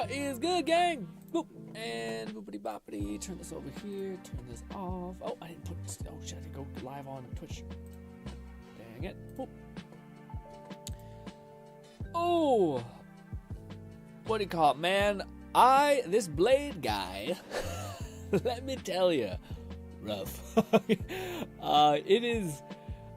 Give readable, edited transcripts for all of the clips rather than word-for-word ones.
What is good, gang? Boop. And boopity boppity. Turn this over here. Turn this off. Oh, I didn't put. Oh, shit. I didn't go live on Twitch. Dang it. Boop. Oh. What do you call it, man? This Blade guy, let me tell you, rough. It is.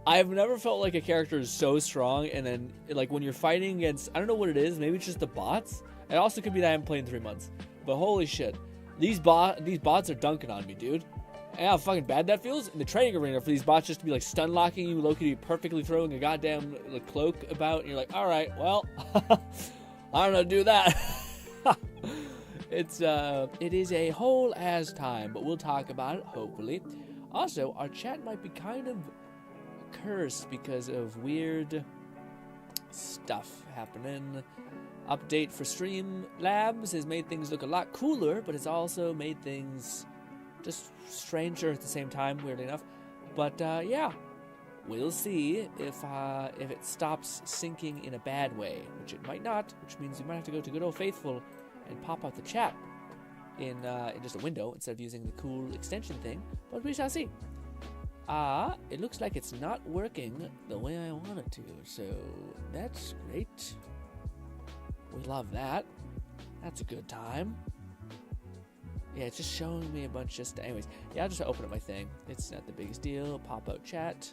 I've never felt like a character is so strong, and then like when you're fighting against, I don't know what it is. Maybe it's just the bots. It also could be that I haven't played in 3 months. But holy shit, these bots are dunking on me, dude. And how fucking bad that feels in the training arena for these bots just to be like stun locking you, Loki perfectly throwing a goddamn cloak about, and you're like, all right, well, I don't know how to do that. It is a whole ass time, but we'll talk about it hopefully. Also, our chat might be kind of cursed because of weird stuff happening. Update for Streamlabs has made things look a lot cooler, but it's also made things just stranger at the same time, weirdly enough. But yeah, we'll see if it stops syncing in a bad way, which it might not, which means you might have to go to good old faithful and pop out the chat in just a window instead of using the cool extension thing, but we shall see. It looks like it's not working the way I want it to, so that's great. We love that. That's a good time. Yeah, it's just showing me a bunch of stuff. Anyways, yeah, I'll just open up my thing. It's not the biggest deal. Pop out chat.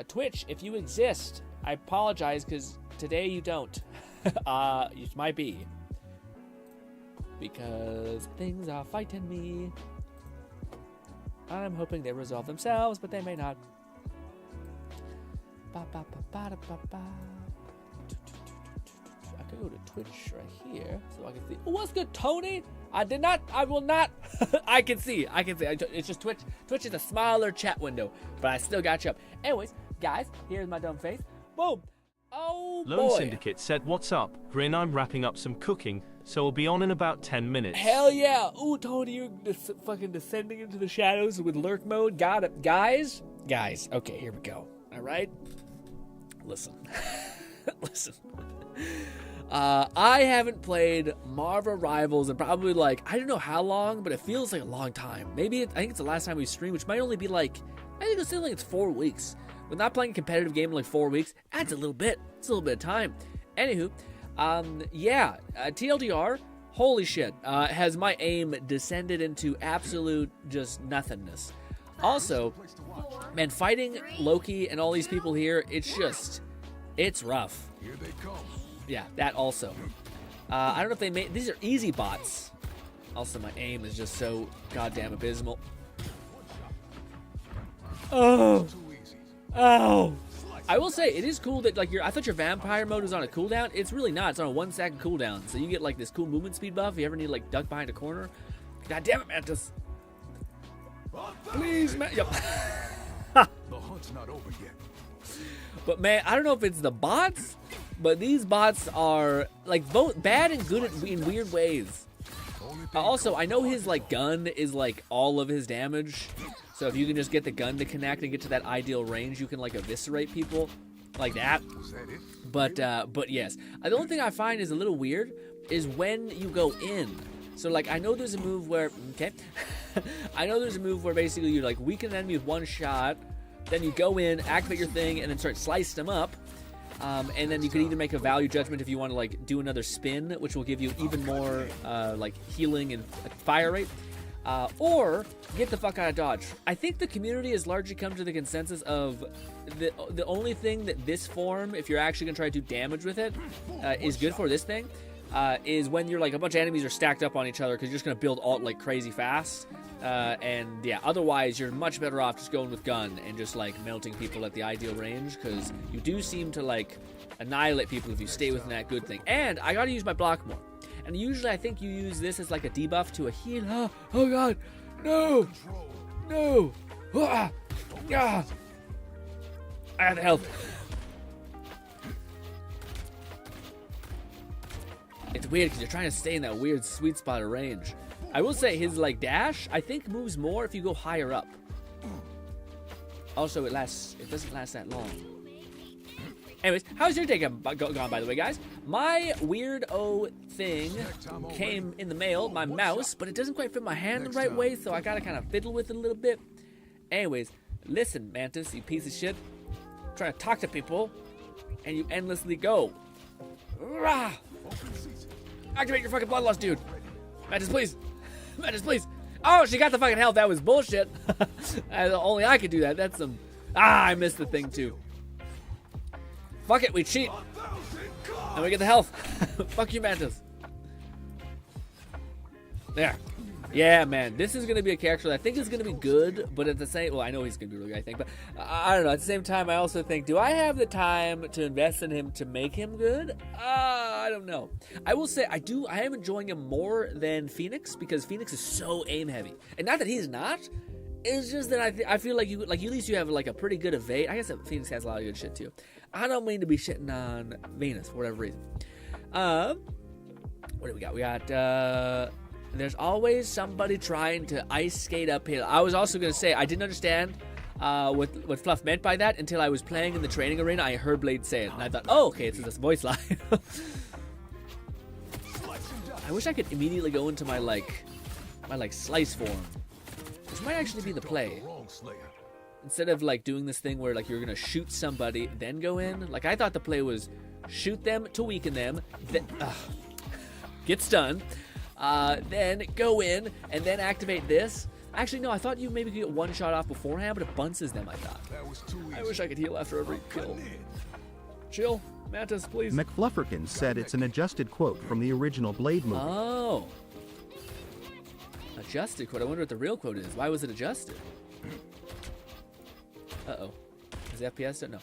Twitch, if you exist, I apologize because today you don't. It might be. Because things are fighting me. I'm hoping they resolve themselves, but they may not. I could go to Twitch right here, so I can see. Oh, what's good, Tony? I will not. I can see. It's just Twitch. Twitch is a smaller chat window, but I still got you up. Anyways, guys, here's my dumb face. Boom. Oh, boy. Lone Syndicate said, what's up, Grin? I'm wrapping up some cooking, so I'll be on in about 10 minutes. Hell yeah. Ooh, Tony, you're fucking descending into the shadows with lurk mode. Got it. Guys, okay, here we go. All right? Listen. Listen. I haven't played Marvel Rivals in probably like, I don't know how long, but it feels like a long time. I think it's the last time we streamed, which might only be like, I think it's 4 weeks. With not playing a competitive game in like 4 weeks, that's a little bit. It's a little bit of time. Anywho, yeah, TLDR, holy shit, has my aim descended into absolute just nothingness. Also, man, fighting Loki and all these people here, it's rough. Here they come. Yeah, that also. I don't know if they made, these are easy bots. Also, my aim is just so goddamn abysmal. Oh. Oh. I will say, it is cool that, like, I thought your vampire mode was on a cooldown. It's really not. It's on a 1 second cooldown. So you get, like, this cool movement speed buff if you ever need to, like, duck behind a corner. God damn it, Mantis. Please, man. Yep. The hunt's not over yet. But, man, I don't know if it's the bots, but these bots are, like, both bad and good in weird ways. Also, I know his, like, gun is, like, all of his damage. So if you can just get the gun to connect and get to that ideal range, you can like eviscerate people like that. But yes, the only thing I find is a little weird is when you go in. So like I know there's a move where I know there's a move where basically you like weaken an enemy with 1 shot, then you go in, activate your thing, and then start slicing them up. And then you could either make a value judgment if you want to like do another spin, which will give you even more like healing and fire rate. Or get the fuck out of dodge. I think the community has largely come to the consensus of the only thing that this form, if you're actually going to try to do damage with it, is good for this thing, is when you're like a bunch of enemies are stacked up on each other because you're just going to build ult like crazy fast. And yeah, otherwise you're much better off just going with gun and just like melting people at the ideal range because you do seem to like annihilate people if you stay within that good thing. And I got to use my block more. And usually I think you use this as like a debuff to a heal. Oh god. No. No. Ah. Ah. I have health. It's weird because you're trying to stay in that weird sweet spot of range. I will say his like dash, I think moves more if you go higher up. Also, it doesn't last that long. Anyways, how's your day gone, by the way, guys? My weirdo thing came in the mail, my mouse, but it doesn't quite fit my hand the right way, so I gotta kind of fiddle with it a little bit. Anyways, listen, Mantis, you piece of shit. I'm trying to talk to people, and you endlessly go. Rah! Activate your fucking bloodlust, dude. Mantis, please. Mantis, please. Oh, she got the fucking health. That was bullshit. Only I could do that. That's some... I missed the thing, too. Fuck it, we cheat. And we get the health. Fuck you, Mantis. There. Yeah, man. This is going to be a character that I think is going to be good, but at the same... Well, I know he's going to be really good, I think. But I don't know. At the same time, I also think, do I have the time to invest in him to make him good? I don't know. I will say, I am enjoying him more than Phoenix, because Phoenix is so aim-heavy. And not that he's not. It's just that I feel like at least you have like a pretty good evade. I guess that Phoenix has a lot of good shit, too. I don't mean to be shitting on Venus for whatever reason. What do we got? We got... There's always somebody trying to ice skate uphill. I was also going to say, I didn't understand what Fluff meant by that until I was playing in the training arena. I heard Blade say it, and I thought, oh, okay, it's this voice line. I wish I could immediately go into my slice form, which might actually be the play. Instead of, like, doing this thing where, like, you're going to shoot somebody, then go in. Like, I thought the play was shoot them to weaken them, then, get stunned. Then go in, and then activate this. Actually, no, I thought you maybe could get one shot off beforehand, but it bunces them, I thought. I wish I could heal after every kill. Chill. Mantis, please. McFlufferkin said it's an adjusted quote from the original Blade movie. Oh. Adjusted quote. I wonder what the real quote is. Why was it adjusted? Uh-oh. Is the FPS done? No.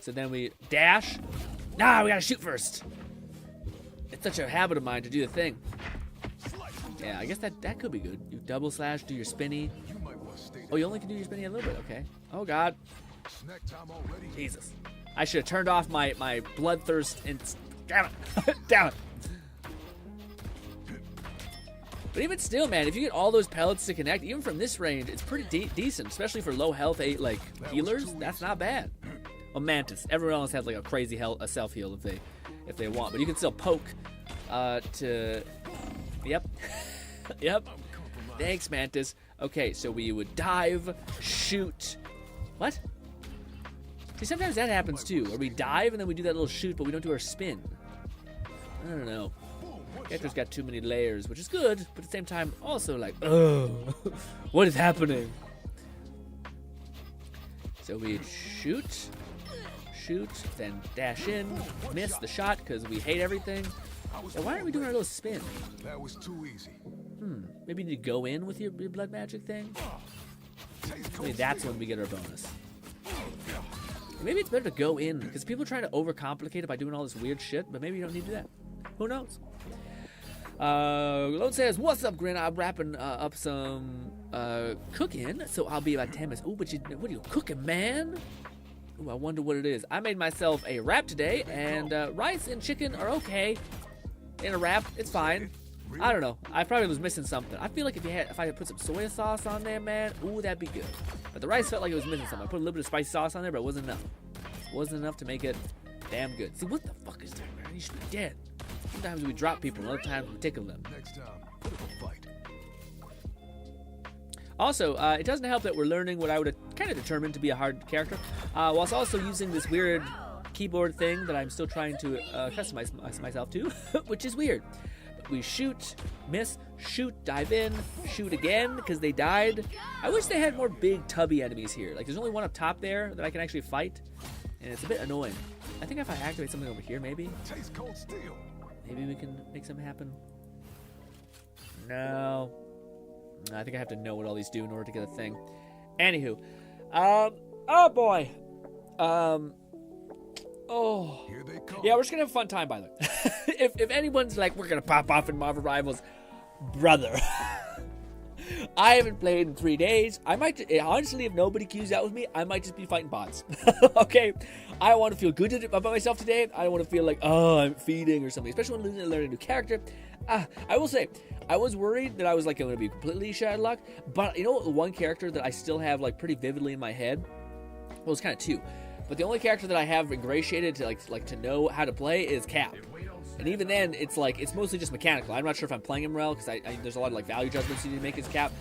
So then we dash. Nah, we gotta shoot first. It's such a habit of mine to do the thing. Yeah, I guess that could be good. You double slash, do your spinny. Oh, you only can do your spinny a little bit. Okay. Oh, God. Jesus. I should have turned off my bloodthirst and... Damn it. Damn it. But even still, man, if you get all those pellets to connect, even from this range, it's pretty decent, especially for low health healers. That's not bad. Well, Mantis. Everyone else has like a crazy a self heal if they want, but you can still poke to. Yep. Yep. Thanks, Mantis. Okay, so we would dive, shoot. What? See, sometimes that happens too, where we dive and then we do that little shoot, but we don't do our spin. I don't know. Character's got too many layers, which is good, but at the same time, also like, ugh, what is happening? So we shoot, then dash in, miss the shot because we hate everything. So why aren't we doing our little spin? That was too easy. Maybe you need to go in with your blood magic thing? Maybe that's when we get our bonus. Maybe it's better to go in, because people are trying to overcomplicate it by doing all this weird shit, but maybe you don't need to do that. Who knows? Lone says, what's up, Grin? I'm wrapping up some cooking, so I'll be about 10 minutes. Ooh, but what are you cooking, man? Ooh, I wonder what it is. I made myself a wrap today, and rice and chicken are okay in a wrap. It's fine. I don't know. I probably was missing something. I feel like if I had put some soy sauce on there, man, ooh, that'd be good. But the rice felt like it was missing something. I put a little bit of spicy sauce on there, but it wasn't enough. It wasn't enough to make it damn good. See, what the fuck is that, man? You should be dead. Sometimes we drop people, and other times we tickle them. Next time, put up a fight. Also, it doesn't help that we're learning what I would have kind of determined to be a hard character, whilst also using this weird keyboard thing that I'm still trying to customize myself to, which is weird. But we shoot, miss, shoot, dive in, shoot again, because they died. I wish they had more big, tubby enemies here. Like, there's only one up top there that I can actually fight, and it's a bit annoying. I think if I activate something over here, maybe we can make something happen. No. I think I have to know what all these do in order to get a thing. Anywho. Oh boy. Oh. Here they come. Yeah, we're just gonna have a fun time, by the way. if anyone's like, we're gonna pop off in Marvel Rivals, brother. I haven't played in 3 days. I might, honestly, if nobody queues out with me, I might just be fighting bots. Okay? I want to feel good about myself today. I don't want to feel like, oh, I'm feeding or something. Especially when learning a new character. I will say, I was worried that I was like going to be completely shot of luck. But you know what? One character that I still have like pretty vividly in my head. Well, it's kind of two. But the only character that I have ingratiated to like to know how to play is Cap. And even then, it's mostly just mechanical. I'm not sure if I'm playing him well because there's a lot of like value judgments you need to make as Cap.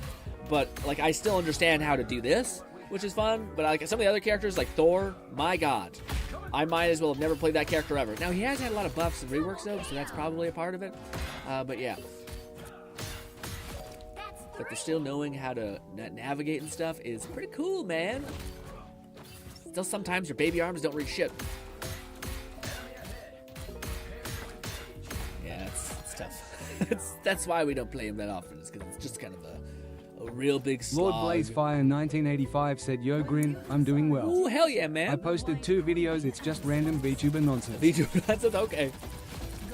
But like I still understand how to do this, which is fun. But like some of the other characters, like Thor, my God, I might as well have never played that character ever. Now he has had a lot of buffs and reworks though, so that's probably a part of it. But yeah. But they're still knowing how to navigate and stuff is pretty cool, man. Still, sometimes your baby arms don't reach shit. Yeah, it's tough. That's why we don't play him that often. It's because it's just kind of a real big slog. Lord Blazefire 1985 said, "Yo, Grin, I'm doing well." Ooh, hell yeah, man. I posted 2 videos. It's just random VTuber nonsense. VTuber nonsense, okay.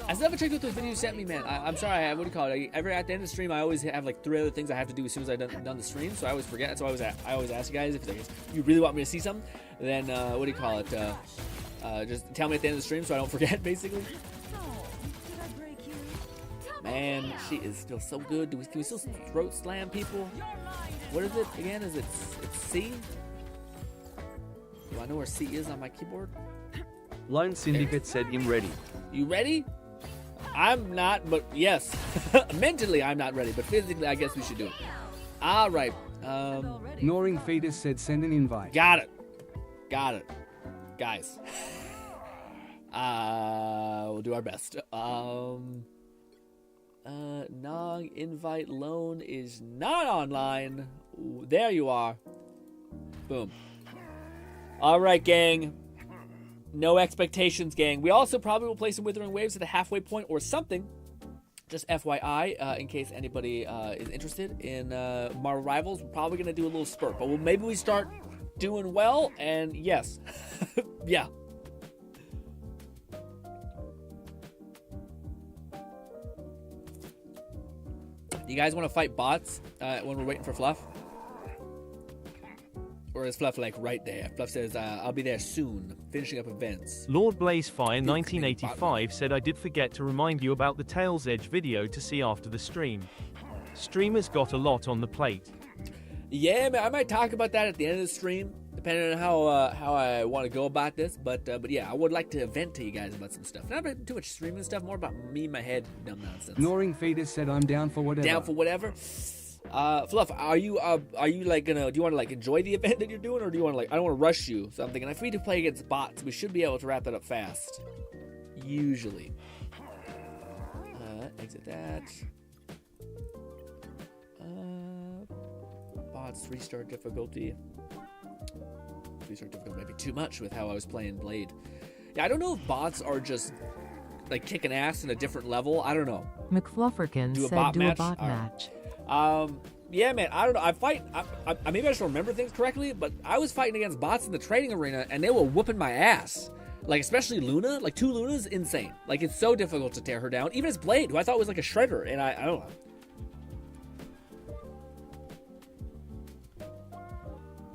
I still haven't checked out those videos you sent me, man. I'm sorry, what do you call it? Every at the end of the stream, I always have like 3 other things I have to do as soon as I've done the stream, so I always forget. So I always ask you guys if you really want me to see something, then what do you call it? Just tell me at the end of the stream so I don't forget, basically. Man, she is still so good. Can we still throat slam people? What is it again? It's C? Do I know where C is on my keyboard? Lone Syndicate said I'm ready. You ready? I'm not, but yes. Mentally, I'm not ready, but physically, I guess we should do it. All right. Ignoring Fetus said, "Send an invite." Got it. Guys. We'll do our best. Nog invite loan is not online. Ooh, there you are. Boom. All right, gang. No expectations, gang. We also probably will play some Withering Waves at the halfway point or something. Just FYI, in case anybody is interested in Marvel Rivals, we're probably going to do a little spurt. But maybe we start doing well, and yes. Yeah. You guys want to fight bots when we're waiting for Fluff? Or is Fluff like right there? Fluff says, I'll be there soon, finishing up events. Lord Blazefire 1985 said, "I did forget to remind you about the Tails Edge video to see after the stream. Streamers got a lot on the plate." Yeah, man, I might talk about that at the end of the stream, depending on how I want to go about this. But yeah, I would like to vent to you guys about some stuff. Not about too much streaming stuff, more about me, my head, dumb nonsense. Ignoring Fetus said, "I'm down for whatever." Down for whatever. Fluff, are you like gonna? Do you want to like enjoy the event that you're doing, or do you want to like? I don't want to rush you. So I'm thinking, if we do play against bots, we should be able to wrap that up fast. Usually. Exit that. Bots 3-star difficulty. 3-star difficulty might be too much with how I was playing Blade. Yeah, I don't know if bots are just like kicking ass in a different level. I don't know. McFlufferkin said, "Do a bot match." Yeah, man, I don't know. I maybe I just don't remember things correctly, but I was fighting against bots in the trading arena, and they were whooping my ass. Like, especially Luna. Like, 2 Lunas, insane. Like, it's so difficult to tear her down. Even as Blade, who I thought was like a shredder, and I don't know.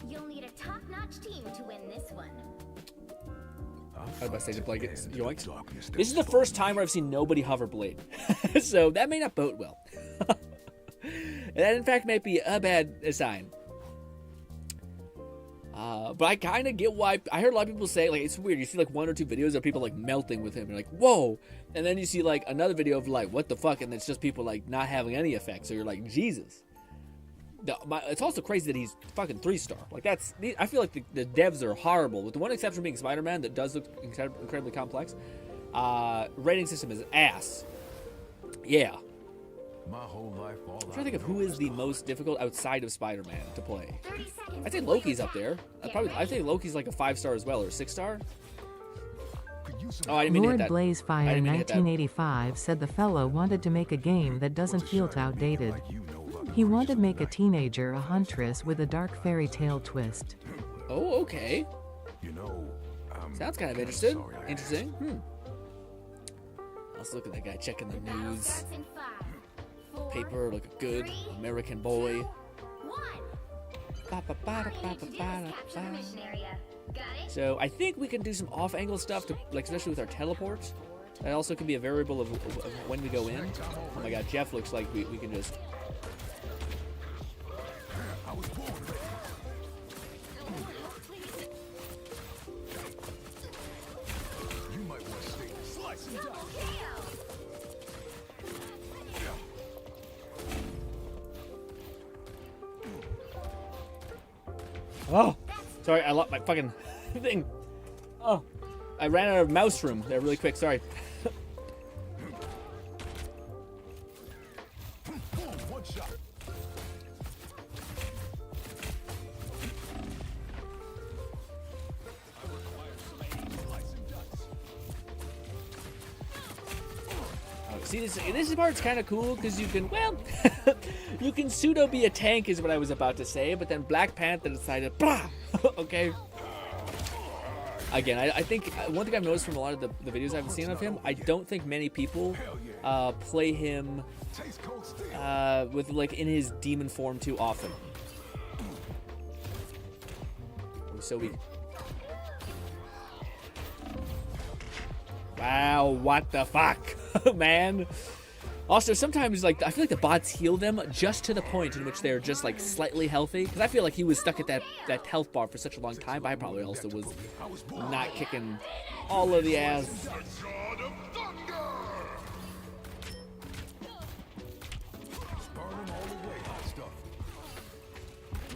You'll need a top-notch team to win this one. I was about to say, did Blade get yoinked? This is the first time where I've seen nobody hover Blade. So, that may not bode well. That, in fact, might be a bad sign. But I kind of get why. I heard a lot of people say, like, it's weird. You see, like, 1 or 2 videos of people, like, melting with him. You're like, whoa. And then you see, like, another video of, like, what the fuck? And it's just people, like, not having any effect. So you're like, Jesus. It's also crazy that he's fucking 3-star. Like, that's... I feel like the devs are horrible. With the one exception being Spider-Man that does look incredibly complex. Rating system is ass. Yeah. My whole life, all I'm trying to think of who is the most difficult outside of Spider-Man to play. I'd say Loki's up there. I'd say Loki's like a 5-star as well, or a 6-star. Oh, I didn't mean to hit Lord that. Blazefire 1985 said the fellow wanted to make a game that doesn't feel outdated. He wanted to make a teenager a huntress with a dark fairy tale twist. Oh, okay. You know, Sounds kind of interesting. Interesting. Let's look at that guy checking the news. Paper, look good. American boy. So I think we can do some off-angle stuff to, like, especially with our teleports. That also can be a variable of when we go in. Oh my god, Jeff looks like we can just... Oh, sorry, I lost my fucking thing. Oh, I ran out of mouse room there really quick. Sorry. One shot. See, this part's kind of cool because you can, well, you can pseudo be a tank is what I was about to say, but then Black Panther decided, bah! Okay. Again, I think one thing I've noticed from a lot of the videos I've seen of him, I don't think many people play him with like in his demon form too often. So weak. Wow, what the fuck, man? Also, sometimes, like, I feel like the bots heal them just to the point in which they're just, like, slightly healthy. Because I feel like he was stuck at that health bar for such a long time, but I probably also was not kicking all of the ass.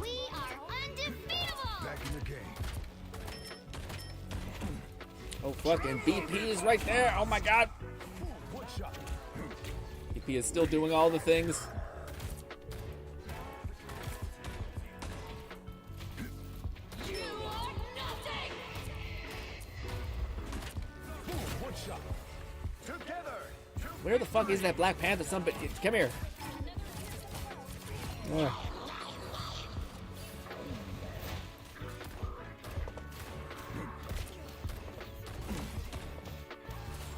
We are undefeatable. Back in the game. Oh, fucking BP is right there. Oh, my God. One shot. BP is still doing all the things. You are nothing. One shot. Together. Where the fuck is that Black Panther? Come here. Ugh.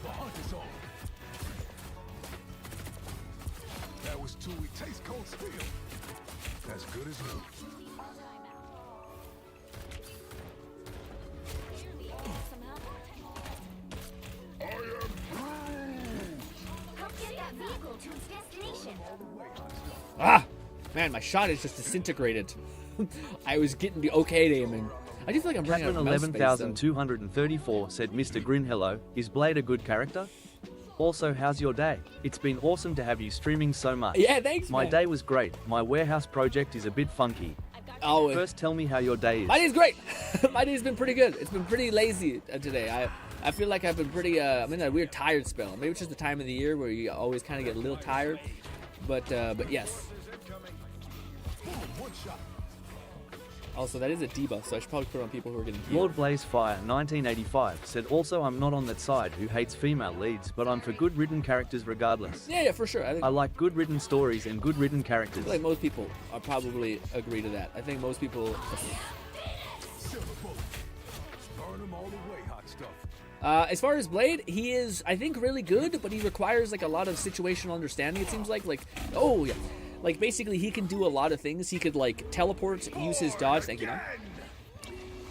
The hunt is on. That was too weak. Taste cold steel. As good as new. Help get that vehicle to its destination. Ah! Man, my shot is just disintegrated. I was getting the okay to aiming. I do feel like I'm running out of mouse space, though. 11,234 said Mr. Grin hello, is Blade a good character? Also, how's your day? It's been awesome to have you streaming so much. Yeah, thanks, My man. day was great. My warehouse project is a bit funky. Oh, First, tell me how your day is. my day's great. My day's been pretty good. It's been pretty lazy today. I feel like I've been pretty, I'm in a weird tired spell. Maybe it's just the time of the year where you always kind of get a little tired. But yes. One shot. Also, that is a debuff, so I should probably put it on people who are getting healed. Lord Blazefire 1985 said also I'm not on that side who hates female leads, but I'm for good written characters regardless. Yeah, for sure. I I like good written stories and good written characters. feel like most people are probably agree to that. I think most people. Silver bullet. Burn them all away, hot stuff. As far as Blade, he is, I think, really good, but he requires like a lot of situational understanding. It seems like, oh yeah, like basically he can do a lot of things. He could like teleport, use his dodge. Thank you, man.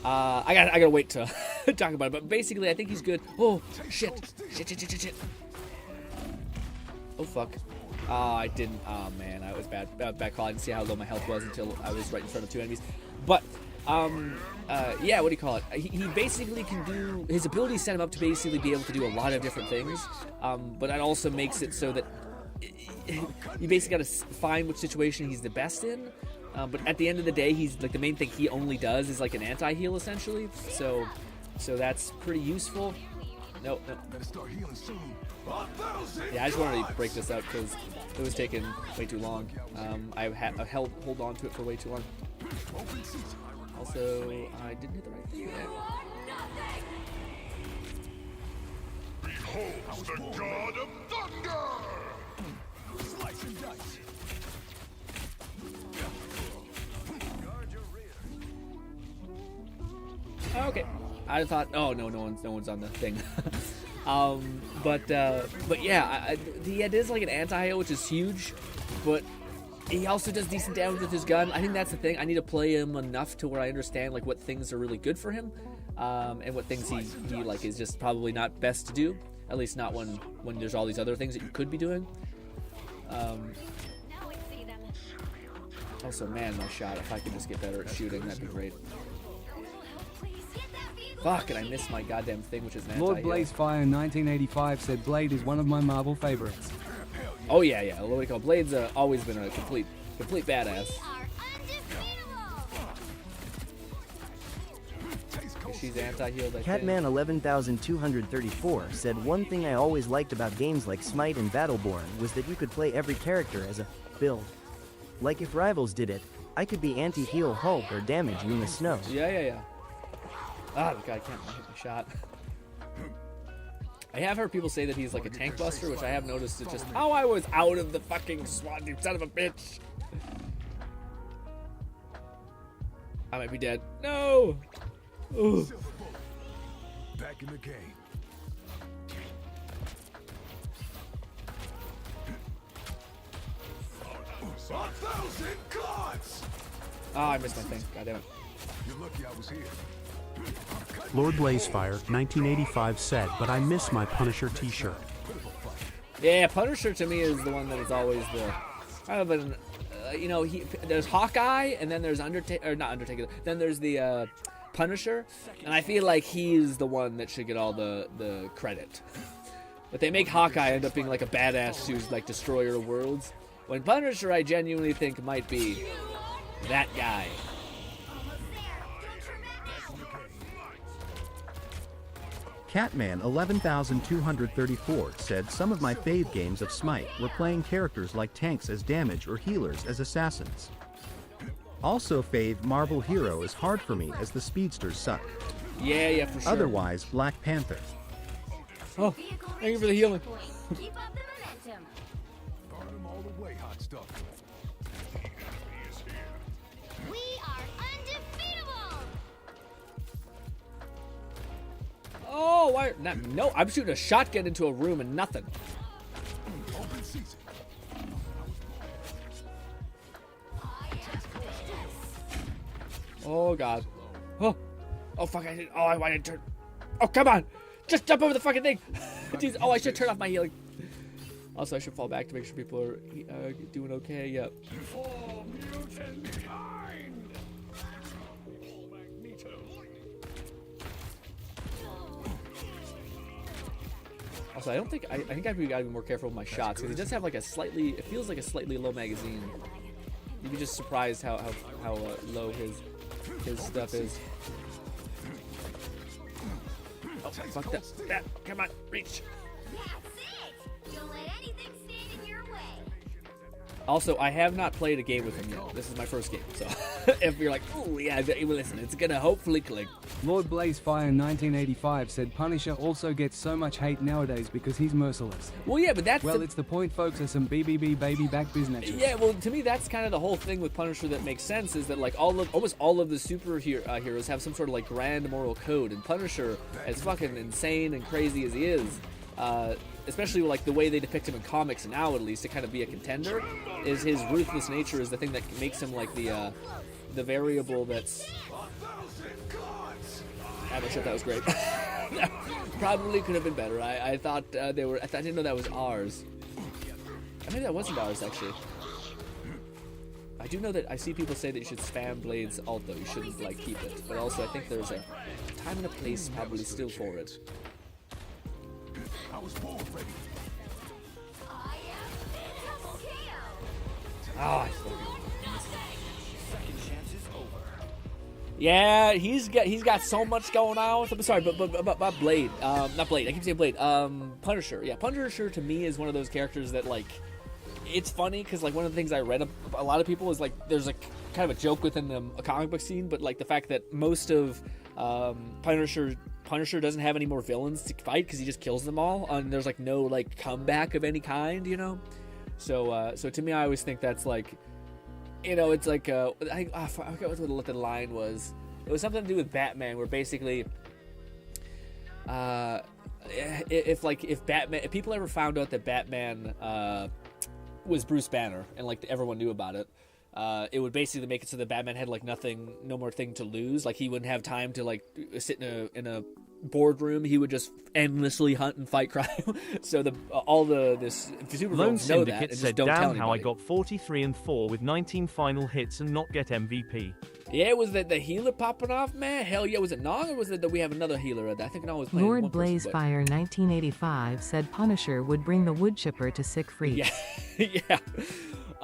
I gotta wait to talk about it, but basically I think he's good. Oh shit. Oh fuck. I didn't. Oh man, I was bad call. I didn't see how low my health was until I was right in front of two enemies. But yeah, what do you call it? He basically can do, his abilities set him up to basically be able to do a lot of different things. But that also makes it so that you basically got to find which situation he's the best in. But at the end of the day, he's like the main thing he only does is like an anti-heal essentially. So that's pretty useful. No. Better start healing soon. Yeah, I just wanted to break this out because it was taking way too long. I hold on to it for way too long. Also, I didn't hit the right thing. Behold the god of thunder! Slice and dice. Guard your rear. Okay. I thought, oh no one's on the thing. But yeah, it is like an anti-heal, which is huge, but he also does decent damage with his gun. I think that's the thing. I need to play him enough to where I understand like what things are really good for him, and what things he like is just probably not best to do. At least not when there's all these other things that you could be doing. Also, man, my shot. If I could just get better at shooting, that'd be great. Fuck, and I missed my goddamn thing, which is an Lord anti-heal. Blazefire 1985 said Blade is one of my Marvel favorites. Oh yeah. What do we call Blade's always been a complete badass. We are undefeatable. she's anti-healed, I think. Catman 11234 said one thing I always liked about games like Smite and Battleborn was that you could play every character as a build. Like if Rivals did it, I could be anti-heal Hulk or damage Yuna Snow. Yeah. Ah, God, I can't hit my shot. I have heard people say that he's like a tank buster, which I have noticed is just how I was out of the fucking SWAT, you son of a bitch. I might be dead. No! Ooh. Back in the game. Oh, I missed my thing. God damn it. You're lucky I was here. Lord Blazefire 1985 said, but I miss my Punisher t-shirt. Yeah, Punisher to me is the one that is always the kind of an, you know, there's Hawkeye and then there's Undertaker, or not Undertaker, then there's the Punisher, and I feel like he's the one that should get all the credit. But they make Hawkeye end up being like a badass who's like destroyer of worlds. When Punisher, I genuinely think might be that guy. Catman 11234 said some of my fave games of Smite were playing characters like tanks as damage or healers as assassins. Also fave Marvel Hero is hard for me as the speedsters suck. Yeah, for sure. Otherwise, Black Panther. Oh, thank you for the healing. Keep up the momentum. Burn them all the way, hot stuff. We are undefeatable. Oh, why? No, I'm shooting a shotgun into a room and nothing. Open season. Oh God. Oh fuck! I didn't. Oh, I wanted to turn. Oh come on! Just jump over the fucking thing. Jeez. Oh, I should turn off my healing. Also, I should fall back to make sure people are doing okay. Yep. Oh, mutant kind. Also, I think I've got to be more careful with my shots because he does have like a slightly. It feels like a slightly low magazine. You'd be just surprised how low his stuff is. Oh, fuck that. Come on, reach. That's it. Don't let anything stand in your way. Also, I have not played a game with him yet. This is my first game, so if you're like, oh yeah, listen, it's gonna hopefully click. Lord Blazefire 1985 said Punisher also gets so much hate nowadays because he's merciless. Well, yeah, but that's it's the point, folks, are some BBB baby back business. Yeah, well, to me, that's kind of the whole thing with Punisher that makes sense is that like almost all of the superheroes have some sort of like grand moral code, and Punisher, as fucking insane and crazy as he is, especially like the way they depict him in comics now, at least to kind of be a contender, is his ruthless nature is the thing that makes him like the variable that's. Ah, but shit, that was great. Probably could have been better. I thought they were. I didn't know that was ours. Maybe that wasn't ours actually. I do know that I see people say that you should spam Blade's ult though. You shouldn't like keep it. But also I think there's a time and a place probably still for it. I was born ready. Oh, yeah, he's got so much going on with him. Sorry, but Blade, not Blade. I keep saying Blade. Punisher. Yeah, Punisher to me is one of those characters that like, it's funny because like one of the things I read a lot of people is like there's a kind of a joke within a comic book scene, but like the fact that most of Punisher doesn't have any more villains to fight because he just kills them all, and there's like no like comeback of any kind, you know. So to me, I always think that's like, you know, it's like I forget what the line was. It was something to do with Batman, where basically, if people ever found out that Batman was Bruce Banner and like everyone knew about it, it would basically make it so that Batman had like no more thing to lose. Like he wouldn't have time to like sit in a boardroom. He would just endlessly hunt and fight crime. So all the supervillains know that and just don't tell anybody. How I got 43-4 with 19 final hits and not get MVP. Yeah, was that the healer popping off, man? Hell yeah, was it Nog or was it that we have another healer? I think Nog was playing Lord Blazefire 1985 said Punisher would bring the wood chipper to Sick Freak. Yeah, yeah.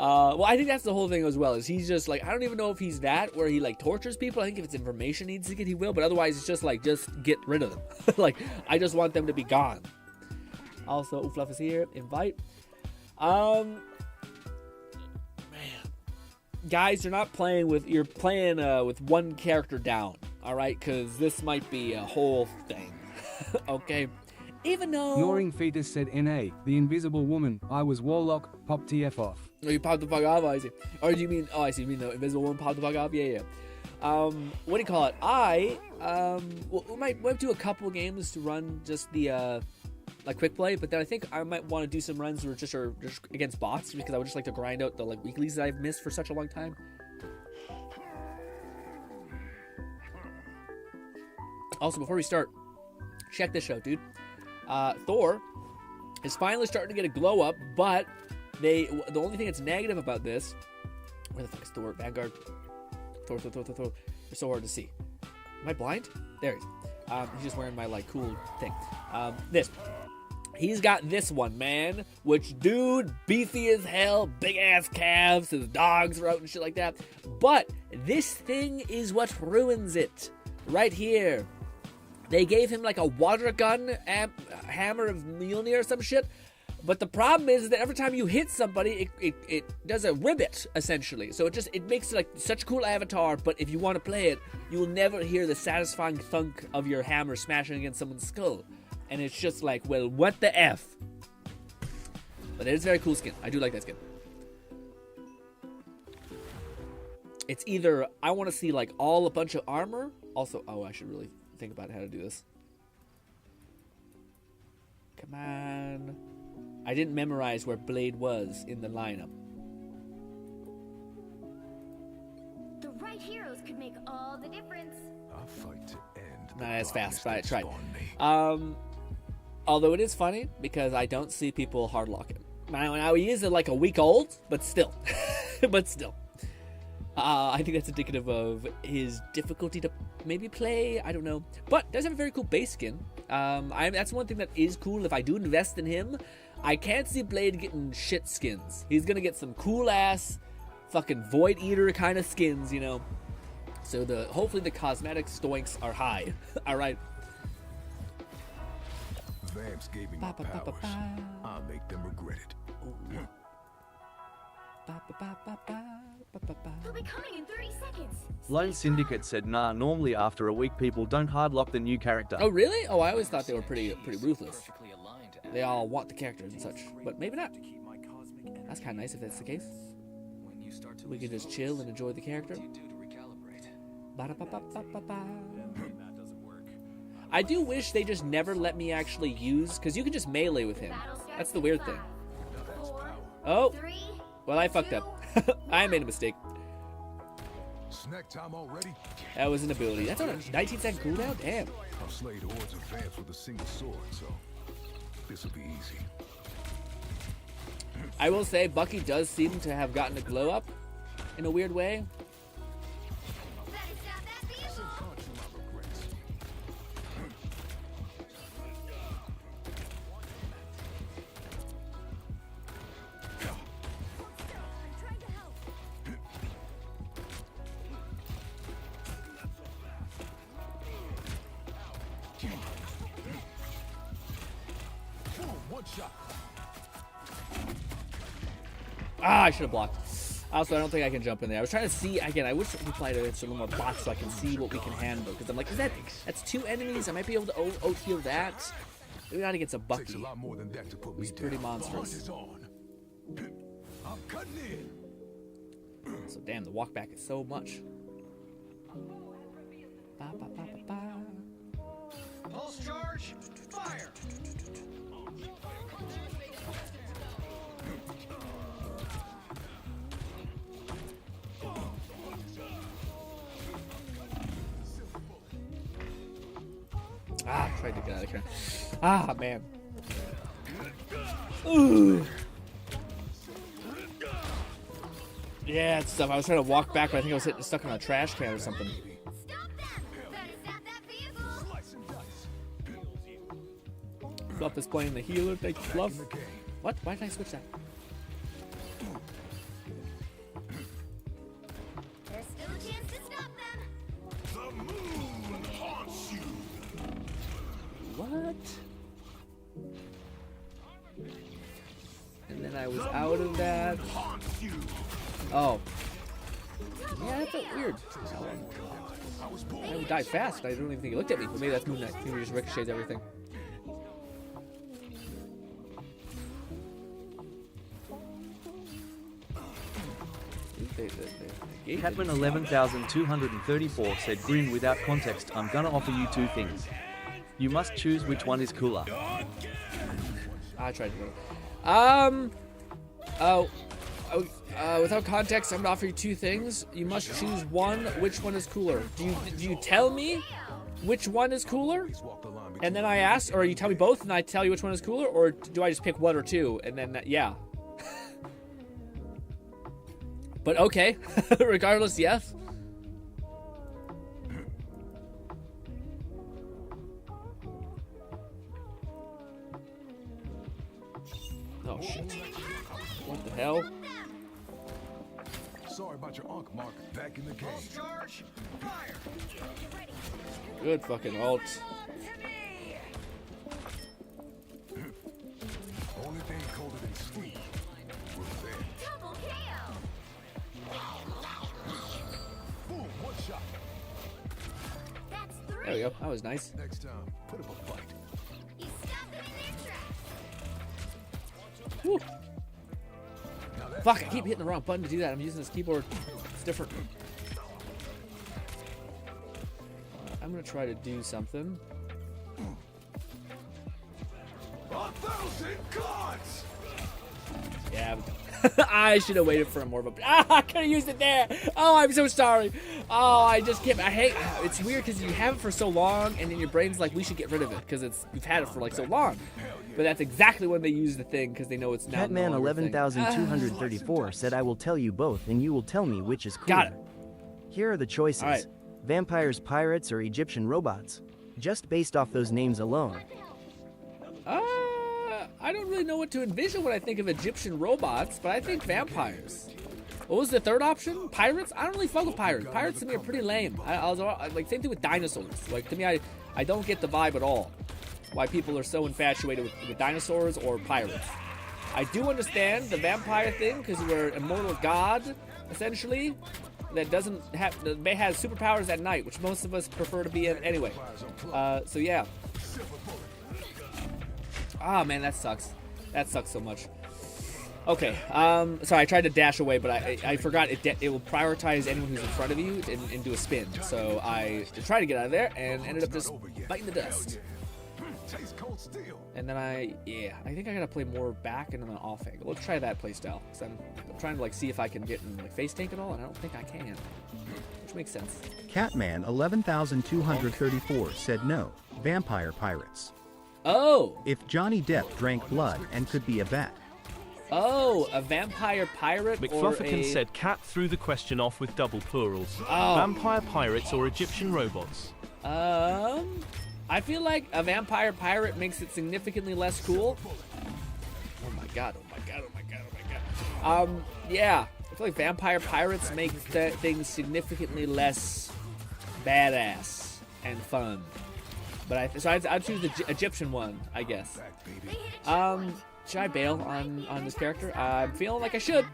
Well, I think that's the whole thing as well. Is he's just like, I don't even know if he's that where he like tortures people. I think if it's information he needs to get, he will. But otherwise, it's just like, just get rid of them. Like, I just want them to be gone. Also, Ufluff is here. Invite. Man, guys, you're not playing with. You're playing with one character down. All right, because this might be a whole thing. Okay. Even though... Ignoring Fetus said NA, the invisible woman, I was Warlock, pop TF off. Oh, you popped the fuck off, I see. Or do you mean... Oh, I see. You mean the invisible woman popped the fuck off? Yeah, yeah. What do you call it? Well, we might do a couple games to run just the, like, quick play, but then I think I might want to do some runs that are just against bots, because I would just like to grind out the, like, weeklies that I've missed for such a long time. Also, before we start, check this out, dude. Thor is finally starting to get a glow up, but the only thing that's negative about this, where the fuck is Thor? Vanguard. Thor. They're so hard to see. Am I blind? There he is. He's just wearing my like cool thing. This. He's got this one, man. Which, dude, beefy as hell, big ass calves, his dogs are out and shit like that. But this thing is what ruins it. Right here. They gave him like a water gun hammer of Mjolnir or some shit. But the problem is that every time you hit somebody, it does a ribbit, essentially. So it makes it like such a cool avatar, but if you want to play it, you will never hear the satisfying thunk of your hammer smashing against someone's skull. And it's just like, well, what the F? But it is a very cool skin. I do like that skin. It's either, I want to see like all a bunch of armor. Also, oh, I should really think about how to do this. Come on. I didn't memorize where Blade was in the lineup. The right heroes could make all the difference. I fight to end. Not as fast, but I tried. Although it is funny because I don't see people hard lock him. Now he is like a week old, but still. But still. I think that's indicative of his difficulty to maybe play. I don't know. But does have a very cool base skin. That's one thing that is cool. If I do invest in him, I can't see Blade getting shit skins. He's going to get some cool ass fucking Void Eater kind of skins, you know. So hopefully the cosmetic stoinks are high. All right. Vamps gave me my powers. I'll make them regret it. They'll be coming in 30 seconds. Lone Syndicate said, nah, normally after a week people don't hardlock the new character. Oh, really? Oh, I always thought they were pretty ruthless. They all want the characters and such, but maybe not. That's kind of nice if that's the case. We can just chill and enjoy the character. I do wish they just never let me actually use, because you can just melee with him. That's the weird thing. Oh, well, I fucked up. I made a mistake. Snack time already? That was an ability. That's on a 19-second cooldown? Damn. I've slayed hordes of vamps with a single sword, so this will be easy. I will say, Bucky does seem to have gotten a glow up in a weird way. Ah, I should have blocked. Also, I don't think I can jump in there. I was trying to see, again, I wish we applied it to a little more bots so I can see what we can handle. Because I'm like, that's 2 enemies? I might be able to out-heal that. Maybe not against a Bucky. He's pretty monstrous. So damn, the walk back is so much. Pulse charge, fire! Ah, tried to get out of here. Ah, man. Ooh. Yeah, it's stuff. I was trying to walk back, but I think I was stuck on a trash can or something. Fluff is playing the healer. Thank you, Fluff. What? Why did I switch that? What? And then I was out of that. Oh. Yeah, that felt weird. I died fast. I don't even think he looked at me. But maybe that's Moon Knight. Maybe he just ricochets everything. Catman 11,234 said, "Grin without context. I'm gonna offer you two things. You must choose which one is cooler." I tried to go. Without context, I'm gonna offer you two things. You must choose one. Which one is cooler? Do you tell me which one is cooler? And then I ask, or you tell me both and I tell you which one is cooler? Or do I just pick one or two and then, yeah. But okay, regardless, yes. Oh shit. What the hell? Sorry about your unk, Mark. Back in the game. Charge. Fire. Good fucking ult. Only thing colder than Steve was there. Double KO. Boom, one shot. That's 3. There we go. That was nice. Next time, put up a fight. You stopped them in their tracks. Woo. Fuck, I keep hitting the wrong button to do that. I'm using this keyboard. It's different. I'm gonna try to do something. 1,000 gods! Yeah, I should have waited for more of a. I could have used it there. Oh, I'm so sorry. Oh, I just can't. I hate. It's weird because you have it for so long, and then your brain's like, we should get rid of it because we've had it for like so long. But that's exactly when they use the thing because they know it's now. Catman 11,234 said, "I will tell you both, and you will tell me which is cooler." Got it. Here are the choices: All right. vampires, pirates, or Egyptian robots. Just based off those names alone. I don't really know what to envision when I think of Egyptian robots, but I think vampires. What was the third option? Pirates? I don't really fuck with pirates. Pirates to me are pretty lame. I was like, same thing with dinosaurs. Like, to me, I don't get the vibe at all. Why people are so infatuated with dinosaurs or pirates. I do understand the vampire thing because you're an immortal god, essentially, that has superpowers at night, which most of us prefer to be in anyway. So yeah. Ah, man, that sucks. That sucks so much. Okay, sorry, I tried to dash away, but I forgot it will prioritize anyone who's in front of you and do a spin. So I tried to get out of there and ended up just biting the dust. And then I think I gotta play more back and then off angle. Let's try that playstyle, because I'm trying to like see if I can get in like face tank at all, and I don't think I can. Which makes sense. Catman 11,234 said no. Vampire pirates. Oh! If Johnny Depp drank blood and could be a bat. Oh, a vampire pirate or McFlufferkin said Cat threw the question off with double plurals. Oh. Vampire pirates or Egyptian robots? I feel like a vampire pirate makes it significantly less cool. Oh my god, oh my god, oh my god, oh my god. Yeah. I feel like vampire pirates make things significantly less badass and fun. But I'd choose the Egyptian one, I guess. Should I bail on this character? I'm feeling like I should.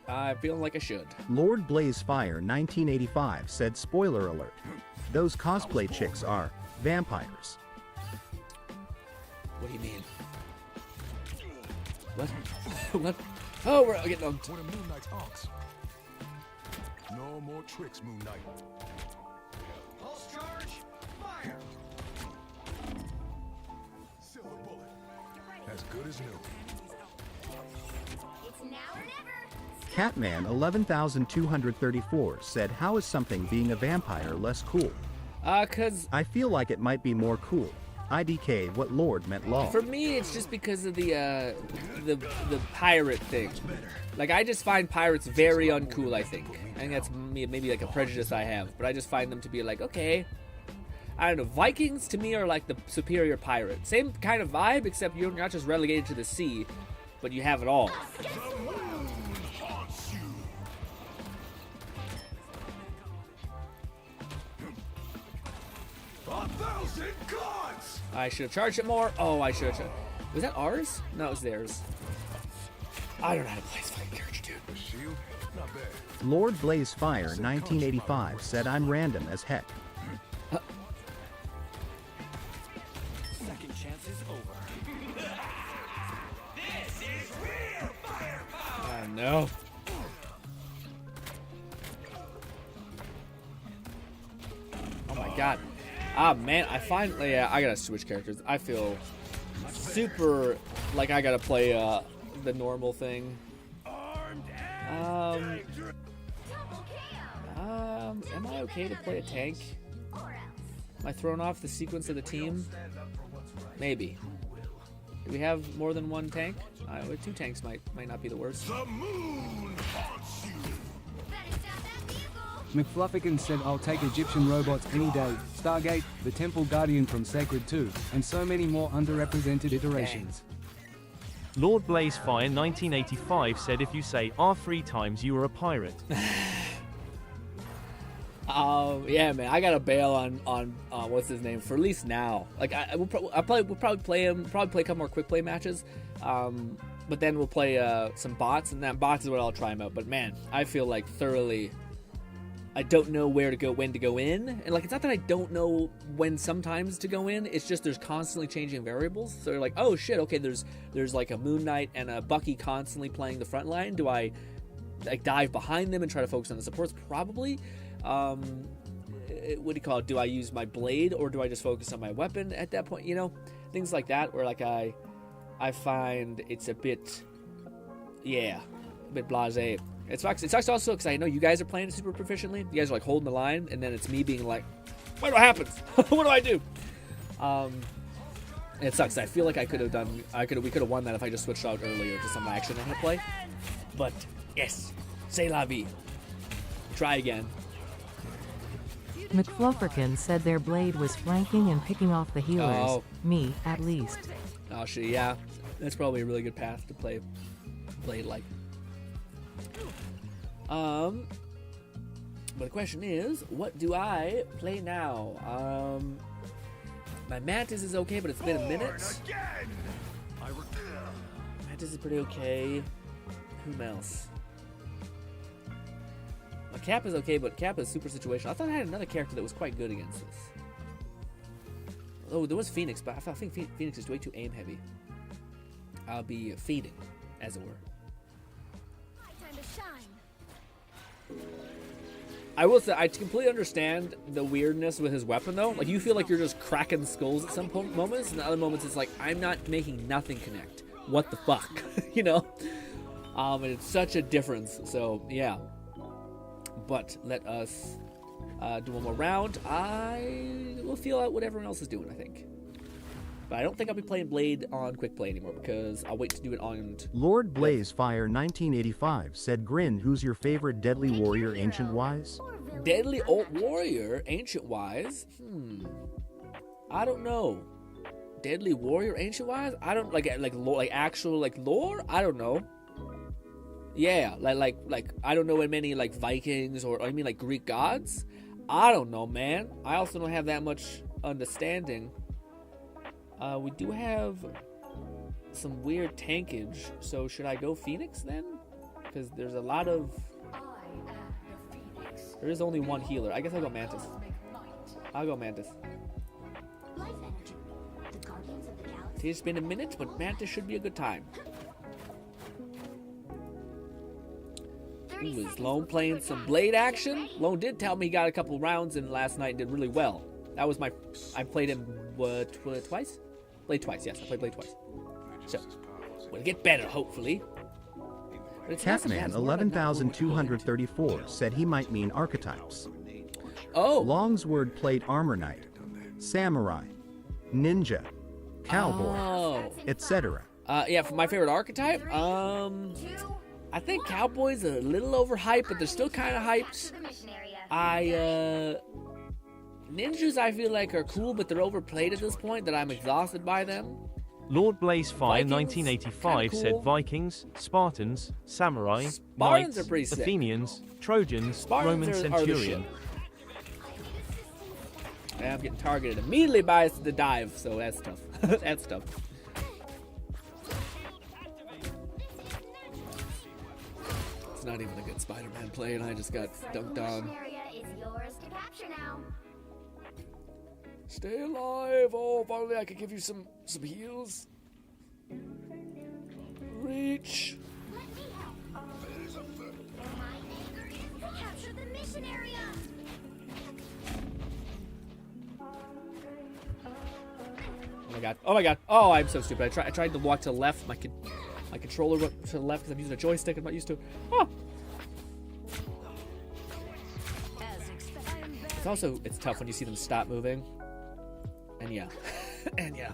I'm feeling like I should. Lord Blazefire 1985 said, spoiler alert, those cosplay chicks are vampires. What do you mean? What? What? Oh, we're getting on. One of Moon Knight's arcs. No more tricks, Moon Knight. Pulse charge. Fire. Silver bullet. As good as new. It's now or never. Catman 11,234 said, how is something being a vampire less cool? Cause I feel like it might be more cool. IDK, what Lord meant law. for me, it's just because of the pirate thing. Like, I just find pirates very uncool, I think. I think that's maybe like a prejudice I have, but I just find them to be like, okay. I don't know, Vikings to me are like the superior pirate. Same kind of vibe, except you're not just relegated to the sea, but you have it all. 1,000 gods! I should have charged it more. Oh, I should have. Was that ours? No, it was theirs. I don't know how to play this fucking character, dude. The shield? Not bad. Lord Blazefire 1985 said I'm random as heck. Second chance is over. This is real firepower! No. Oh my god. Ah, man, I finally, yeah, I gotta switch characters. I feel super like I gotta play the normal thing. Am I okay to play a tank? Am I thrown off the sequence of the team? Maybe. Do we have more than one tank? Two tanks might not be the worst. The moon haunts you! McFluffican said I'll take Egyptian robots any day, Stargate, the Temple Guardian from Sacred 2, and so many more underrepresented iterations. Lord Blazefire 1985 said if you say R3 times you are a pirate. Yeah, man, I gotta bail on what's his name for at least now. Like we'll probably play him, play a couple more quick play matches, but then we'll play some bots, and that bots is what I'll try him out. But man, I feel like thoroughly, I don't know where to go, when to go in, and like it's not that I don't know when sometimes to go in. It's just there's constantly changing variables. So you're like, oh shit, okay, there's like a Moon Knight and a Bucky constantly playing the front line. Do I like dive behind them and try to focus on the supports? Probably. What do you call it? Do I use my blade or do I just focus on my weapon at that point? You know, things like that where like I find it's a bit, yeah, a bit blasé. It sucks also because I know you guys are playing it super proficiently. You guys are like holding the line, and then it's me being like, what happens? What do I do? It sucks. I feel like we could have won that if I just switched out earlier to some action I had to play. But yes, c'est la vie. Try again. McFlufferkin said their blade was flanking and picking off the healers. Oh. Me, at least. Oh shit, yeah. That's probably a really good path to play blade like. But the question is, what do I play now? My Mantis is okay, but it's been a minute. Mantis is pretty okay. Who else? My Cap is okay, but Cap is super situational. I thought I had another character that was quite good against this. Oh, there was Phoenix, but I think Phoenix is way too aim heavy. I'll be feeding, as it were. Time to shine. I will say, I completely understand the weirdness with his weapon, though. Like, you feel like you're just cracking skulls at some moments, and other moments it's like, I'm not making nothing connect. What the fuck? You know? And it's such a difference, so, yeah. But let us do one more round. I will feel out what everyone else is doing, I think. But I don't think I'll be playing Blade on Quick Play anymore, because I'll wait to do it on... Lord Blazefire 1985 said, Grin, who's your favorite Deadly Warrior Ancient Wise? Deadly Old Warrior Ancient Wise? I don't know. Deadly Warrior Ancient Wise? I don't... Like actual, like, lore? I don't know. Yeah, like I don't know many like Vikings or I mean like Greek gods. I don't know, man. I also don't have that much understanding. We do have some weird tankage, so should I go Phoenix then? Because there's a lot of. There is only one healer. I guess I'll go Mantis. I'll go Mantis. It's been a minute, but Mantis should be a good time. Ooh, is Lone playing some Blade action? Lone did tell me he got a couple rounds in last night and did really well. That was I played him, twice? Played twice, yes. I played Blade twice. So, we'll get better, hopefully. Catman 11,234 said he might mean archetypes. Oh! Longsword played Armor Knight, Samurai, Ninja, Cowboy, etc. Yeah, for my favorite archetype, I think Cowboy's a little overhyped, but they're still kind of hyped. Ninjas I feel like are cool, but they're overplayed at this point that I'm exhausted by them. Lord Blazefire Vikings, 1985 cool. said Vikings, Spartans, Samurai, Spartans Knights, are pretty sick. Athenians, Trojans, Spartans Roman are the Centurion. And I'm getting targeted immediately by the dive, so that's tough. That's tough. It's not even a good Spider-Man play, and I just got dunked on. Stay alive! Oh, finally I could give you some heals. Reach. Capture the mission area. Oh my god! Oh my god! Oh, I'm so stupid. I tried to walk to the left. My controller went to the left because I'm using a joystick. I'm not used to it. Oh. It's tough when you see them stop moving. And yeah. And yeah.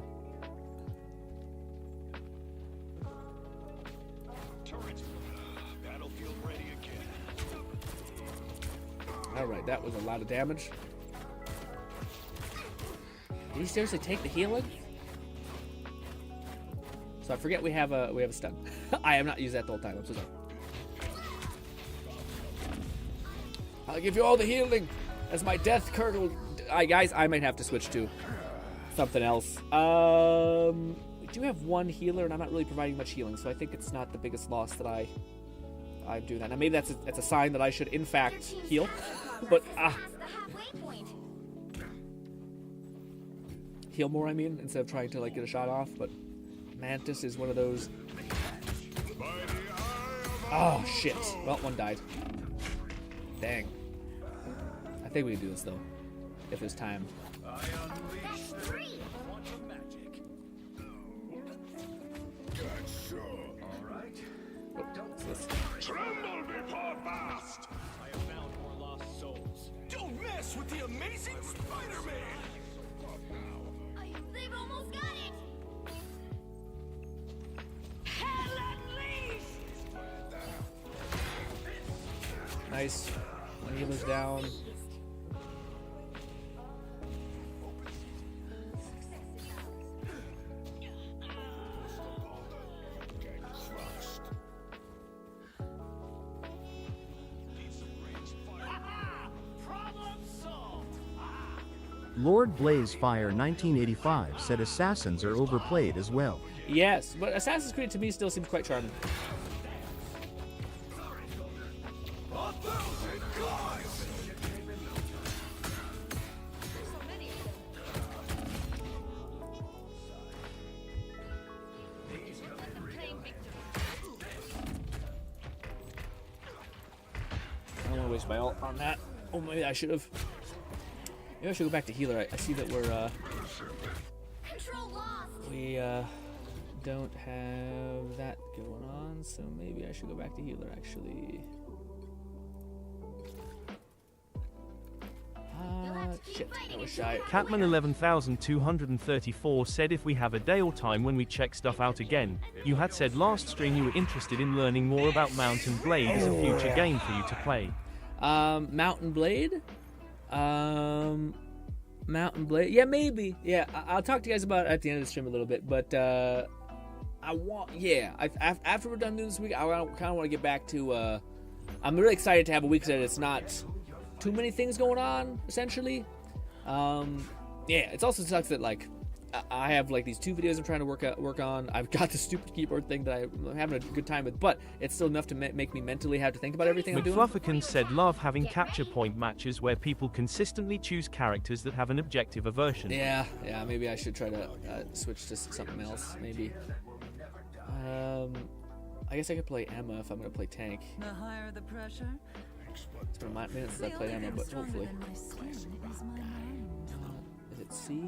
Battlefield ready again. Alright, that was a lot of damage. Did he seriously take the healing? So I forget we have a stun. I have not used that the whole time. I'm so sorry. I'll give you all the healing as my death curdle. Guys, I might have to switch to something else. We do have one healer, and I'm not really providing much healing, so I think it's not the biggest loss that I'm doing that. Now maybe that's a sign that I should in fact heal, but heal more. I mean, instead of trying to like get a shot off. But Mantis is one of those. Oh shit! Well, one died. Dang. I think we can do this though, if there's time. Tremble before fast! I have found more lost souls. Don't mess with the amazing Spider-Man! They've almost got it! Hell unleashed! Nice. One healer's down. Lord Blazefire 1985 said assassins are overplayed as well. Yes, but Assassin's Creed to me still seems quite charming. I don't want to waste my ult on that. Oh, maybe I should have. Maybe I should go back to healer. I see that we don't have that going on, so maybe I should go back to healer actually. Shit, I wish I... Catman 11234 said if we have a day or time when we check stuff out again. You had said last stream you were interested in learning more about Mountain Blade as a future game for you to play. Mountain Blade? Mountain Blade? Yeah, maybe. Yeah, I'll talk to you guys about it at the end of the stream a little bit, but after we're done doing this week, I kind of want to get back to, I'm really excited to have a week that it's not too many things going on, essentially. Yeah, it also sucks that, like, I have, like, these 2 videos I'm trying to work on. I've got the stupid keyboard thing that I'm having a good time with, but it's still enough to make me mentally have to think about everything I'm doing. McFlufferkin said love having capture point matches where people consistently choose characters that have an objective aversion. Yeah, maybe I should try to switch to something else, maybe. I guess I could play Emma if I'm going to play tank. The higher the pressure. It's been a minute since I played Emma, but hopefully. Is it C?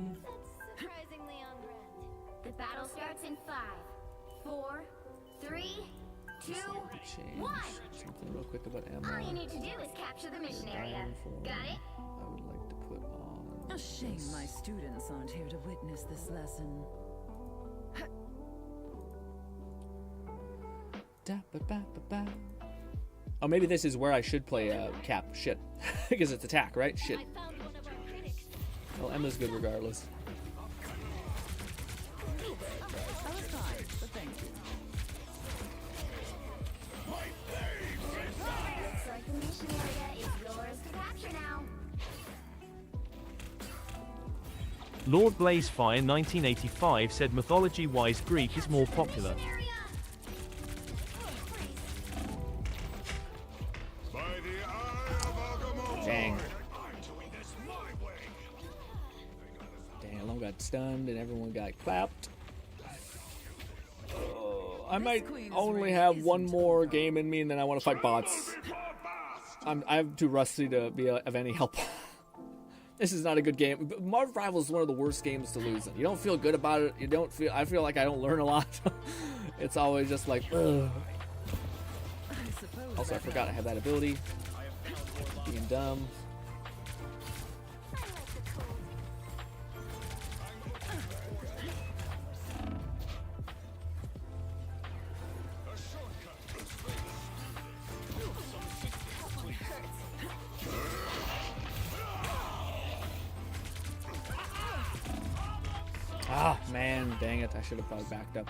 Surprisingly on brand. The battle starts in 5, 4, 3, 2, 1. Something real quick about Emma. All you need to do is capture the mission area. Got it? I would like to put on. A shame my students aren't here to witness this lesson. Oh, maybe this is where I should play Cap. Shit. Because it's attack, right? Shit. Well, Emma's good regardless. Lord Blazefire 1985 said mythology-wise Greek is more popular. Dang. Dang, Alone got stunned and everyone got clapped. I might only have one more game in me and then I want to fight bots. I'm too rusty to be of any help. This is not a good game. Marvel Rivals is one of the worst games to lose in. You don't feel good about it. You don't feel. I feel like I don't learn a lot. It's always just like, ugh. Also, I forgot I have that ability. Being dumb. Ah, man, dang it. I should have probably backed up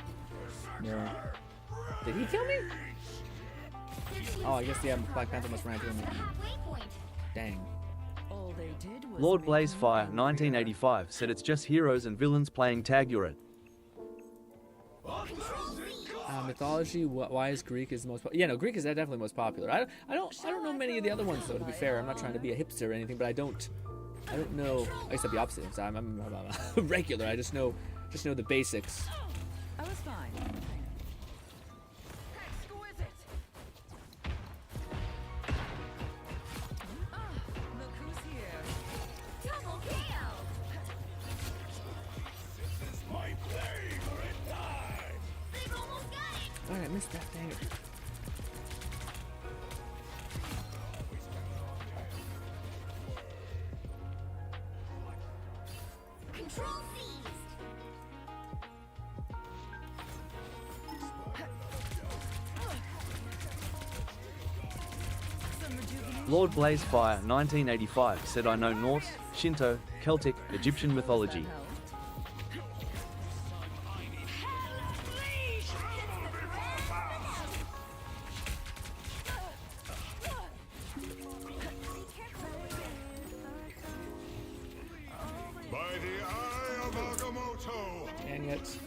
more. Did he kill me? Oh, I guess, yeah, Black Panther must ran through me. Dang. All they did was Lord Blazefire 1985 said it's just heroes and villains playing tag you're in. Mythology, why is Greek is the most yeah, no, Greek is definitely most popular. I don't know many of the other ones though, to be fair. I'm not trying to be a hipster or anything, but I don't know. I guess I'm the opposite. I'm regular. I just know the basics. I was fine. Look who's here. Double KO. My favorite time. They've almost got it. Alright, I missed that, dang it. Control seized. Lord Blazefire 1985 said I know Norse, Shinto, Celtic, Egyptian mythology. By the eye of Agamotto. Dang it.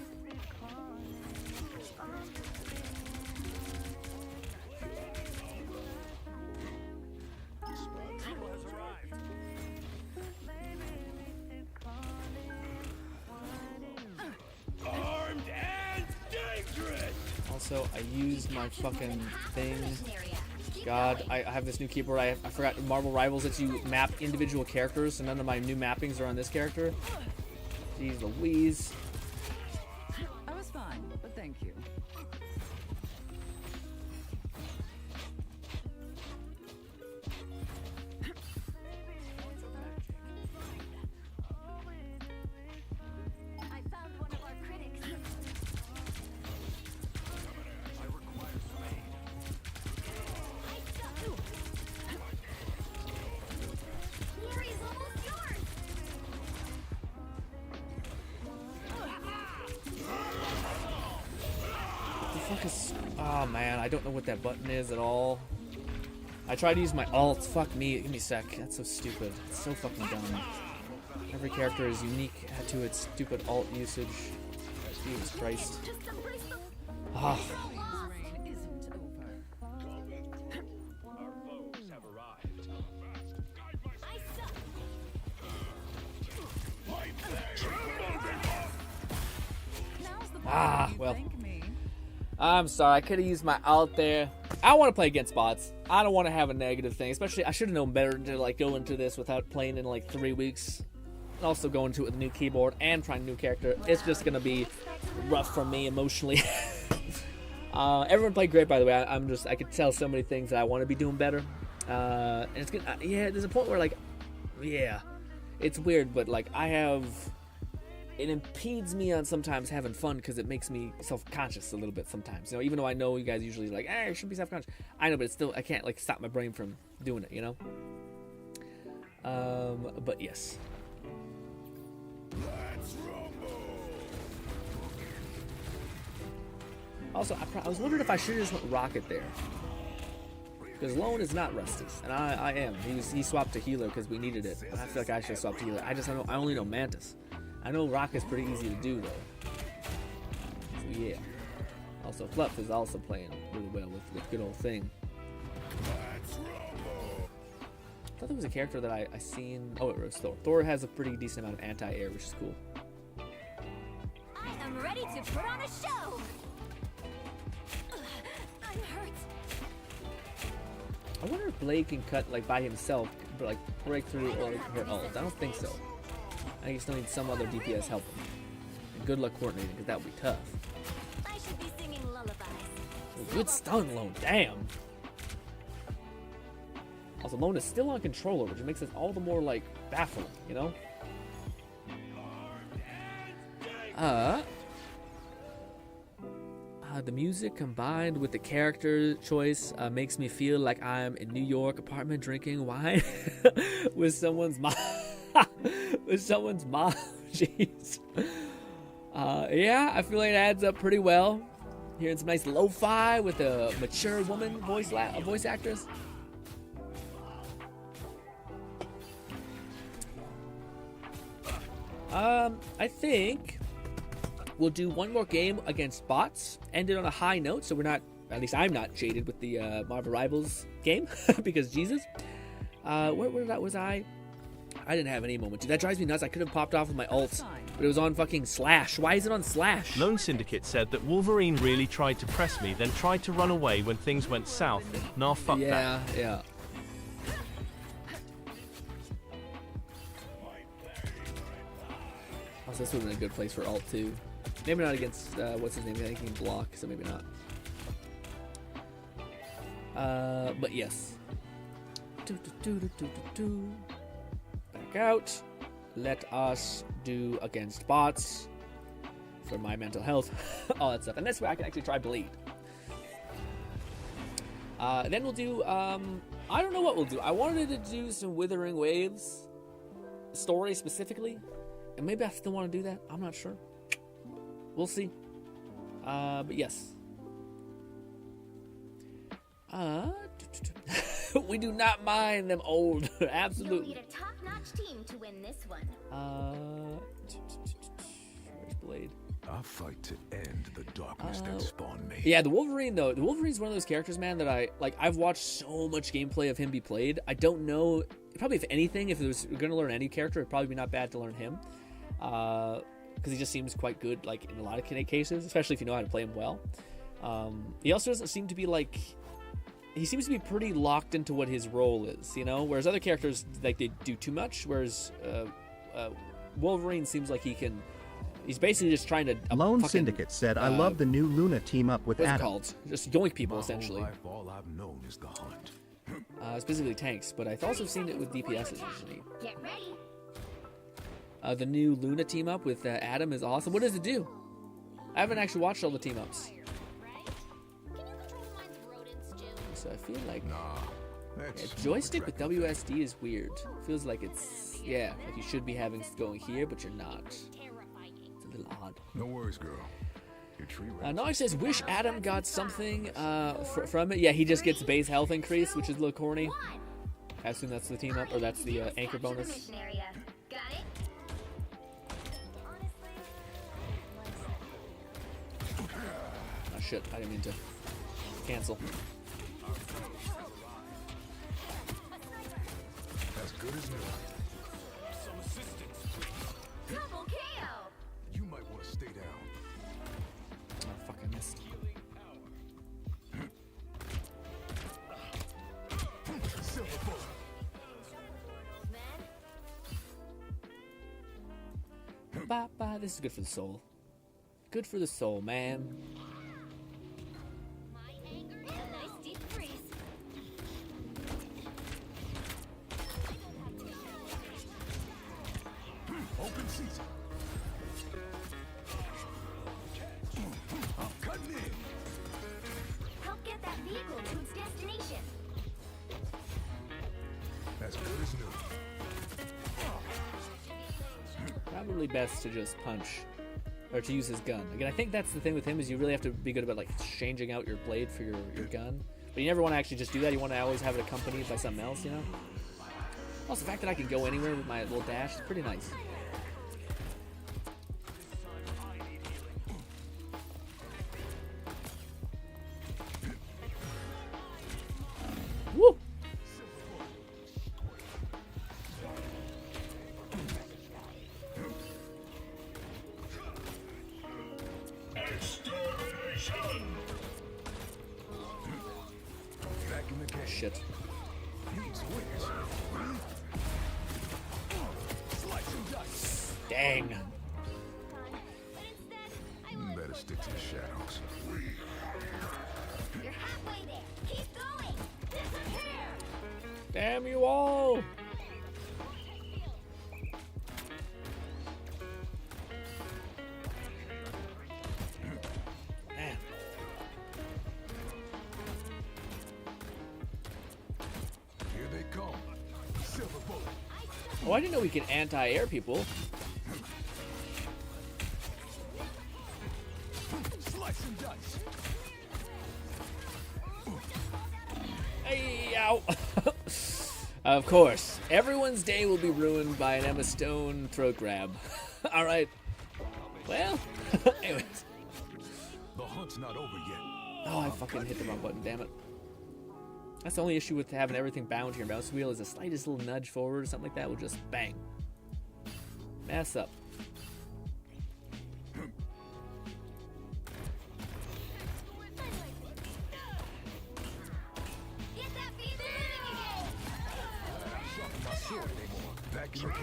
Armed and dangerous. Also, I used my fucking thing. God, I have this new keyboard. I forgot Marvel Rivals lets you map individual characters, so none of my new mappings are on this character. Jeez Louise. I was fine, but thank you. I found one of our critics. The area's almost yours. The fuck is... Oh man, I don't know what that button is at all. I tried to use my alt. Fuck me. Give me a sec. That's so stupid. It's so fucking dumb. Every character is unique to its stupid alt usage. Jesus Christ. Ah. His reign isn't over. Our foes have arrived. I suck. Now's the Ah, point you well. thank me. I'm sorry, I could have used my alt there. I want to play against bots. I don't want to have a negative thing. Especially, I should have known better to like go into this without playing in like 3 weeks. And also go into it with a new keyboard and trying a new character. It's just gonna be rough for me emotionally. Everyone played great, by the way. I could tell so many things that I want to be doing better. And it's good. Yeah, there's a point where like, yeah, it's weird, but like it impedes me on sometimes having fun because it makes me self-conscious a little bit sometimes. You know, even though I know you guys usually like, you should be self-conscious. I know, but it's still, I can't like stop my brain from doing it, you know? But yes. Let's rumble. Also, I was wondering if I should have just went Rocket there. Because Lone is not Rusty, and I am. He swapped to Healer because we needed it. And I feel like I should have swapped to Healer. I only know Mantis. I know rock is pretty easy to do though. So yeah. Also, Fluff is also playing really well with good old thing. I thought there was a character that I seen. Oh, it was Thor. Thor has a pretty decent amount of anti-air, which is cool. I am ready to put on a show. I'm hurt. I wonder if Blade can cut like by himself, but like break through her ult. I don't think so. I think you still need some other DPS help him. And good luck coordinating, because that would be tough. I should be singing lullabies. Good stun, Lone. Damn. Also, Lone is still on controller, which makes it all the more like baffling, you know? The music combined with the character choice makes me feel like I'm in New York apartment drinking wine with someone's mom. With someone's mom. Jeez. Yeah, I feel like it adds up pretty well. Hearing some nice lo-fi with a mature woman voice actress. I think we'll do one more game against bots, end it on a high note, so we're not, at least I'm not jaded with the Marvel Rivals game, because Jesus. Where that was I? I didn't have any moment. Dude, that drives me nuts. I could have popped off with my ult, but it was on fucking Slash. Why is it on Slash? Lone Syndicate said that Wolverine really tried to press me, then tried to run away when things went south. Nah, fuck that. Yeah. Also, this would have been a good place for ult too. Maybe not against what's his name? I think he can block, so maybe not. But yes. Back out. Let us do against bots for my mental health, all that stuff, and that's where I can actually try Bleed. Then we'll do. I don't know what we'll do. I wanted to do some Withering Waves story specifically. And maybe I still want to do that. I'm not sure. We'll see. But yes. We do not mind them old. Absolutely. You'll need a top-notch team to win this one. Where's Blade? I fight to end the darkness that spawned me. Yeah, the Wolverine though. The Wolverine's one of those characters, man, that I've watched so much gameplay of him be played. I don't know. Probably, if anything, if it was going to learn any character, it'd probably be not bad to learn him. Because he just seems quite good, like, in a lot of cases, especially if you know how to play him well. He also doesn't seem to be, like... He seems to be pretty locked into what his role is, you know? Whereas other characters, like, they do too much, whereas Wolverine seems like he can... He's basically just trying to... Lone Syndicate said, I love the new Luna team up with what's Adam. it called? Just yoink people, essentially. Life, all I've known is the hunt. Specifically tanks, but I've also seen it with DPSs usually. Get ready. The new Luna team up with Adam is awesome. What does it do? I haven't actually watched all the team ups. So I feel like joystick with WSD is weird. Feels like it's like you should be having going here, but you're not. It's a little odd. No worries, girl. Nog says, wish Adam got something from it. Yeah, he just gets base health increase, which is a little corny. I assume that's the team up, or that's the anchor bonus. Oh shit, I didn't mean to cancel. As good as new. Some assistance. Double KO. You might want to stay down. Oh fuck, I missed. Bye. This is good for the soul. Good for the soul, man. My anger is a nice deep freeze. Open season. I'm cutting in. Help get that vehicle to its destination. As good as new. Probably best to just punch, or to use his gun. Again, I think that's the thing with him, is you really have to be good about like changing out your blade for your gun. But you never want to actually just do that. You want to always have it accompanied by something else, you know? Also, the fact that I can go anywhere with my little dash is pretty nice. shit. Dang. Better stick to the shadows. You're halfway there. Keep going. Disappear. Damn you all. Man. Here they come. Silver bullet. Oh, I didn't know we could anti-air people. Slice and dice. Hey, ow. Of course, everyone's day will be ruined by an Emma Stone throat grab. All right. Well, anyways. The hunt's not over yet. Oh, I fucking hit the wrong button, damn it. That's the only issue with having everything bound to your mouse wheel is the slightest little nudge forward or something like that will just bang. Mess up. My sword anymore. Back in the game.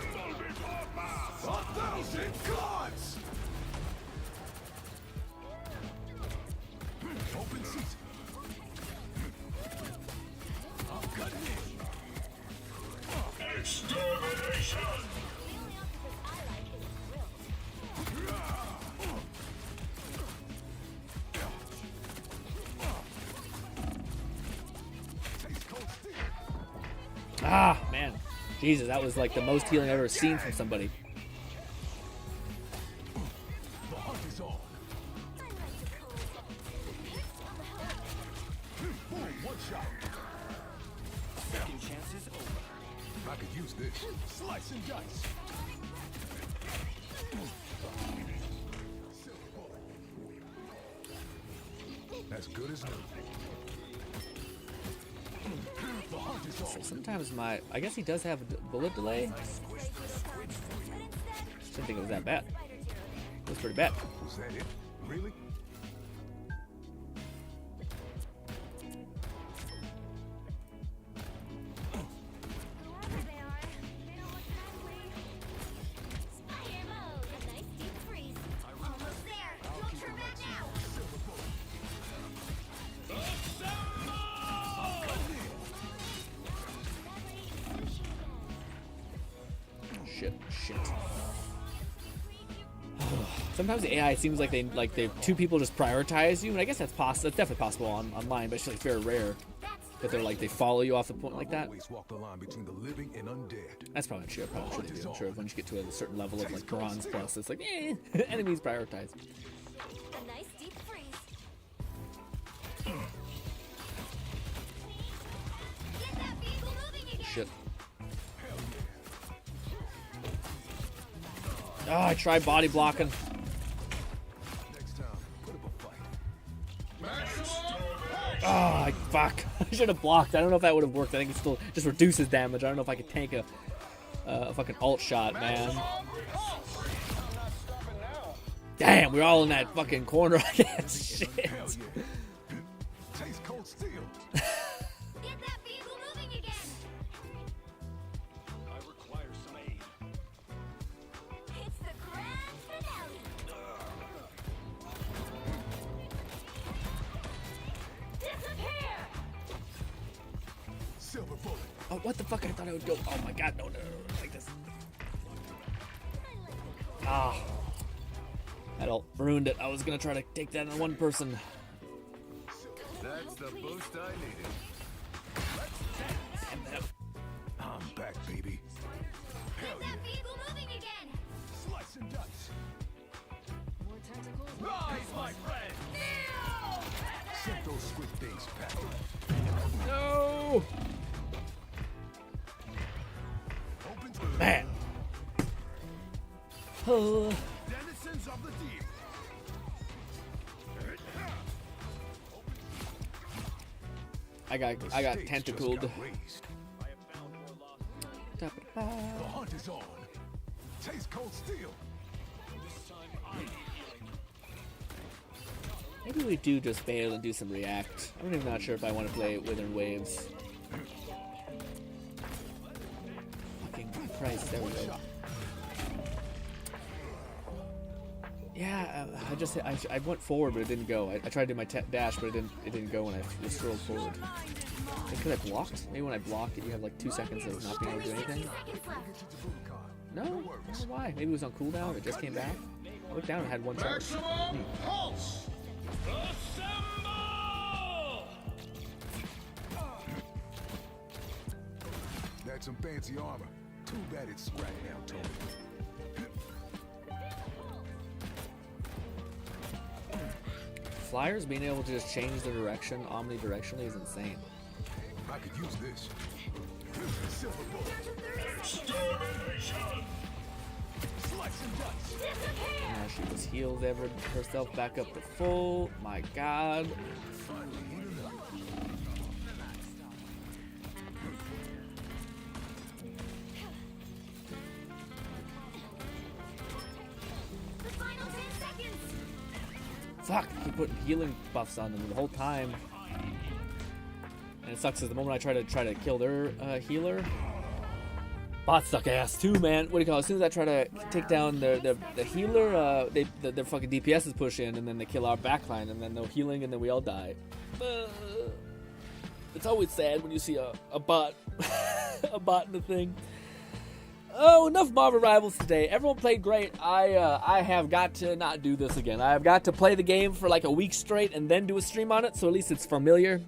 1,000 gods! Open season. I'm cutting in. Extermination! Ah, man. Jesus, that was like the most healing I've ever seen from somebody. The hunt is on. Boom, one shot. Second chance is over. I could use this. Slice and dice. As good as new. The hunt is So on. sometimes I guess he does have a bullet delay. Didn't think it was that bad. It was pretty bad. Was that it? Really? Whoever they are, they don't look friendly. Spider mode. A nice deep freeze. Almost there. Don't turn back now. Shit. Sometimes the AI seems like they two people just prioritize you, and I guess that's possible. That's definitely possible online, but it's like very rare that they're like they follow you off the point like that. Always walk the line between the living and undead. That's probably true. I'm sure once you get to a certain level of like bronze plus, it's like enemies prioritized. A nice deep freeze. Get that vehicle moving again. Shit. Oh, I tried body blocking. Next time, put up a fight. Oh, fuck. I should have blocked. I don't know if that would have worked. I think it still just reduces damage. I don't know if I could tank a fucking alt shot, man. Damn, we're all in that fucking corner, I guess. Shit. Hell yeah. Taste cold steel. Get that vehicle moving again. I require some aid. It's the grand finale. Disappear. Silver bullet. Oh, what the fuck? I thought I would go. Oh my god, no. Like this. Ah. That all ruined it. I was gonna try to take that on one person. That's the boost I needed. I'm back, baby. Get that vehicle moving again. Slice and dice. More tentacles. Rise, my friend. Send those squid things back. No! Open to Man. Oh. denizens of the deep. I got Stakes tentacled. just got raised. I have found more lost souls. The hunt is on. Taste cold steel. This time I need healing. Maybe we do just bail and do some react. I'm not even not sure if I want to play Withering Waves. Christ, there we go. Yeah, I went forward, but it didn't go. I tried to do my dash, but it didn't go when I just scrolled forward. Could I blocked? Maybe when I blocked it, you have like 2 seconds of not being able to do anything. No, I don't know why. Maybe it was on cooldown. It just came back. I looked down and had 1 charge. Pulse! Assemble! That's some fancy armor. Too bad it's scrapped now, Tony. Flyers being able to just change their direction omnidirectionally is insane. I could use this. Now she just heals herself back up to full. My God. Fuck, he put healing buffs on them the whole time. And it sucks because the moment I try to kill their healer, bots suck ass too, man. What do you call it? As soon as I try to take down the healer, their fucking DPSs push in, and then they kill our backline, and then no healing, and then we all die. It's always sad when you see a bot, a bot in the thing. Oh, enough Marvel Rivals today. Everyone played great. I have got to not do this again. I have got to play the game for like a week straight and then do a stream on it, so at least it's familiar.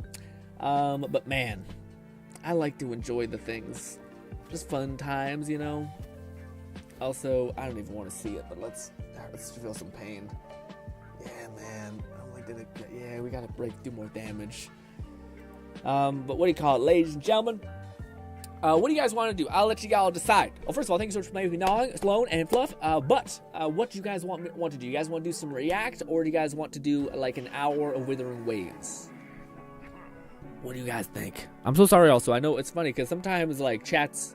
But man, I like to enjoy the things. Just fun times, you know. Also, I don't even want to see it, but let's feel some pain. Yeah, man. I'm like, yeah, we gotta do more damage. But what do you call it, ladies and gentlemen? What do you guys want to do? I'll let you all decide. Well, first of all, thank you so much for playing with me, Sloan and Fluff. But what do you guys want to do? You guys want to do some React, or do you guys want to do like an hour of Withering Waves? What do you guys think? I'm so sorry. Also, I know it's funny because sometimes like chat's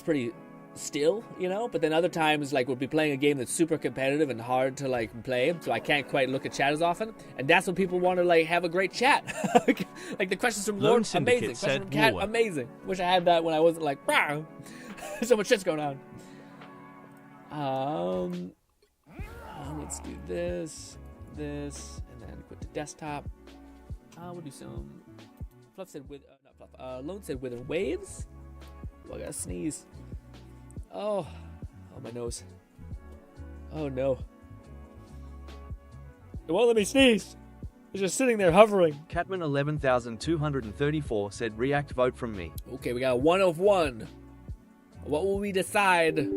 pretty still, you know, but then other times like we'll be playing a game that's super competitive and hard to like play, so I can't quite look at chat as often, and that's when people want to like have a great chat. Like the questions from Lord, amazing. Questions from Cat, amazing. Wish I had that when I wasn't like so much shit's going on. Let's do this, and then quit to desktop. We'll do some. Fluff said not Fluff. Lone said Wither Waves. Oh, I gotta sneeze. Oh, my nose. Oh no. It won't let me sneeze. It's just sitting there hovering. Catman 11,234 said React vote from me. Okay, we got a 1 of 1. What will we decide?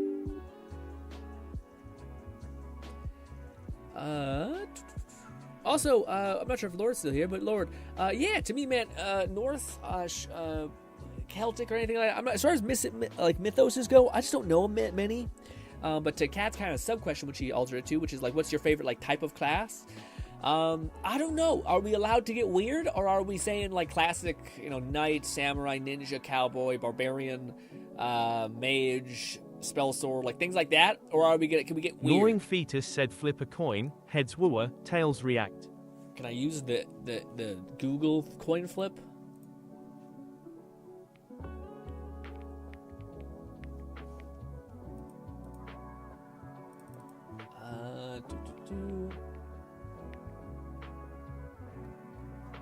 Also, I'm not sure if Lord's still here, but Lord, yeah, to me, man, North, Celtic or anything like that. I'm not, as far as mythoses go, I just don't know many. But to Kat's kind of sub question, which he altered it to, which is like, what's your favorite like type of class? I don't know. Are we allowed to get weird, or are we saying like classic, you know, knight, samurai, ninja, cowboy, barbarian, mage, spell sword, like things like that? Or are we can we get weird? Gnawing Fetus said flip a coin, heads wooer, tails react. Can I use the Google coin flip?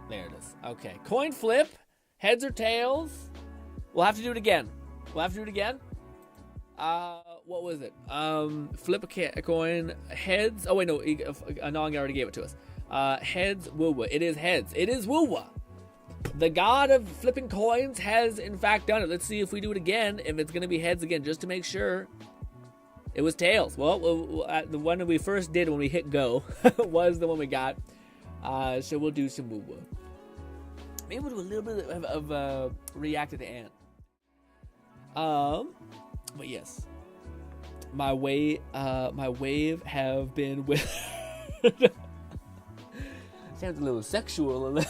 There it is. Okay. Coin flip. Heads or tails. We'll have to do it again. What was it? Flip a coin. Heads. Oh, wait, no. Anong already gave it to us. Heads, woo-wah. It is heads. It is woo-wah. The god of flipping coins has, in fact, done it. Let's see if we do it again. If it's going to be heads again, just to make sure. It was tails. Well, the one that we first did when we hit go was the one we got. So we'll do some woo-wah. Maybe we'll do a little bit of React at the end. But yes, my wave have been with. Sounds a little sexual.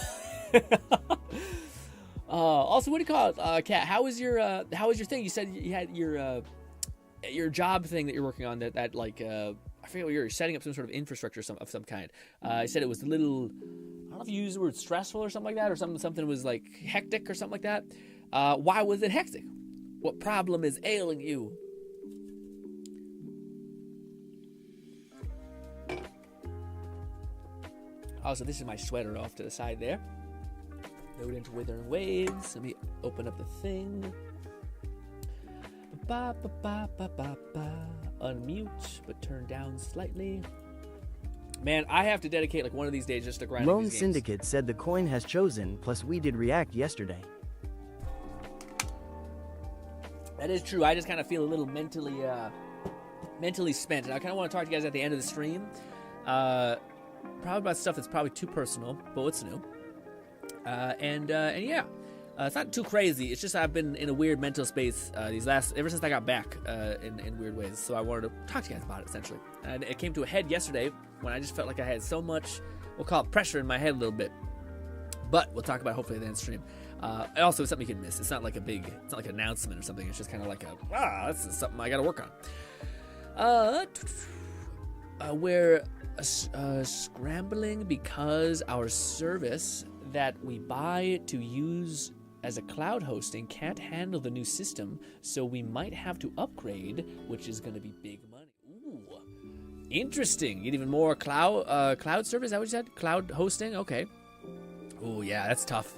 Also, what do you call it, Kat? How was your thing? You said you had your job thing that you're working on. That like I forget what you're setting up some sort of infrastructure of some kind. I said it was a little. I don't know if you used the word stressful or something like that, or something was like hectic or something like that. Why was it hectic? What problem is ailing you? Also, this is my sweater off to the side there. Load into Withering Waves. Let me open up the thing. Ba, ba, ba, ba, ba, ba. Unmute, but turn down slightly. Man, I have to dedicate like one of these days just to grinding Lone these games. Syndicate said the coin has chosen, plus we did react yesterday. That is true. I just kind of feel a little mentally spent, and I kind of want to talk to you guys at the end of the stream. Probably about stuff that's probably too personal, but what's new? And yeah, it's not too crazy. It's just I've been in a weird mental space ever since I got back in weird ways. So I wanted to talk to you guys about it essentially. And it came to a head yesterday when I just felt like I had so much, we'll call it pressure in my head a little bit. But we'll talk about it hopefully at the end of the stream. Also, it's something you can miss. It's not like it's not like an announcement or something. It's just kind of like that's something I got to work on. We're scrambling because our service that we buy to use as a cloud hosting can't handle the new system, so we might have to upgrade, which is going to be big money. Ooh, interesting. Get even more cloud service. Is that what you said? Cloud hosting. Okay. Oh yeah, that's tough.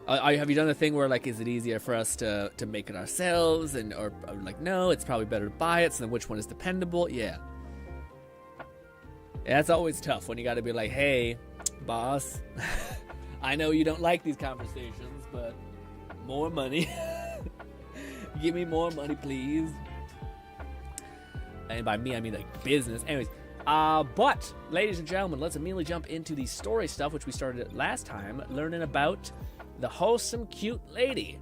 Have you done the thing where like, is it easier for us to make it ourselves, or like, no, it's probably better to buy it. So then, which one is dependable? Yeah. Yeah, that's always tough when you got to be like, hey, boss, I know you don't like these conversations, but more money. Give me more money, please. And by me, I mean like business. Anyways, but ladies and gentlemen, let's immediately jump into the story stuff, which we started last time, learning about the wholesome, cute lady,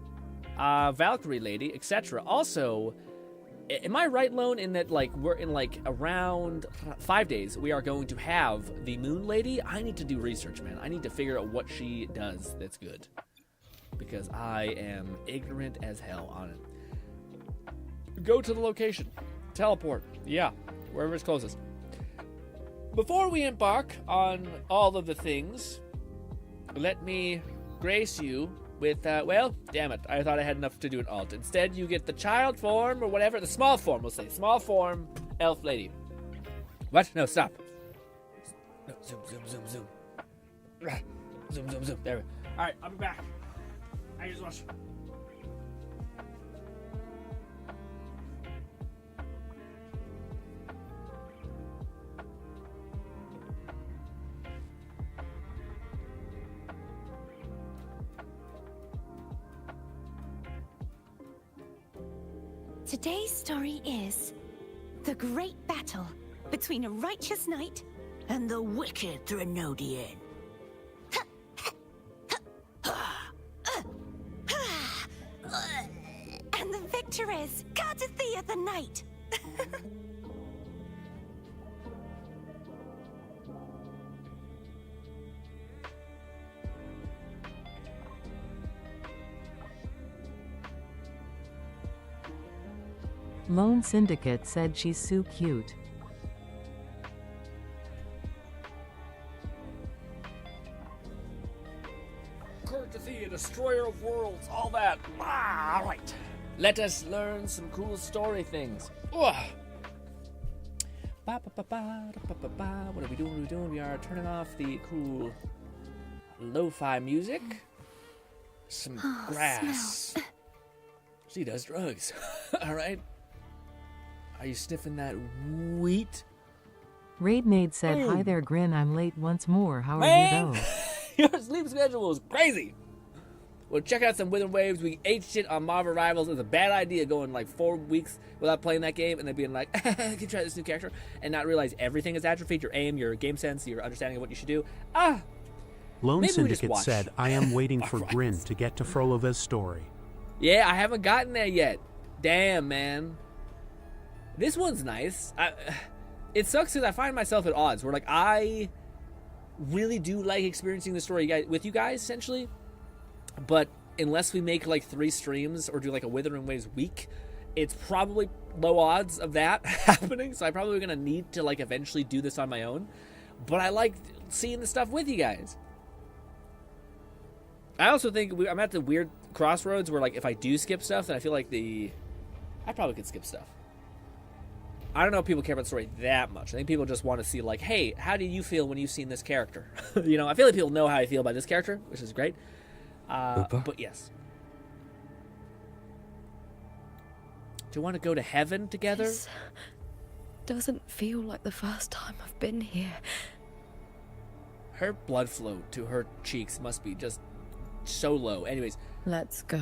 Valkyrie lady, etc. Also, am I right, Lone, in that like we're in like around 5 days we are going to have the Moon Lady? I need to do research, man. I need to figure out what she does that's good, because I am ignorant as hell on it. Go to the location. Teleport. Yeah, wherever it's closest. Before we embark on all of the things, let me grace you with, well, damn it, I thought I had enough to do an alt. Instead, you get the child form, or whatever, the small form, we'll say. Small form, elf lady. What? No, stop. No, zoom, zoom, zoom, zoom. Zoom, zoom, zoom. There we go. Alright, I'll be back. I just watch. Today's story is the great battle between a righteous knight and the wicked Threnodian. And the victor is Cardathea the Knight. Lone Syndicate said she's so cute. Cardathea, destroyer of worlds, all that. All right. Let us learn some cool story things. Ugh. Ba, ba, ba, ba, ba, ba, ba. What are we doing? What are we doing? We are turning off the cool lo-fi music. Some grass. She does drugs. All right. Are you sniffing that wheat? Raidmaid said, hi there, Grin. I'm late once more. How are Man, you though? your sleep schedule is crazy. Well, check out some Withering Waves. We ate shit on Marvel Rivals. It was a bad idea going like 4 weeks without playing that game and then being like, I can try this new character, and not realize everything is atrophied. Your aim, your game sense, your understanding of what you should do. Lone maybe we just Syndicate watch said, I am waiting for Rivals. Grin to get to Frolova's story. Yeah, I haven't gotten there yet. Damn, man. This one's nice. It sucks because I find myself at odds where, like, I really do like experiencing the story with you guys, essentially. But unless we make, like, 3 streams or do, like, a Withering Waves week, it's probably low odds of that happening. So I'm probably going to need to, like, eventually do this on my own. But I like seeing the stuff with you guys. I also think I'm at the weird crossroads where, like, if I do skip stuff, then I feel like I probably could skip stuff. I don't know if people care about the story that much. I think people just want to see, like, hey, how do you feel when you've seen this character? You know, I feel like people know how I feel about this character, which is great. But yes. Do you want to go to heaven together? This doesn't feel like the first time I've been here. Her blood flow to her cheeks must be just so low. Anyways. Let's go.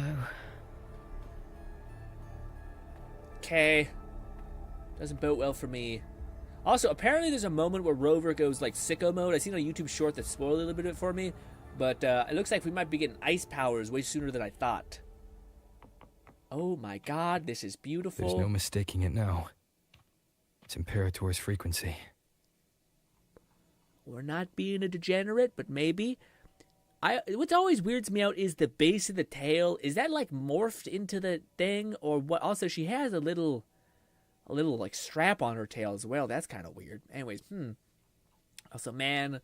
Okay. Doesn't bode well for me. Also, apparently there's a moment where Rover goes, like, sicko mode. I seen a YouTube short that spoiled a little bit of it for me. But it looks like we might be getting ice powers way sooner than I thought. Oh my god, this is beautiful. There's no mistaking it now. It's Imperator's frequency. We're not being a degenerate, but maybe. What always weirds me out is the base of the tail. Is that, like, morphed into the thing? Or what? Also, she has a little like strap on her tail as well. That's kind of weird. Anyways, Also, man,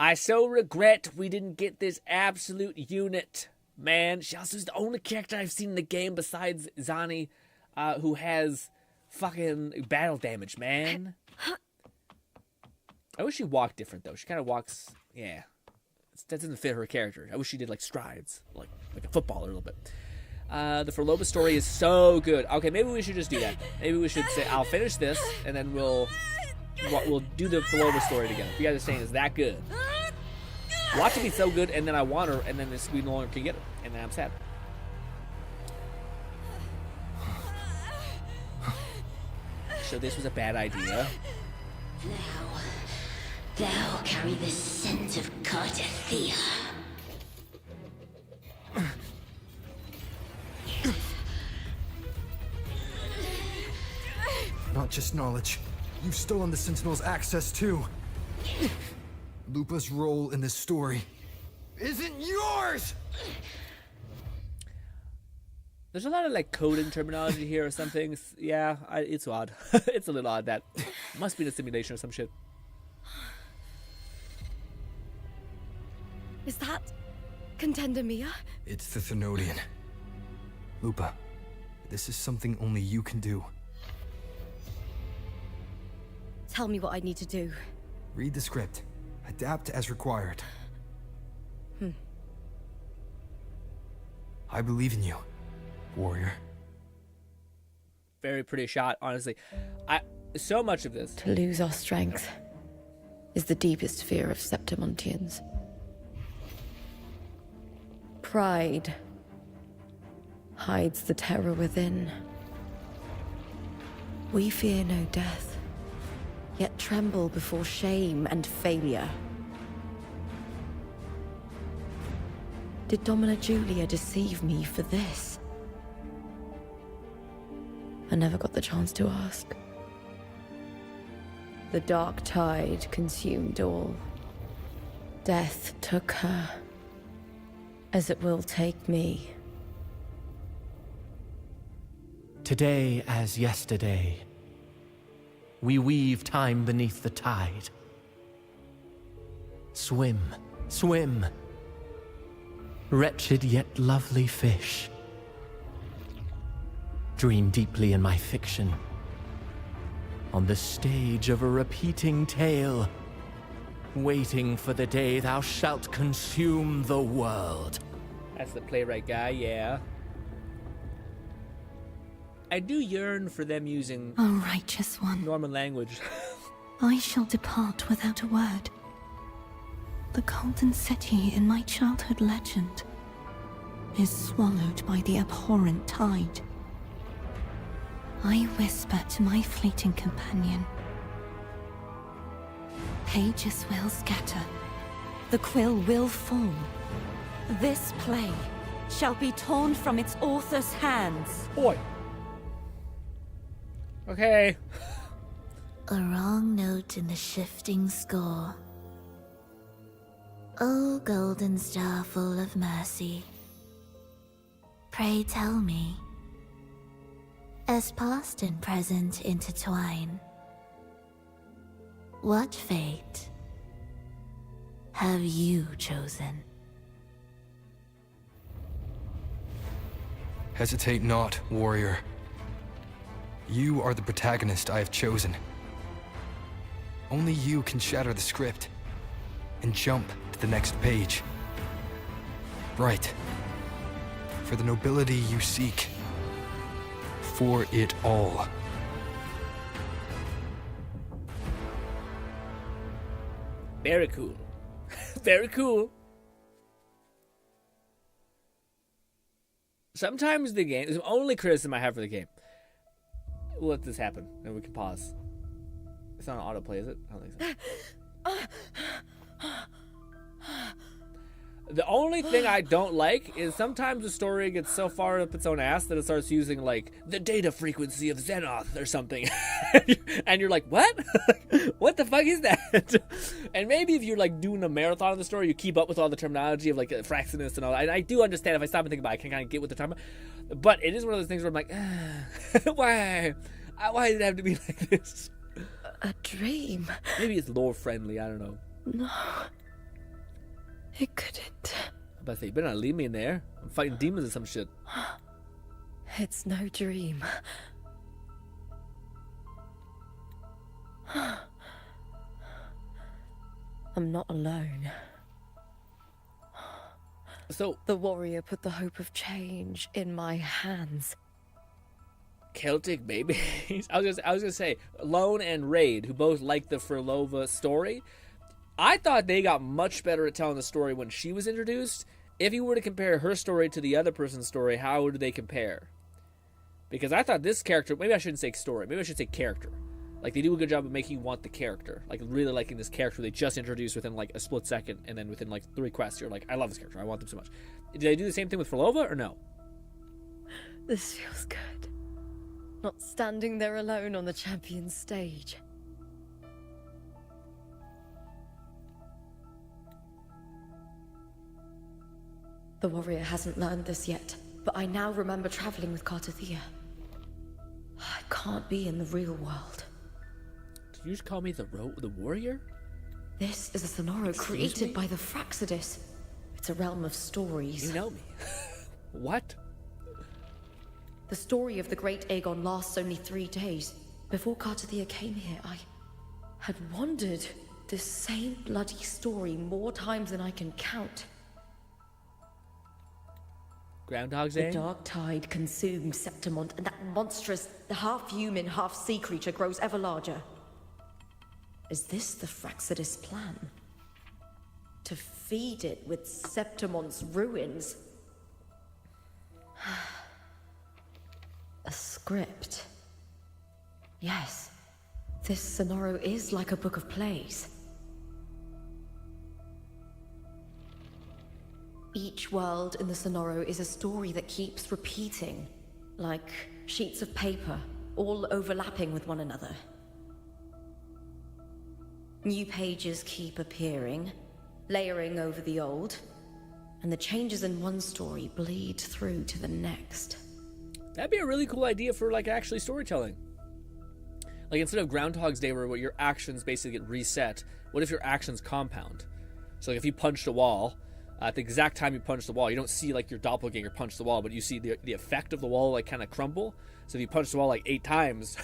I so regret we didn't get this absolute unit. Man, she also is the only character I've seen in the game besides Zani, who has fucking battle damage, man. I wish she walked different though. She kind of walks, yeah. That doesn't fit her character. I wish she did like strides, like a footballer a little bit. The Forloba story is so good. Okay, maybe we should just do that. Maybe we should say, I'll finish this, and then we'll do the Forloba story together. If you guys are saying it's that good. Watch it be so good, and then I want her, and then we no longer can get her, and then I'm sad. So this was a bad idea. Thou carry the scent of Cardathia. Not just knowledge. You've stolen the Sentinel's access too. Lupa's role in this story isn't yours! There's a lot of like coding terminology here or something. Yeah, it's odd. It's a little odd. That must be in a simulation or some shit. Is that Contender Mia? It's the Thenodian. Lupa, this is something only you can do. Tell me what I need to do. Read the script. Adapt as required. I believe in you, warrior. Very pretty shot, honestly. So much of this. To lose our strength is the deepest fear of Septimontians. Pride hides the terror within. We fear no death, yet tremble before shame and failure. Did Domina Julia deceive me for this? I never got the chance to ask. The dark tide consumed all. Death took her, as it will take me. Today as yesterday, we weave time beneath the tide. Swim, swim, wretched yet lovely fish. Dream deeply in my fiction, on the stage of a repeating tale, waiting for the day thou shalt consume the world. That's the playwright guy, yeah. I do yearn for them using O righteous one, Norman language. I shall depart without a word. The golden city in my childhood legend is swallowed by the abhorrent tide. I whisper to my fleeting companion. Pages will scatter. The quill will fall. This play shall be torn from its author's hands. Boy. Okay. A wrong note in the shifting score. O golden star full of mercy, pray tell me, as past and present intertwine, what fate have you chosen? Hesitate not, warrior. You are the protagonist I have chosen. Only you can shatter the script and jump to the next page. Right. For the nobility you seek. For it all. Very cool. Very cool. Sometimes the game, the only criticism I have for the game, we'll let this happen and we can pause. It's not an autoplay, is it? I don't think so. The only thing I don't like is sometimes the story gets so far up its own ass that it starts using, like, the data frequency of Xenoth or something. And you're like, what? What the fuck is that? And maybe if you're, like, doing a marathon of the story, you keep up with all the terminology of, like, Fraxinus and all that. And I do understand. If I stop and think about it, I can kind of get what they're talking about. But it is one of those things where I'm like, why? Why did it have to be like this? A dream. Maybe it's lore friendly. I don't know. No. It couldn't. I'm about to say, you better not leave me in there. I'm fighting demons or some shit. It's no dream. I'm not alone. So the warrior put the hope of change in my hands. Celtic babies. I was gonna say, Lone and Raid, who both like the Furlova story. I thought they got much better at telling the story when she was introduced. If you were to compare her story to the other person's story, how would they compare? Because I thought this character, maybe I shouldn't say story, maybe I should say character. Like, they do a good job of making you want the character. Like, really liking this character they just introduced within, like, a split second, and then within, like, 3 quests, you're like, I love this character, I want them so much. Did they do the same thing with Furlova, or no? This feels good. Not standing there alone on the champion stage. The warrior hasn't learned this yet, but I now remember traveling with Cartathea. I can't be in the real world. Did you just call me the warrior? This is a Sonoro created by the Fraxidus. It's a realm of stories. You know me. What? The story of the great Aegon lasts only 3 days. Before Cartathea came here, I had wandered this same bloody story more times than I can count. Groundhog's The Day? dark tide consumed Septimont, and that monstrous, half-human, half-sea creature grows ever larger. Is this the Fraxidus plan? To feed it with Septimont's ruins? A script. Yes, this Sonoro is like a book of plays. Each world in the Sonoro is a story that keeps repeating, like sheets of paper, all overlapping with one another. New pages keep appearing, layering over the old, and the changes in one story bleed through to the next. That'd be a really cool idea for, like, actually storytelling. Like, instead of Groundhog's Day where your actions basically get reset, what if your actions compound? So, like, if you punched a wall, at the exact time you punch the wall, you don't see, like, your doppelganger punch the wall, but you see the effect of the wall, like, kind of crumble. So if you punch the wall, like, 8 times,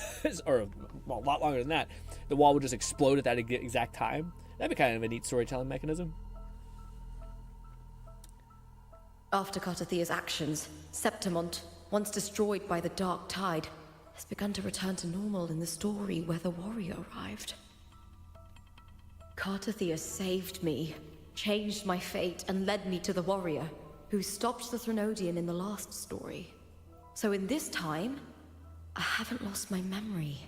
or well, a lot longer than that, the wall would just explode at that exact time. That'd be kind of a neat storytelling mechanism. After Cartathea's actions, Septimont, once destroyed by the dark tide, has begun to return to normal in the story where the warrior arrived. Cartathea saved me, changed my fate, and led me to the warrior, who stopped the Threnodian in the last story. So in this time, I haven't lost my memory.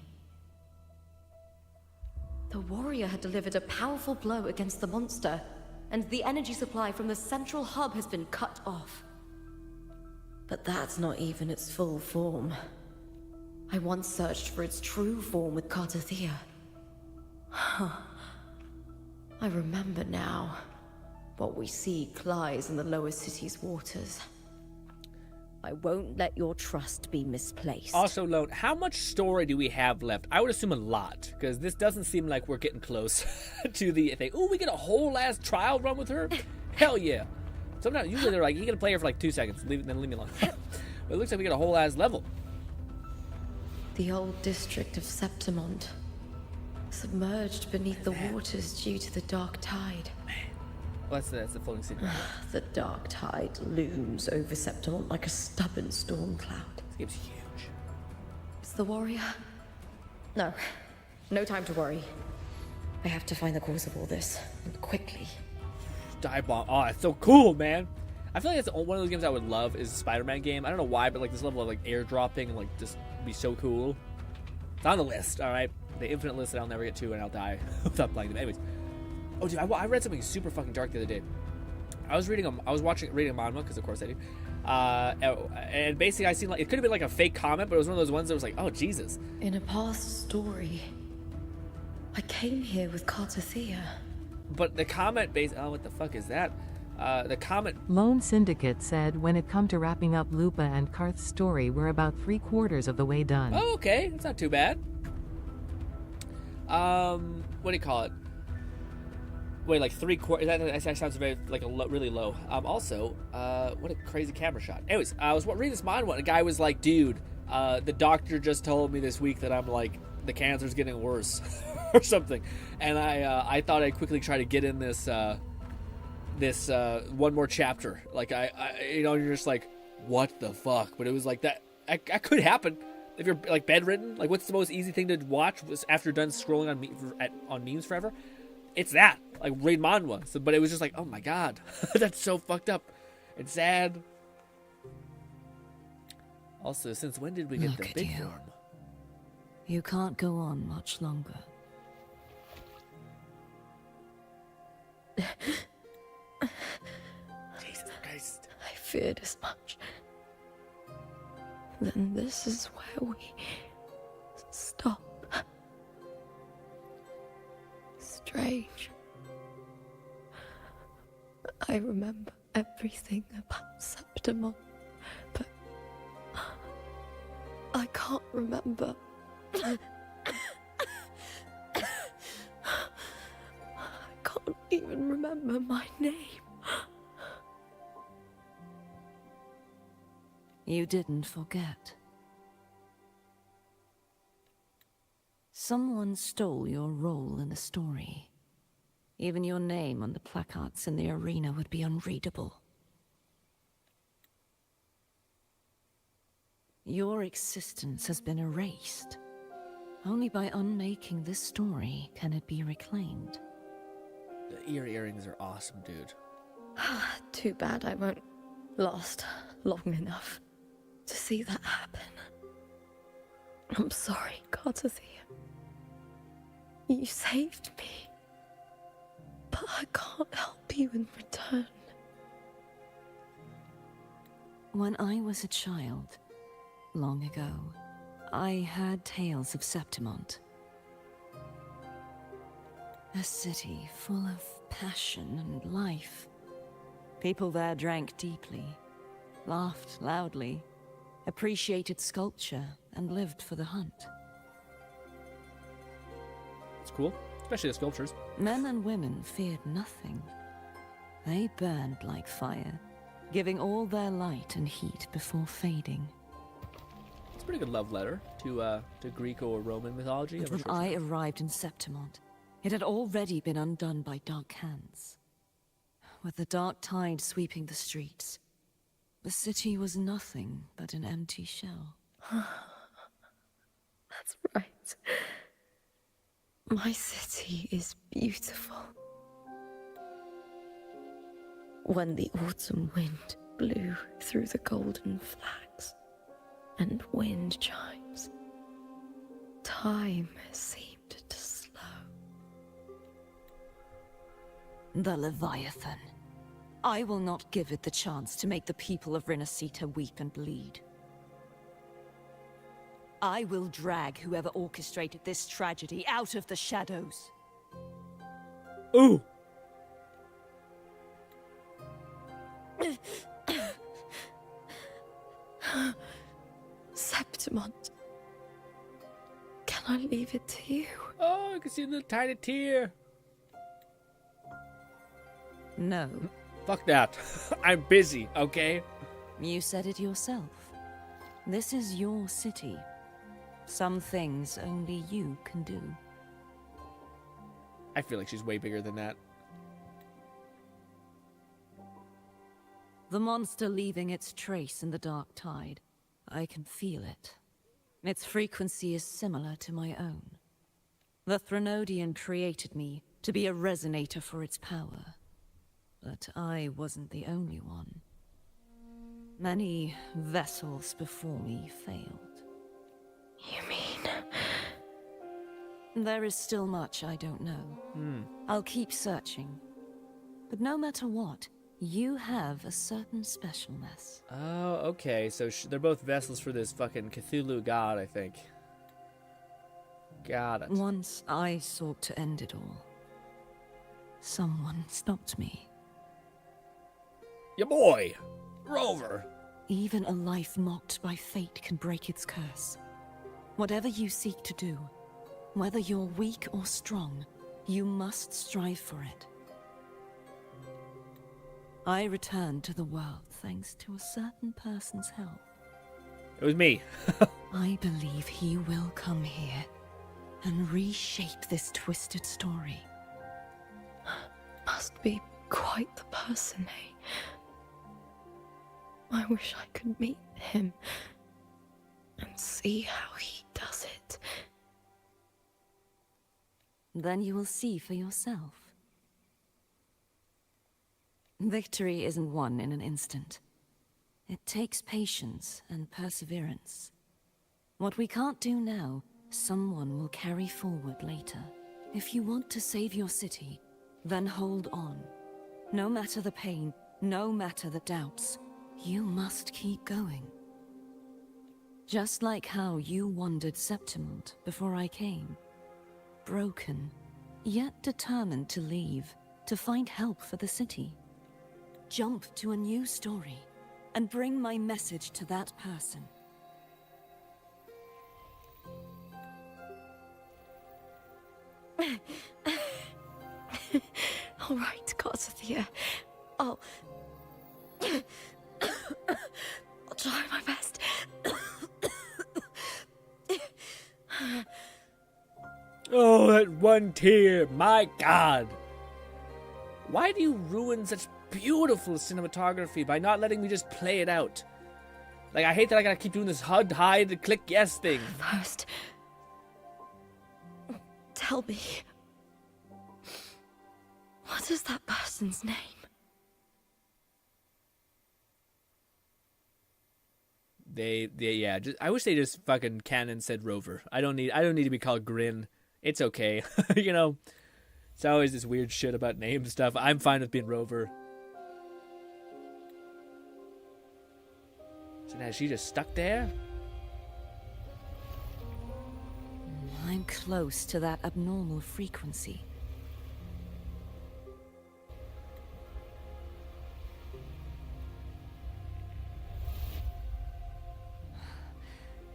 The warrior had delivered a powerful blow against the monster, and the energy supply from the central hub has been cut off. But that's not even its full form. I once searched for its true form with Cartathea. I remember now. What we seek lies in the lower city's waters. I won't let your trust be misplaced. Also, Lone, how much story do we have left? I would assume a lot, because this doesn't seem like we're getting close to the thing. Ooh, we get a whole last trial run with her? Hell yeah. Sometimes, usually they're like, you gotta play her for like 2 seconds, then leave me alone. But it looks like we got a whole ass level. The old district of Septimont, submerged beneath the waters due to the dark tide. Well, that's the floating city. The dark tide looms over Septimont like a stubborn storm cloud. This game's huge. It's the warrior. No time to worry. I have to find the cause of all this, and quickly. Dive bomb. Oh, it's so cool, man. I feel like that's one of those games I would love is a Spider-Man game. I don't know why, but like this level of like airdropping and like just be so cool. It's on the list, all right? The infinite list that I'll never get to and I'll die without playing them. Anyways. Oh, dude, I read something super fucking dark the other day. I was reading a manhwa, because of course I do. And basically I seen like, it could have been like a fake comment, but it was one of those ones that was like, oh, Jesus. In a past story, I came here with Cartothea. But the comment oh, what the fuck is that? The comment... Lone Syndicate said when it come to wrapping up Lupa and Karth's story, we're about 3/4 of the way done. Oh, okay. That's not too bad. What do you call it? Wait, like 3/4. That sounds very like really low. Also, what a crazy camera shot. Anyways, I was reading this manhwa, and a guy was like, "Dude, the doctor just told me this week that I'm like the cancer's getting worse, or something." And I thought I'd quickly try to get in this one more chapter. Like I you're just like, what the fuck? But it was like that. That could happen if you're like bedridden. Like, what's the most easy thing to watch after you're done scrolling on memes forever? It's that, like, read manhwa. So, but it was just like, oh my god, that's so fucked up and sad. Also, since when did we get the big form? You can't go on much longer. Jesus Christ. I feared as much. Then this is where we stop. Strange. I remember everything about Septimon, but I can't remember. I can't even remember my name. You didn't forget. Someone stole your role in the story. Even your name on the placards in the arena would be unreadable. Your existence has been erased. Only by unmaking this story can it be reclaimed. The earrings are awesome, dude. Too bad I won't last long enough to see that happen. I'm sorry, Cartothea. You saved me, but I can't help you in return. When I was a child, long ago, I heard tales of Septimont. A city full of passion and life. People there drank deeply, laughed loudly, appreciated sculpture, and lived for the hunt. It's cool, especially the sculptures. Men and women feared nothing. They burned like fire, giving all their light and heat before fading. It's a pretty good love letter to Greek or Roman mythology. But when I arrived in Septimont, it had already been undone by dark hands. With the dark tide sweeping the streets, the city was nothing but an empty shell. That's right. My city is beautiful. When the autumn wind blew through the golden flags and wind chimes, time seemed to slow. The Leviathan. I will not give it the chance to make the people of Rinasita weep and bleed. I will drag whoever orchestrated this tragedy out of the shadows. Ooh! Septimont. Can I leave it to you? Oh, I can see a little tiny tear. No. Fuck that. I'm busy, okay? You said it yourself. This is your city. Some things only you can do. I feel like she's way bigger than that. The monster leaving its trace in the dark tide. I can feel it. Its frequency is similar to my own. The Threnodian created me to be a resonator for its power. But I wasn't the only one. Many vessels before me failed. You mean? There is still much I don't know. I'll keep searching. But no matter what, you have a certain specialness. Oh, okay. So they're both vessels for this fucking Cthulhu god, I think. Got it. Once I sought to end it all. Someone stopped me. Your boy, Rover. Even a life mocked by fate can break its curse. Whatever you seek to do, whether you're weak or strong, you must strive for it. I returned to the world thanks to a certain person's help. It was me. I believe he will come here and reshape this twisted story. Must be quite the person, eh? I wish I could meet him and see how he does it. Then you will see for yourself. Victory isn't won in an instant. It takes patience and perseverance. What we can't do now, someone will carry forward later. If you want to save your city, then hold on. No matter the pain, no matter the doubts, you must keep going. Just like how you wandered Septimund before I came. Broken, yet determined to leave, to find help for the city. Jump to a new story, and bring my message to that person. All right, Garcia. I'll try my best. Oh, that one tear. My God. Why do you ruin such beautiful cinematography by not letting me just play it out? Like, I hate that I gotta keep doing this HUD, hide, click yes thing. First, tell me, what is that person's name? Yeah. I wish they just fucking canon said Rover. I don't need to be called Grin. It's okay, you know. It's always this weird shit about name stuff. I'm fine with being Rover. So now is she just stuck there? I'm close to that abnormal frequency.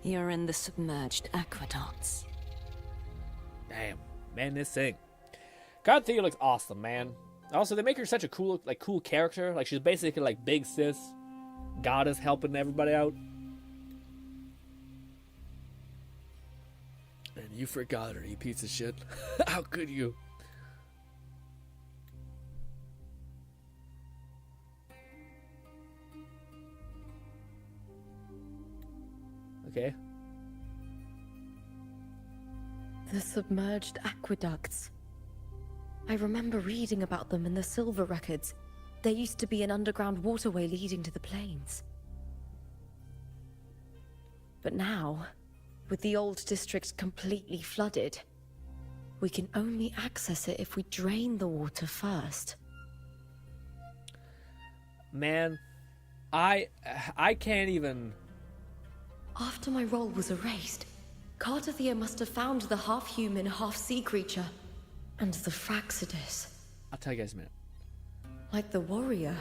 You're in the submerged aqueducts. Damn, man, this thing. God Thea looks awesome, man. Also, they make her such a cool character. Like, she's basically like big sis goddess helping everybody out. And you forgot her, you piece of shit. How could you? Okay. The submerged aqueducts. I remember reading about them in the Silver Records. There used to be an underground waterway leading to the plains. But now, with the old district completely flooded, we can only access it if we drain the water first. Man, I can't even... After my role was erased, Cartathea must have found the half-human, half-sea creature, and the Fraxidus. I'll tell you guys in a minute. Like the warrior,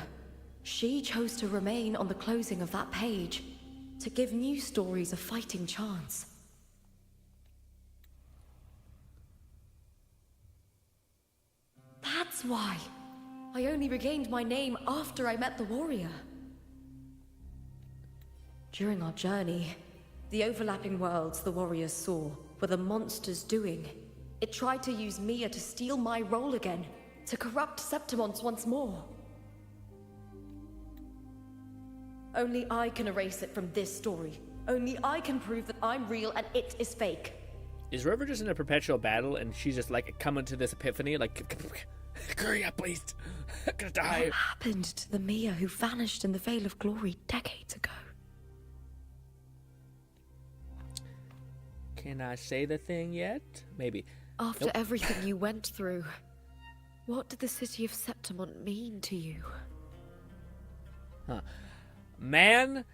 she chose to remain on the closing of that page, to give new stories a fighting chance. That's why I only regained my name after I met the warrior. During our journey, the overlapping worlds the warriors saw were the monsters doing. It tried to use Mia to steal my role again, to corrupt Septimons once more. Only I can erase it from this story. Only I can prove that I'm real and it is fake. Is River just in a perpetual battle and she's just like coming to this epiphany? Like, hurry up, please. I'm gonna die. What happened to the Mia who vanished in the Veil of Glory decades ago? Can I say the thing yet? Maybe. After Nope. everything you went through, what did the city of Septimon mean to you? Huh. Man,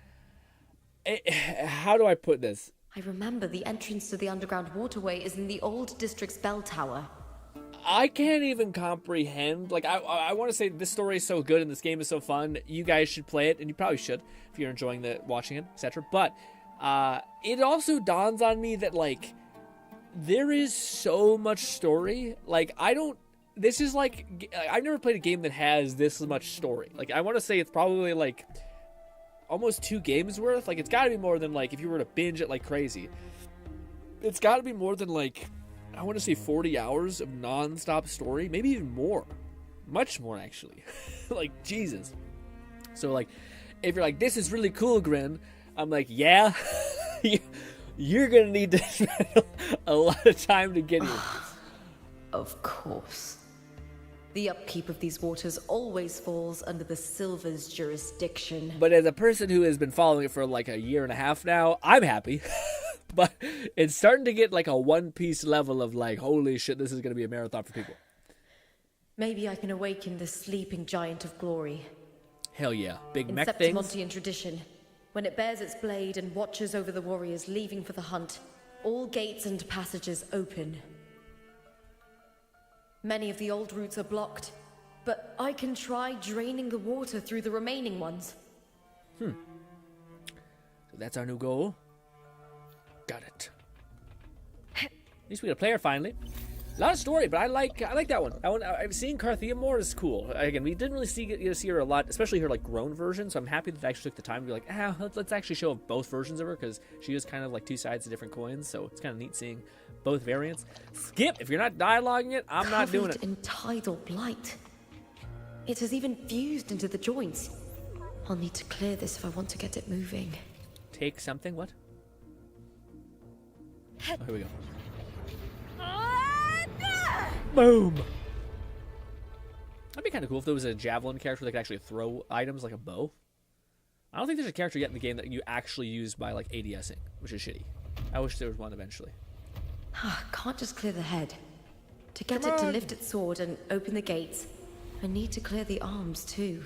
how do I put this? I remember the entrance to the underground waterway is in the old district's bell tower. I can't even comprehend. Like, I want to say this story is so good and this game is so fun. You guys should play it, and you probably should if you're enjoying watching it, etc. But it also dawns on me that, like, there is so much story. Like, this is like, I've never played a game that has this much story. Like, I want to say it's probably like almost 2 games worth. Like, it's got to be more than, like, if you were to binge it like crazy, it's got to be more than, like, I want to say 40 hours of non-stop story, maybe even more, much more actually. Like, Jesus. So, like, if you're like, this is really cool, Grin, I'm like, yeah. You're gonna need to spend a lot of time to get here. Of course. The upkeep of these waters always falls under the Silver's jurisdiction. But as a person who has been following it for like a year and a half now, I'm happy. But it's starting to get like a One Piece level of like, holy shit, this is gonna be a marathon for people. Maybe I can awaken the sleeping giant of glory. Hell yeah. Big In mech things. Septimontian tradition, when it bears its blade and watches over the warriors leaving for the hunt, all gates and passages open. Many of the old routes are blocked, but I can try draining the water through the remaining ones. So that's our new goal. Got it. At least we got a player finally. A lot of story, but I like that one. I've seen Carthea more is cool. Again, we didn't really see her a lot, especially her like grown version. So I'm happy that they actually took the time to be like, let's actually show both versions of her, because she is kind of like 2 sides of different coins. So it's kind of neat seeing both variants. Skip, if you're not dialoguing it, I'm not doing it. Covered in tidal blight. It has even fused into the joints. I'll need to clear this if I want to get it moving. Take something. What? Oh, here we go. Boom! That'd be kind of cool if there was a javelin character that could actually throw items like a bow. I don't think there's a character yet in the game that you actually use by like ADSing, which is shitty. I wish there was one eventually. Can't just clear the head. To get it to lift its sword and open the gates, I need to clear the arms too.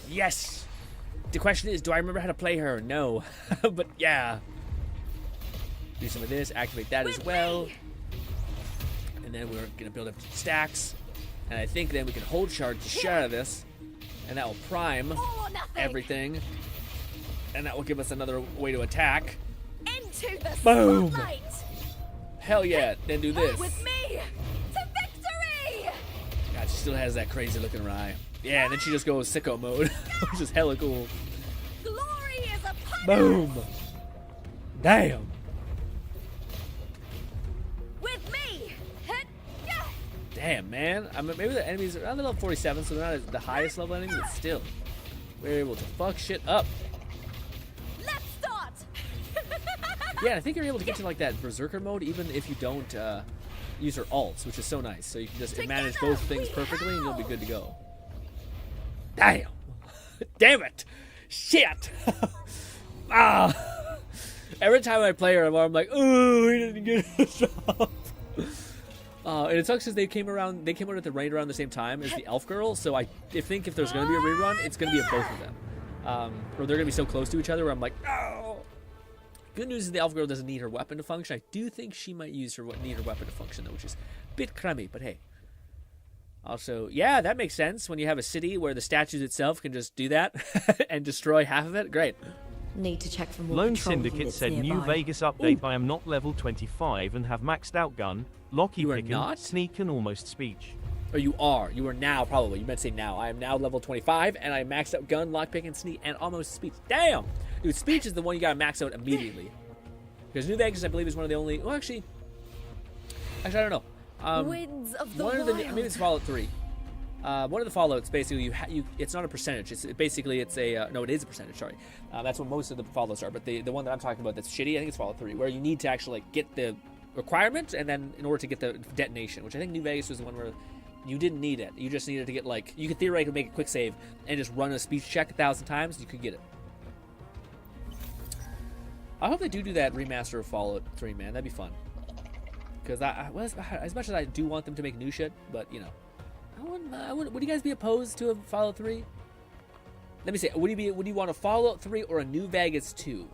Yes! The question is, do I remember how to play her? No. But yeah. Do some of this, activate that as well. And then we're going to build up stacks. And I think then we can hold charge to share out of this. And that will prime everything. And that will give us another way to attack. Into the Boom! spotlight. Hell yeah, then do this. With me to victory. God, she still has that crazy look in her eye. Yeah, and then she just goes sicko mode, which is hella cool. Glory is upon Boom! us. Damn! With me. Damn, man. I mean, maybe the enemies are on level 47, so they're not the highest level enemy, but still. We're able to fuck shit up. Let's start. Yeah, I think you're able to get to like that berserker mode even if you don't use her alts, which is so nice. So you can just manage both things perfectly and you'll be good to go. Damn! Damn it! Shit! Every time I play her, I'm like, oh, he didn't get us off. And it sucks because they came out at around the same time as the elf girl, so I think if there's going to be a rerun, it's going to be of both of them. Or they're going to be so close to each other where I'm like, oh! Good news is the elf girl doesn't need her weapon to function. I do think she might need her weapon to function, though, which is a bit crummy, but hey. Also, yeah, that makes sense. When you have a city where the statues itself can just do that and destroy half of it, great. Need to check for more Lone patrol Syndicate units said nearby. New Vegas update. I am not level 25 and have maxed out gun, locky You are picking, not? sneak and almost speech. Or you are now probably. You meant to say now. I am now level 25, and I maxed out gun, lockpick, and sneak, and almost speech. Damn! Dude, speech is the one you gotta max out immediately. Because New Vegas, I believe, is one of the only... Well, actually, I don't know. Winds of the One of wild. the... Maybe it's Fallout 3. One of the Fallouts, basically, it's not a percentage. It's basically, it's a... no, it is a percentage, sorry. That's what most of the Fallouts are. But the one that I'm talking about that's shitty, I think it's Fallout 3, where you need to actually like, get the requirement, and then in order to get the detonation, which I think New Vegas was the one where... You didn't need it. You just needed to get, like... You could theoretically make a quick save and just run a speech check 1,000 times. You could get it. I hope they do that remaster of Fallout 3, man. That'd be fun. Because as much as I do want them to make new shit, but, you know. Would you guys be opposed to a Fallout 3? Let me say, would you want a Fallout 3 or a New Vegas 2?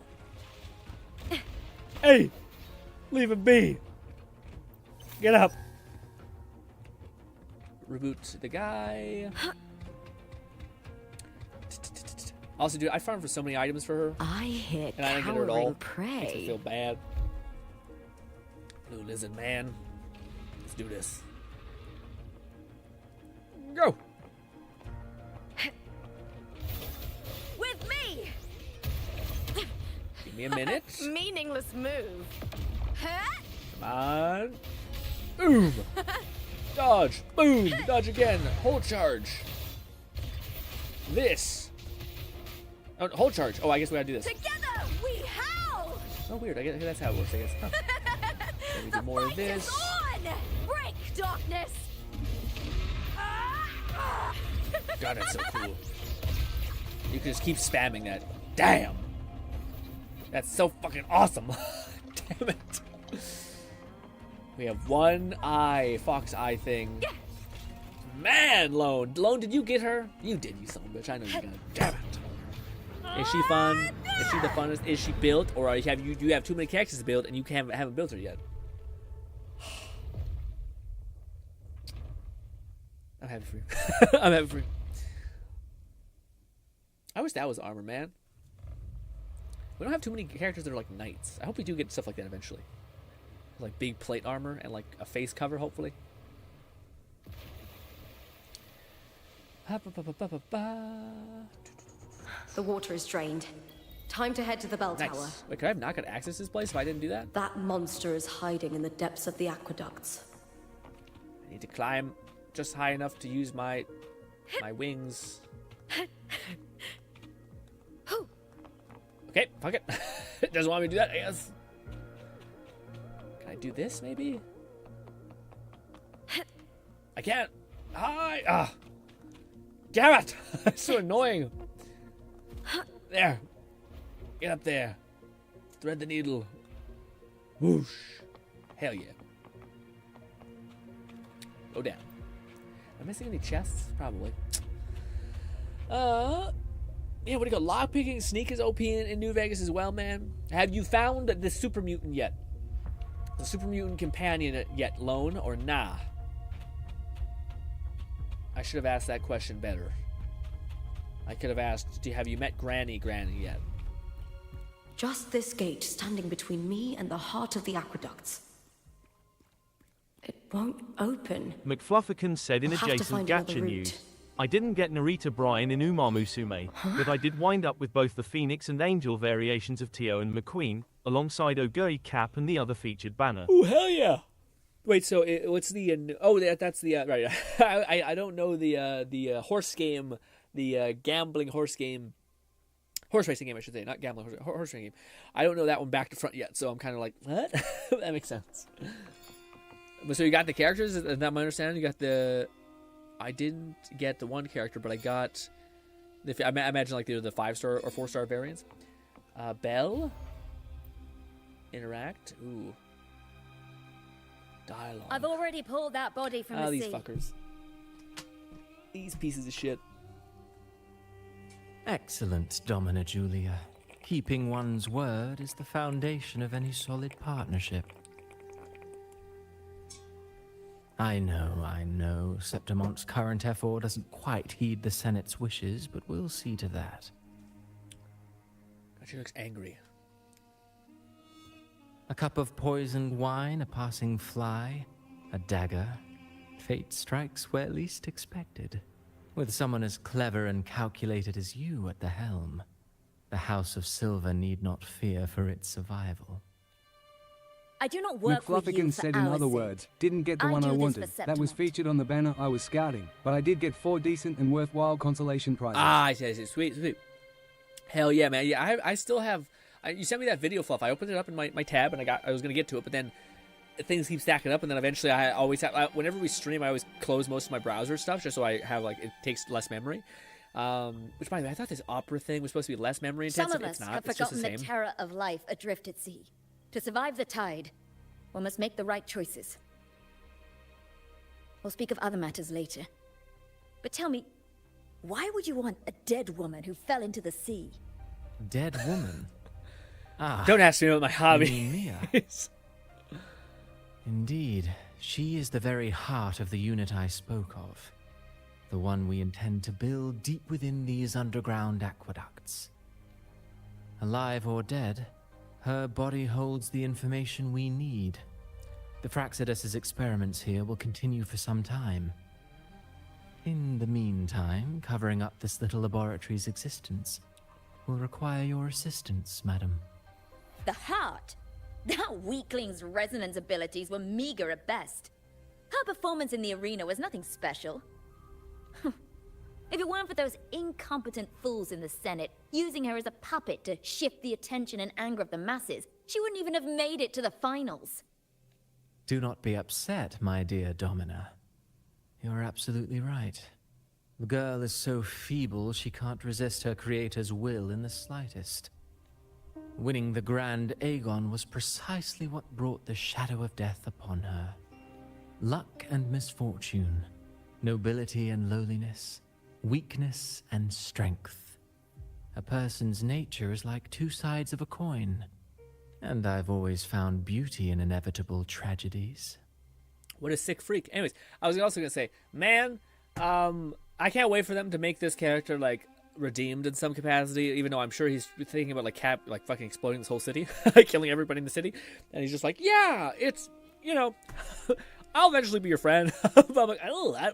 Hey! Leave it be! Get up! Reboot the guy. Also, dude, I farmed for so many items for her. I hear and I didn't get her at all. cowering prey. Makes me feel bad. Blue lizard man. Let's do this. Go. With me. Give me a minute. Meaningless move. Come on. Boom. Dodge. Boom. Dodge again. Hold charge. This. Oh, hold charge. Oh, I guess we gotta do this. Together we howl. Oh, weird. I guess that's how it works, I guess. Huh. Then we do more of this. On. Break darkness. God, that's so cool. You can just keep spamming that. Damn. That's so fucking awesome. Damn it. We have one eye, fox eye thing. Man, Lone. Lone, did you get her? You did, you son of a bitch. I know you got it. Damn it. Is she fun? Is she the funnest? Is she built? Or you have too many characters to build and you haven't built her yet? I'm happy for you. I'm happy for you. I wish that was armor, man. We don't have too many characters that are like knights. I hope we do get stuff like that eventually. Like big plate armor and like a face cover, hopefully. The water is drained. Time to head to the bell tower. Nice. Wait, could I have not got access to this place if I didn't do that? That monster is hiding in the depths of the aqueducts. I need to climb just high enough to use my wings. Okay, fuck it. It doesn't want me to do that, I guess. Can I do this, maybe? I can't. Hi! Ah! Damn it! It's so annoying. There. Get up there. Thread the needle. Whoosh. Hell yeah. Go down. Am I missing any chests? Probably. Yeah, what do you got? Lockpicking, sneak is OP in New Vegas as well, man. Have you found the super mutant yet? The super mutant companion yet, Lone, or nah? I should have asked that question better. I could have asked, have you met Granny yet? Just this gate standing between me and the heart of the aqueducts. It won't open. McFlufferkin said in We'll have to adjacent find another gacha route. news. I didn't get Narita Bryan in Umamusume, but I did wind up with both the Phoenix and Angel variations of Tio and McQueen, alongside Oguri, Cap, and the other featured banner. Oh, hell yeah! Wait, so what's the... that's the... right. I don't know the horse game, the gambling horse game... Horse racing game, I should say. Not gambling, horse racing game. I don't know that one back to front yet, so I'm kind of like, what? That makes sense. But so you got the characters? Is that my understanding? You got the... I didn't get the one character, but I got... I imagine like they're the 5-star or 4-star variants. Belle? Interact? Ooh. Dialogue. I've already pulled that body from the these sea. fuckers. These pieces of shit. Excellent, Domina Julia. Keeping one's word is the foundation of any solid partnership. I know, Septimont's current effort doesn't quite heed the Senate's wishes, but we'll see to that. God, she looks angry. A cup of poisoned wine, a passing fly, a dagger. Fate strikes where least expected. With someone as clever and calculated as you at the helm, the House of Silver need not fear for its survival. I do not work with you McFluffigan for said in our other sake. words, didn't get the I one do I this wanted. for That was Septimont. featured on the banner I was scouting, but I did get 4 decent and worthwhile consolation prizes. Ah, I see. Sweet, sweet. Hell yeah, man. Yeah, I still have... you sent me that video, Fluff. I opened it up in my tab, and I was going to get to it, but then things keep stacking up, and then eventually I always have... whenever we stream, I always close most of my browser stuff, just so I have, like, it takes less memory. Which, by the way, I thought this opera thing was supposed to be less memory intensive. Some of us It's not. have It's just the forgotten same. the terror of life adrift at sea. To survive the tide, one must make the right choices. We'll speak of other matters later. But tell me, why would you want a dead woman who fell into the sea? Dead woman? Ah. Don't ask me what my hobby you mean Mia? is. Indeed, she is the very heart of the unit I spoke of. The one we intend to build deep within these underground aqueducts. Alive or dead, her body holds the information we need. The Fraxidus's experiments here will continue for some time. In the meantime, covering up this little laboratory's existence will require your assistance, madam. The heart? That weakling's resonance abilities were meager at best. Her performance in the arena was nothing special. If it weren't for those incompetent fools in the Senate using her as a puppet to shift the attention and anger of the masses, she wouldn't even have made it to the finals. Do not be upset, my dear Domina. You're absolutely right. The girl is so feeble she can't resist her creator's will in the slightest. Winning the Grand Aegon was precisely what brought the shadow of death upon her. Luck and misfortune, nobility and lowliness, weakness and strength. A person's nature is like 2 sides of a coin, and I've always found beauty in inevitable tragedies. What a sick freak. Anyways, I was also going to say, man, I can't wait for them to make this character, like, redeemed in some capacity, even though I'm sure he's thinking about, like, fucking exploding this whole city, killing everybody in the city, and he's just like, yeah, it's, you know, I'll eventually be your friend. But I'm like, oh,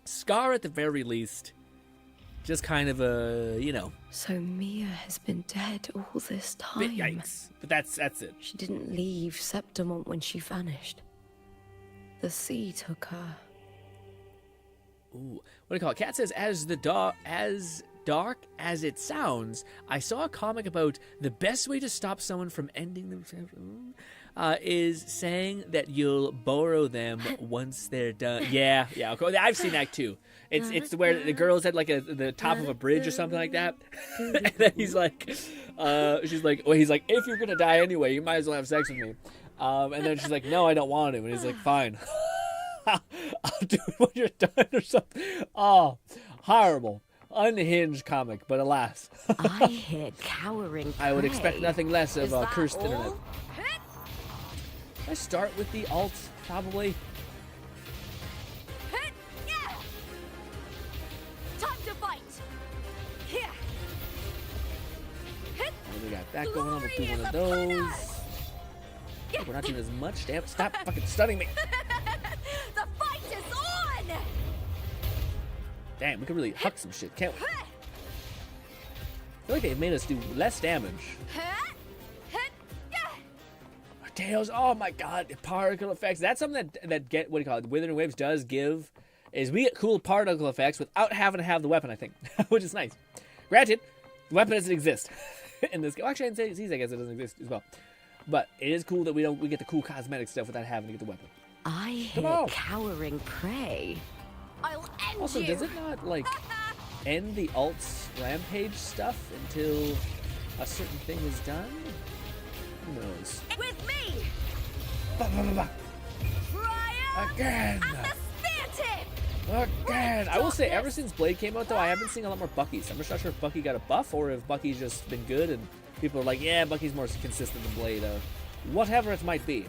Scar at the very least, just kind of a, you know. So Mia has been dead all this time. Yikes. But that's it. She didn't leave Septimont when she vanished. The sea took her. Ooh, what do you call it? Cat says, as dark as it sounds, I saw a comic about the best way to stop someone from ending themselves is saying that you'll borrow them once they're done. Yeah, okay. I've seen that too. It's where the girl's at like the top of a bridge or something like that, and then he's like, she's like, well, he's like, if you're gonna die anyway, you might as well have sex with me. And then she's like, no, I don't want to, and he's like, fine. I'll do it when you're done or something. Oh, horrible. Unhinged comic, but alas. I hear cowering I would prey. expect nothing less of Is that cursed all? internet. I start with the alt, probably. Time to fight. Here. And we got that going on. We'll do one of those. Oh, we're not doing as much. Damn, stop fucking stunning me. The fight is on. Damn, we can really huck some shit, can't we? I feel like they've made us do less damage. Our tails, oh my god, the particle effects. That's something that get, what do you call it, Withering Waves does give, is we get cool particle effects without having to have the weapon, I think, which is nice. Granted, the weapon doesn't exist in this game. Actually, I didn't say, I guess it doesn't exist as well. But it is cool that we get the cool cosmetic stuff without having to get the weapon. I hear cowering prey. I'll end Also, you. does it not, like, end the alt's rampage stuff until a certain thing is done? Who knows? With me. Again! Again! I will say, ever since Blade came out, though, I have been seeing a lot more Bucky's. I'm just not sure if Bucky got a buff or if Bucky's just been good and people are like, yeah, Bucky's more consistent than Blade, or whatever it might be.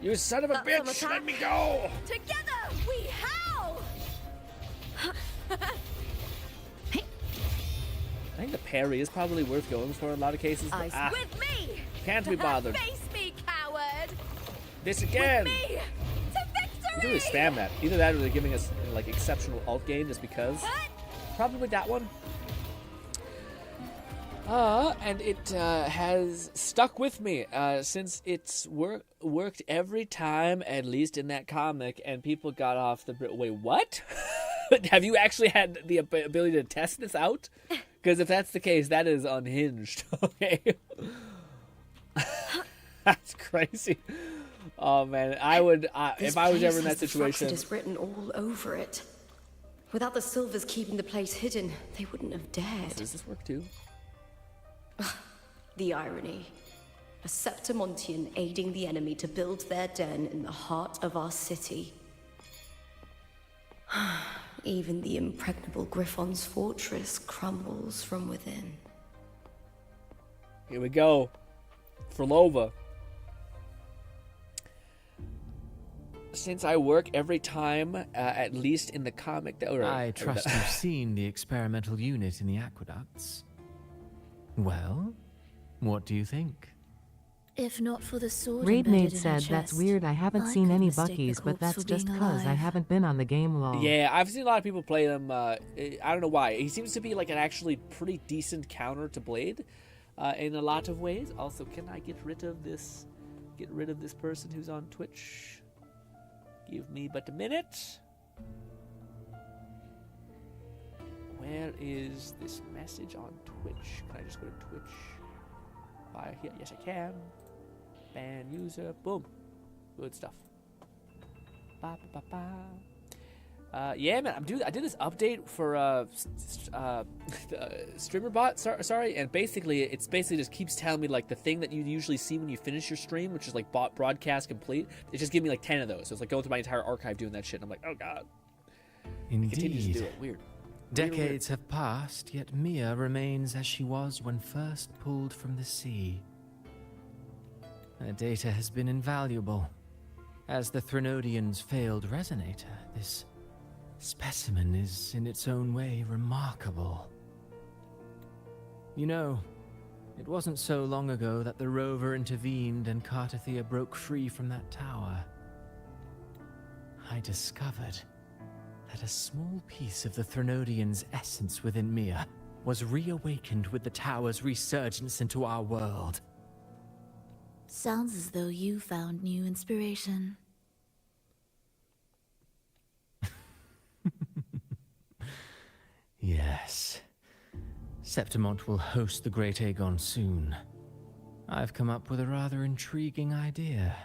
You son of a bitch! Let me go! Together we howl. I think the parry is probably worth going for in a lot of cases. But, With me. can't be bothered. Face me, coward. This again. Me to We can really spam that. Either that or they're giving us like exceptional alt game just because. Probably that one. And it has stuck with me since it's worked every time, at least in that comic, and people got off the... Wait, what? Have you actually had the ability to test this out? Because if that's the case, that is unhinged. Okay. That's crazy. Oh, man. I would... if I was ever in that situation... This is written all over it. Without the Silvers keeping the place hidden, they wouldn't have dared. Does this work too? The irony. A Septimontian aiding the enemy to build their den in the heart of our city. Even the impregnable Griffon's fortress crumbles from within. Here we go. For Lova. Since I work every time, at least in the comic... I trust you've seen the experimental unit in the aqueducts. Well, what do you think? If not for the sword Raidmaid said, that's weird, I haven't seen any Buckies, but that's just cause I haven't been on the game long. Yeah, I've seen a lot of people play them. I don't know why. He seems to be like an actually pretty decent counter to Blade in a lot of ways. Also, can I get rid of this person who's on Twitch? Give me but a minute. Where is this message on Twitch? Can I just go to Twitch? Here? Yes, I can. Ban user. Boom. Good stuff. Ba, ba, ba, ba. Yeah, man. I did this update for streamer bot. Sorry, and basically, it's just keeps telling me like the thing that you usually see when you finish your stream, which is like broadcast complete. It just gives me like 10 of those. So it's like going through my entire archive doing that shit. And I'm like, oh god. Indeed. It continues to do it. Weird. Decades have passed, yet Mia remains as she was when first pulled from the sea. Her data has been invaluable. As the Threnodian's failed resonator, this specimen is in its own way remarkable. You know, it wasn't so long ago that the rover intervened and Cartathea broke free from that tower. I discovered that a small piece of the Threnodian's essence within Mia was reawakened with the tower's resurgence into our world. Sounds as though you found new inspiration. Yes. Septimont will host the Great Aegon soon. I've come up with a rather intriguing idea.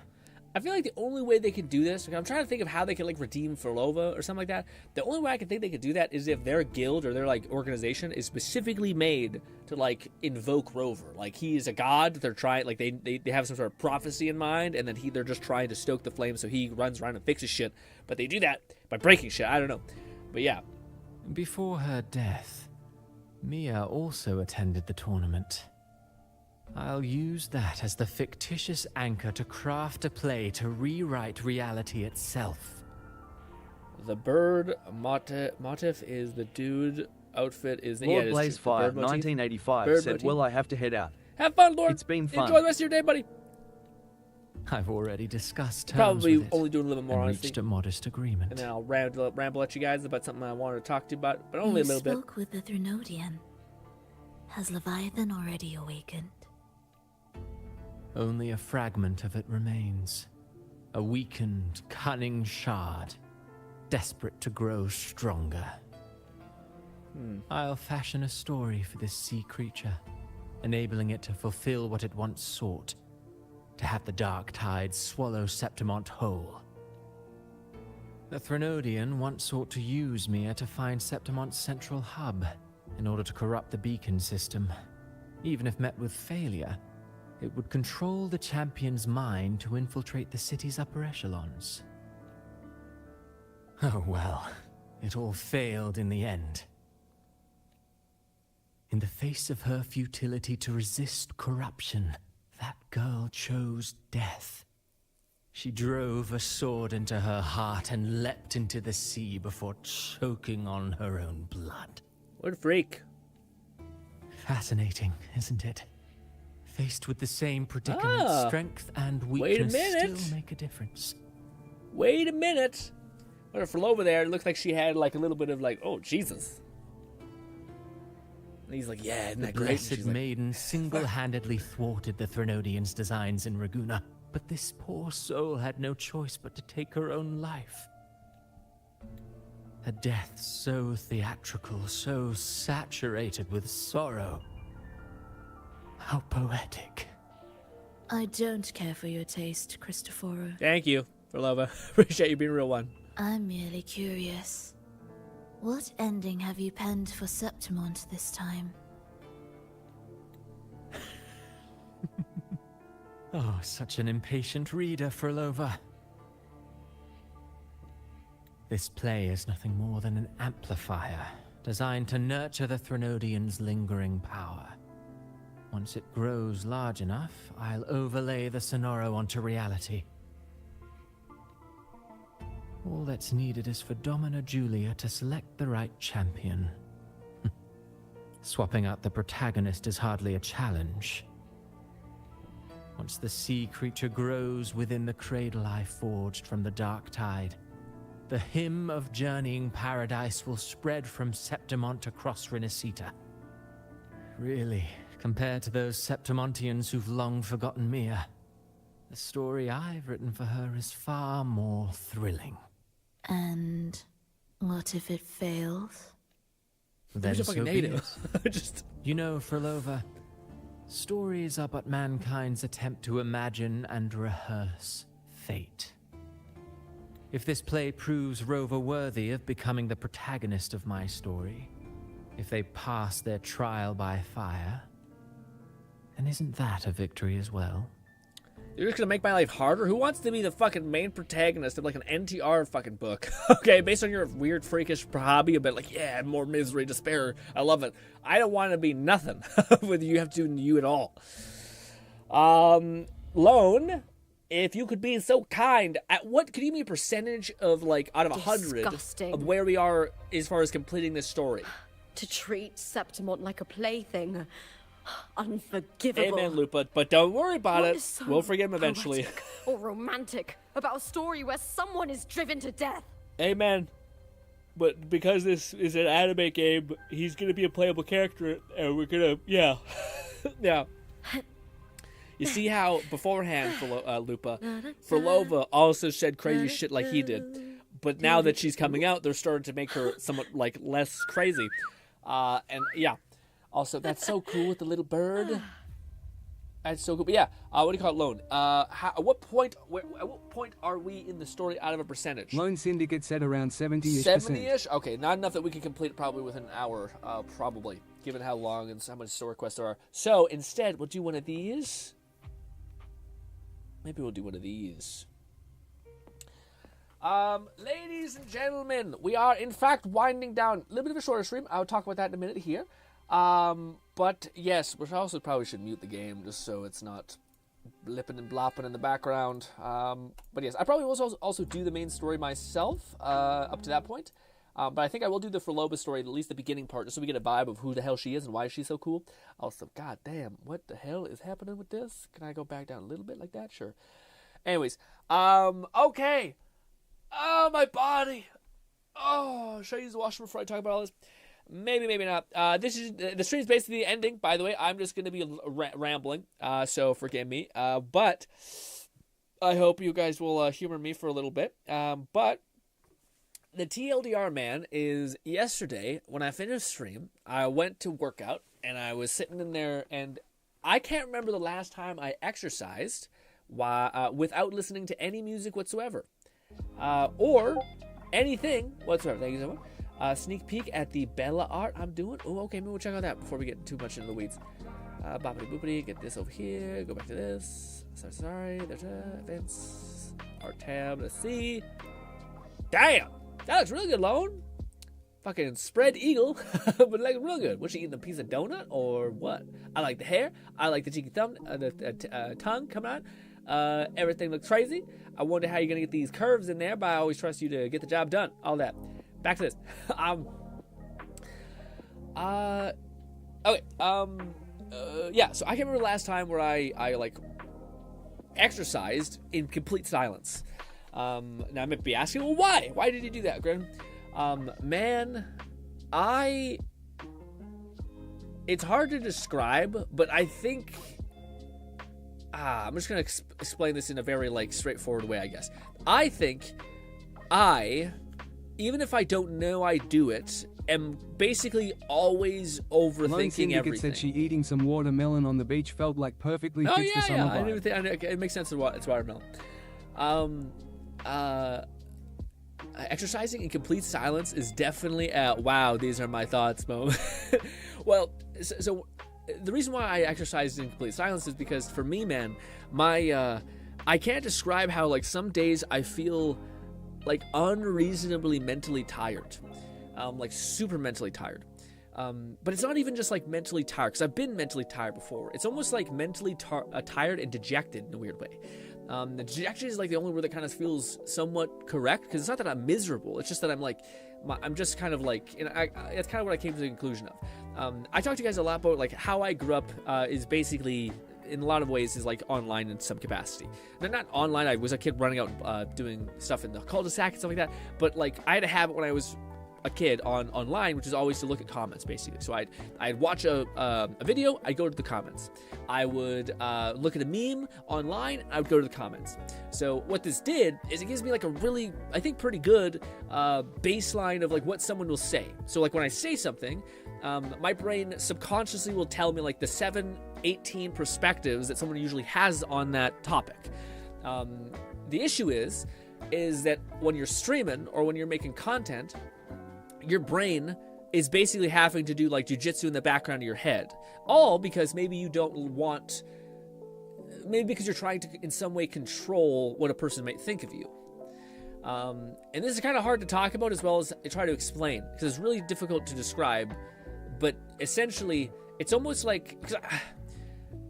I feel like the only way they could do this, like I'm trying to think of how they could like redeem Forlova or something like that. The only way I can think they could do that is if their guild or their like organization is specifically made to like invoke Rover. Like he is a god. They're trying, like they have some sort of prophecy in mind, and then they're just trying to stoke the flame, so he runs around and fixes shit. But they do that by breaking shit. I don't know, but yeah. Before her death, Mia also attended the tournament. I'll use that as the fictitious anchor to craft a play to rewrite reality itself. The bird motif is the dude. Outfit is Lord yeah, Blazefire, 1985, bird said, motif. "Well, I have to head out. Have fun, Lord. It's been fun. Enjoy the rest of your day, buddy." I've already discussed terms Probably with it only doing a little bit more, and honestly. reached a modest agreement. And then I'll ramble at you guys about something I wanted to talk to you about, but only a little bit. You spoke with the Threnodian. Has Leviathan already awakened? Only a fragment of it remains. A weakened, cunning shard, desperate to grow stronger. I'll fashion a story for this sea creature, enabling it to fulfill what it once sought, to have the dark tides swallow Septimont whole. The Threnodian once sought to use Mia to find Septimont's central hub in order to corrupt the beacon system. Even if met with failure, it would control the champion's mind to infiltrate the city's upper echelons. Oh well, it all failed in the end. In the face of her futility to resist corruption, that girl chose death. She drove a sword into her heart and leapt into the sea before choking on her own blood. What a freak. Fascinating, isn't it? Faced with the same predicament, strength and wait a weakness minute. still make a difference. Wait a minute. But from over there, it looks like she had like a little bit of like, oh, Jesus. And he's like, yeah, isn't The that great? And blessed she's like, maiden single-handedly thwarted the Threnodians' designs in Raguna. But this poor soul had no choice but to take her own life. A death so theatrical, so saturated with sorrow. How poetic. I don't care for your taste, Cristoforo. thank you, Verlova. Appreciate you being a real one. I'm merely curious. What ending have you penned for Septimont this time? Oh, such an impatient reader, Frolova. This play is nothing more than an amplifier, designed to nurture the Threnodians' lingering power. Once it grows large enough, I'll overlay the Sonoro onto reality. All that's needed is for Domina Julia to select the right champion. Swapping out the protagonist is hardly a challenge. Once the sea creature grows within the cradle I forged from the dark tide, the hymn of journeying paradise will spread from Septimont across Renacita. Really, compared to those Septimontians who've long forgotten Mia, the story I've written for her is far more thrilling. And what if it fails? Then Who's a so fucking be native? it. Just You know, Frolova, stories are but mankind's attempt to imagine and rehearse fate. If this play proves Rover worthy of becoming the protagonist of my story, if they pass their trial by fire, then isn't that a victory as well? You're just gonna make my life harder? Who wants to be the fucking main protagonist of like an NTR fucking book? Okay, based on your weird freakish hobby about like, yeah, more misery, despair. I love it. I don't want to be nothing with you have to do you at all. Lone, if you could be so kind, at what could you give me a percentage of like out of 100 Disgusting. of where we are as far as completing this story? To treat Septimont like a plaything. Unforgivable. Amen, Lupa. But don't worry about What it. is so We'll forgive him eventually. poetic or romantic about a story where someone is driven to death. Amen. But because this is an anime game, he's gonna be a playable character, and we're gonna, yeah. Yeah. You see how beforehand, Lupa, Frolova also said crazy shit like he did. But now that she's coming out, they're starting to make her somewhat, like, less crazy. And, yeah. Also, that's so cool with the little bird. That's so cool. But yeah, what do you call it, Lone? At what point are we in the story out of a percentage? Lone Syndicate said around 70-ish%. 70-ish? Okay, not enough that we can complete it probably within an hour, probably, given how long and how much story quests there are. So, instead, we'll do one of these. Maybe we'll do one of these. Ladies and gentlemen, we are, in fact, winding down. A little bit of a shorter stream. I'll talk about that in a minute here. But yes, we also probably should mute the game just so it's not blipping and blopping in the background. But yes, I probably will also do the main story myself up to that point. But I think I will do the Frolova story, at least the beginning part, just so we get a vibe of who the hell she is and why she's so cool. Also, god damn, what the hell is happening with this? Can I go back down a little bit like that? Sure. Anyways, okay. Oh, my body. Oh, should I use the washroom before I talk about all this? Maybe, maybe not. This is the stream's basically ending. By the way, I'm just going to be rambling, so forgive me. But I hope you guys will humor me for a little bit. But the TLDR, man, is yesterday when I finished stream, I went to work out, and I was sitting in there, and I can't remember the last time I exercised without listening to any music whatsoever. Or anything whatsoever. Thank you so much. Sneak peek at the Bella art I'm doing. Oh, okay, maybe we'll check out that before we get too much into the weeds. Boppity boopity, get this over here, go back to this. Sorry, there's events, art tab, let's see. Damn! That looks really good, Lone. Fucking spread eagle, but like real good. Was she eating a piece of donut or what? I like the hair, I like the cheeky thumb, the tongue coming out. Everything looks crazy. I wonder how you're gonna get these curves in there, but I always trust you to get the job done. All that. Back to this. Okay. yeah, so I can't remember the last time where I like exercised in complete silence. Now I might be asking, well, why? Why did you do that, Grin? Man, it's hard to describe, but I think, I'm just gonna explain this in a very like straightforward way, I guess. I think even if I don't know I do it, am basically always overthinking Lone Syndicate everything. said she eating some watermelon on the beach felt like perfectly Oh fits the yeah, summer yeah. vibe. I didn't think, it makes sense. It's watermelon. Exercising in complete silence is definitely wow. These are my thoughts, Mo. Well, so the reason why I exercise in complete silence is because for me, man, my I can't describe how like some days I feel like unreasonably mentally tired, like super mentally tired. But it's not even just like mentally tired, because I've been mentally tired before. It's almost like mentally tired and dejected in a weird way. The dejected is like the only word that kind of feels somewhat correct, because it's not that I'm miserable. It's just that I'm like, I'm just kind of like, it's kind of what I came to the conclusion of. I talked to you guys a lot about like how I grew up is basically, in a lot of ways, is like online in some capacity. Now, not online, I was a kid running out doing stuff in the cul-de-sac and stuff like that, but like I had a habit when I was a kid online, which is always to look at comments, basically. So I'd watch a video, I'd go to the comments. I would look at a meme online, I would go to the comments. So what this did is it gives me like a really, I think, pretty good baseline of like what someone will say. So like when I say something, my brain subconsciously will tell me like the 18 perspectives that someone usually has on that topic. The issue is that when you're streaming or when you're making content, your brain is basically having to do like jujitsu in the background of your head. All because maybe you don't want, maybe because you're trying to in some way control what a person might think of you. And this is kind of hard to talk about as well as try to explain, because it's really difficult to describe. But essentially, it's almost like, cause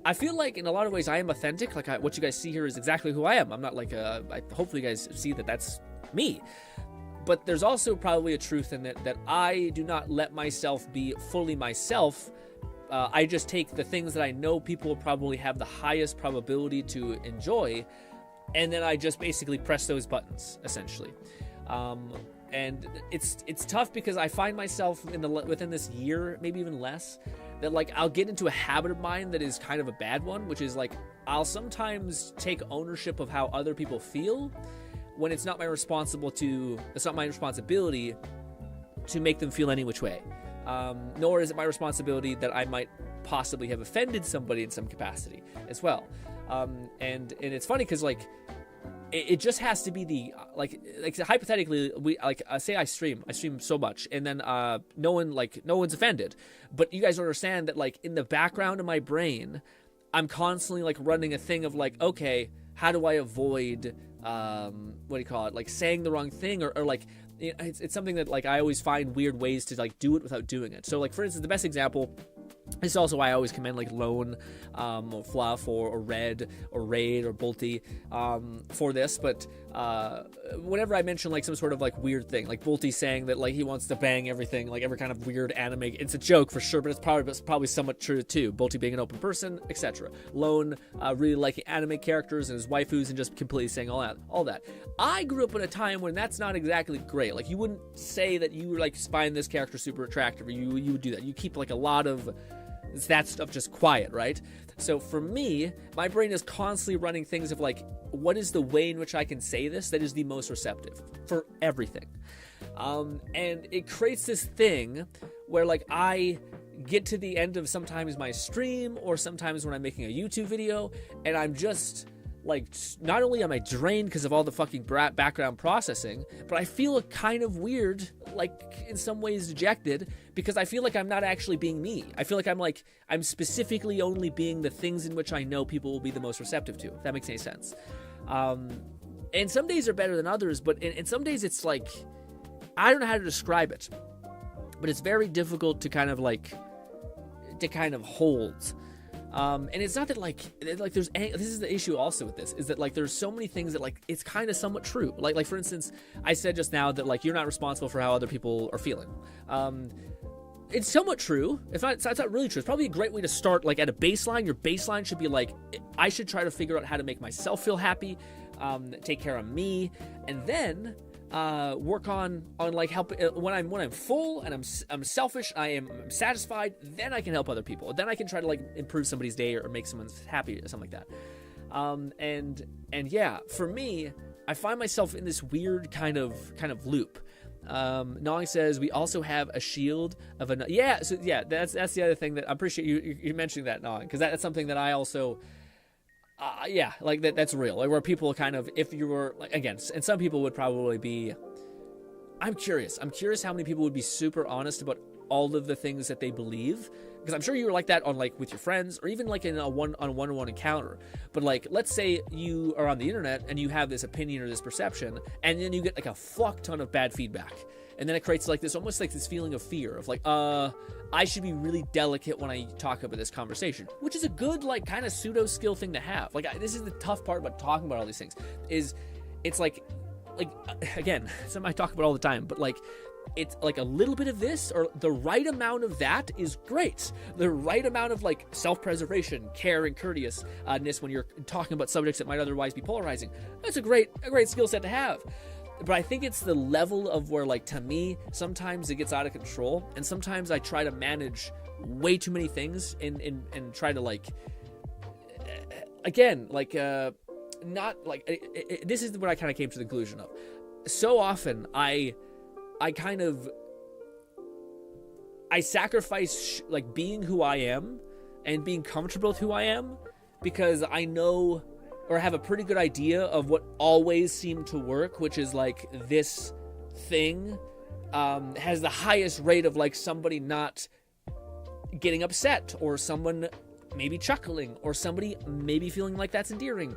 I feel like in a lot of ways I am authentic. Like what you guys see here is exactly who I am. I'm not like hopefully you guys see that that's me. But there's also probably a truth in that I do not let myself be fully myself. I just take the things that I know people will probably have the highest probability to enjoy, and then I just basically press those buttons, essentially. And it's tough because I find myself within this year, maybe even less, that like I'll get into a habit of mine that is kind of a bad one, which is like I'll sometimes take ownership of how other people feel, when it's not my responsibility to make them feel any which way. Nor is it my responsibility that I might possibly have offended somebody in some capacity as well. And it's funny because like it just has to be the like hypothetically say I stream so much and then no one's offended, but you guys don't understand that like in the background of my brain I'm constantly like running a thing of like, okay, how do I avoid like saying the wrong thing or like it's something that like I always find weird ways to like do it without doing it. So like for instance, the best example, this is also why I always commend like Lone, or Fluff, or Red, or Raid, or Bolty for this. But whenever I mention like some sort of like weird thing, like Bolty saying that like he wants to bang everything, like every kind of weird anime, it's a joke for sure, but it's probably somewhat true too. Bolty being an open person, etc. Lone really liking anime characters and his waifus and just completely saying all that. I grew up in a time when that's not exactly great. Like you wouldn't say that you were like find this character super attractive, or you would do that. You keep like a lot of that stuff just quiet, right? So for me, my brain is constantly running things of like, what is the way in which I can say this that is the most receptive for everything? And it creates this thing where like I get to the end of sometimes my stream or sometimes when I'm making a YouTube video and I'm just like, not only am I drained because of all the fucking background processing, but I feel kind of weird, like in some ways dejected, because I feel like I'm not actually being me. I feel like I'm specifically only being the things in which I know people will be the most receptive to, if that makes any sense. And some days are better than others, but in some days it's like, I don't know how to describe it, but it's very difficult to kind of hold. And it's not that like there's this is the issue also with this, is that like there's so many things that like it's kind of somewhat true. Like for instance, I said just now that like you're not responsible for how other people are feeling. it's somewhat true. It's not really true. It's probably a great way to start, like, at a baseline. Your baseline should be like, I should try to figure out how to make myself feel happy, take care of me, and then work on like help when I'm full and I'm selfish, I'm satisfied, then I can help other people. Then I can try to like improve somebody's day or make someone happy or something like that. And yeah, for me, I find myself in this weird kind of loop. Nong says we also have a shield of a that's the other thing that I appreciate you mentioning that, Nong, because that's something that I also like that's real, like where people kind of, if you were like, again, and some people would probably be, I'm curious how many people would be super honest about all of the things that they believe, because I'm sure you were like that on like with your friends or even like in a one-on-one encounter. But like, let's say you are on the internet and you have this opinion or this perception, and then you get like a fuck ton of bad feedback, and then it creates like this, almost like this feeling of fear of like, I should be really delicate when I talk about this conversation, which is a good like kind of pseudo skill thing to have. Like this is the tough part about talking about all these things, is it's like again, something I talk about all the time, but like, it's like a little bit of this or the right amount of that is great. The right amount of like self-preservation, care, and courteousness when you're talking about subjects that might otherwise be polarizing. That's a great skill set to have. But I think it's the level of where, like, to me, sometimes it gets out of control, and sometimes I try to manage way too many things and try to like, again, like, not like this is what I kind of came to the conclusion of. So often I sacrifice like being who I am and being comfortable with who I am because I know or have a pretty good idea of what always seemed to work, which is like this thing has the highest rate of like somebody not getting upset or someone maybe chuckling or somebody maybe feeling like that's endearing.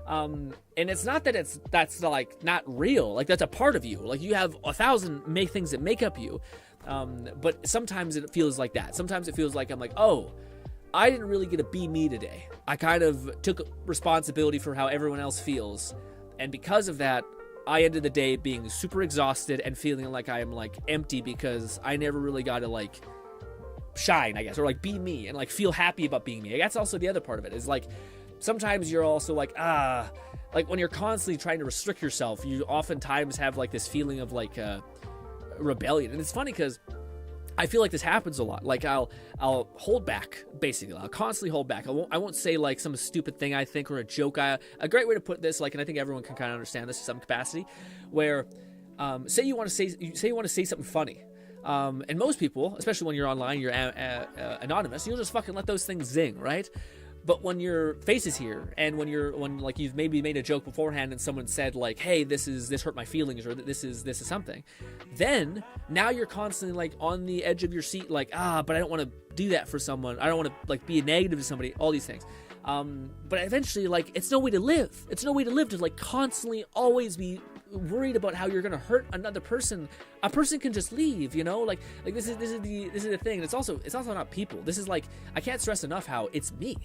And it's not that that's like not real, like that's a part of you, like you have 1,000 things that make up you, but sometimes it feels like that. Sometimes it feels like I'm like, oh, I didn't really get to be me today. I kind of took responsibility for how everyone else feels, and because of that, I ended the day being super exhausted and feeling like I am like empty because I never really got to like shine, I guess, or like be me and like feel happy about being me. That's also the other part of it, is like sometimes you're also like, like when you're constantly trying to restrict yourself, you oftentimes have like this feeling of like rebellion. And it's funny because I feel like this happens a lot. Like I'll hold back, basically. I'll constantly hold back. I won't say like some stupid thing I think or a joke. A great way to put this, like, and I think everyone can kind of understand this to some capacity, where say you want to say something funny. And most people, especially when you're online, you're anonymous, you'll just fucking let those things zing, right? But when your face is here, and when like you've maybe made a joke beforehand, and someone said like, "Hey, this hurt my feelings," or "This is something," then now you're constantly like on the edge of your seat, like, but I don't want to do that for someone. I don't want to like be negative to somebody. All these things. But eventually, like, it's no way to live. It's no way to live to like constantly always be worried about how you're gonna hurt another person. A person can just leave, you know. Like this is the thing. And it's also not people. This is like, I can't stress enough how it's me.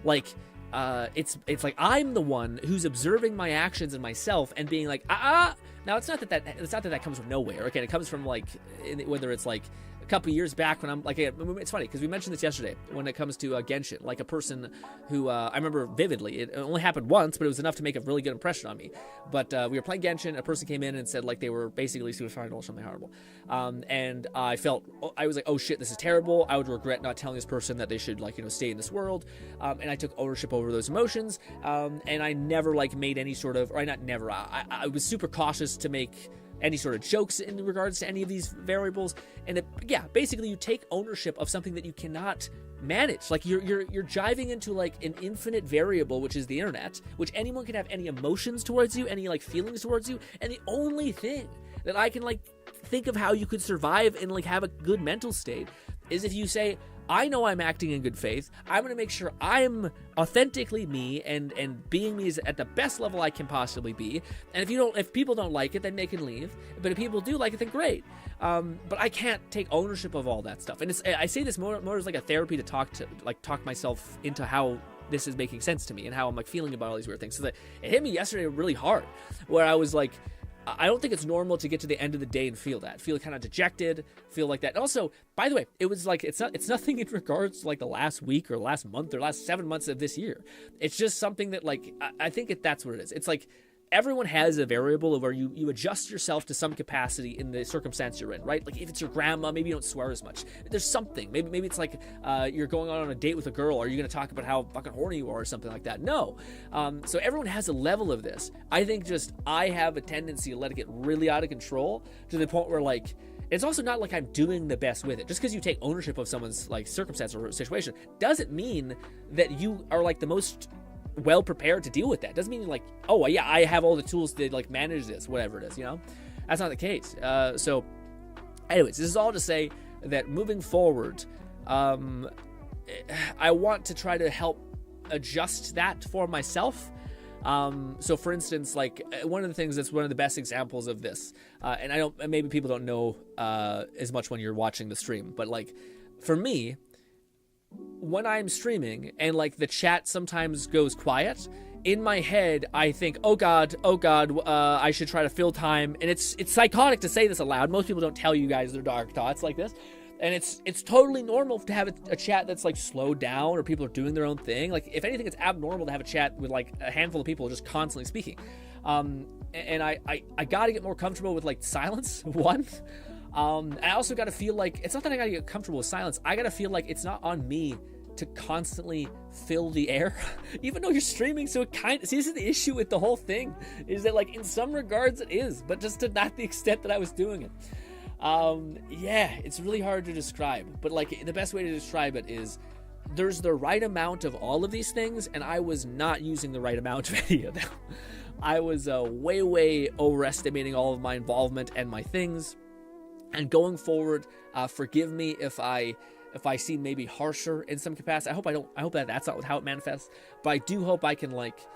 Like, it's like I'm the one who's observing my actions and myself and being like, Now it's not that comes from nowhere. Okay, it comes from like whether it's like a couple years back when I'm like, it's funny because we mentioned this yesterday when it comes to Genshin, like a person who I remember vividly. It only happened once, but it was enough to make a really good impression on me. But we were playing Genshin. A person came in and said like they were basically suicidal or something horrible, and I was like, oh shit, this is terrible. I would regret not telling this person that they should like stay in this world, and I took ownership over those emotions, and I never like made any sort of, or not never. I was super cautious to make any sort of jokes in regards to any of these variables. And basically you take ownership of something that you cannot manage. Like you're jiving into like an infinite variable, which is the internet, which anyone can have any emotions towards you, any like feelings towards you. And the only thing that I can like think of how you could survive and like have a good mental state is if you say, I know I'm acting in good faith. I'm going to make sure I'm authentically me and being me is at the best level I can possibly be. And if people don't like it, then they can leave. But if people do like it, then great. But I can't take ownership of all that stuff. And I say this more as like a therapy to talk myself into how this is making sense to me and how I'm like feeling about all these weird things. So that it hit me yesterday really hard, where I was like, I don't think it's normal to get to the end of the day and feel kind of dejected, feel like that. And also, by the way, it was like, it's nothing in regards to like the last week or last month or last 7 months of this year. It's just something that like, I think that's what it is. It's like, everyone has a variable where you adjust yourself to some capacity in the circumstance you're in, right? Like if it's your grandma, maybe you don't swear as much. There's something. Maybe it's like you're going on a date with a girl. Are you going to talk about how fucking horny you are or something like that? No. So everyone has a level of this. I think just I have a tendency to let it get really out of control to the point where like, it's also not like I'm doing the best with it. Just because you take ownership of someone's like circumstance or situation doesn't mean that you are like the most well prepared to deal with that. Doesn't mean like, oh yeah, I have all the tools to like manage this, whatever it is, you know? That's not the case. So anyways, this is all to say that moving forward, I want to try to help adjust that for myself. So for instance, like one of the things that's one of the best examples of this, and maybe people don't know as much when you're watching the stream, but like for me, when I'm streaming and like the chat sometimes goes quiet, in my head I think, oh god, I should try to fill time. And it's psychotic to say this aloud. Most people don't tell you guys their dark thoughts like this, and it's totally normal to have a chat that's like slowed down or people are doing their own thing. Like if anything, it's abnormal to have a chat with like a handful of people just constantly speaking. And I gotta get more comfortable with like silence. One, I also got to feel like, it's not that I got to get comfortable with silence. I got to feel like it's not on me to constantly fill the air, even though you're streaming. So see, this is the issue with the whole thing, is that like in some regards it is, but just to not the extent that I was doing it. Yeah, it's really hard to describe, but like the best way to describe it is there's the right amount of all of these things, and I was not using the right amount of any of them. I was way overestimating all of my involvement and my things. And going forward, forgive me if I seem maybe harsher in some capacity. I hope that that's not how it manifests, but I do hope I can like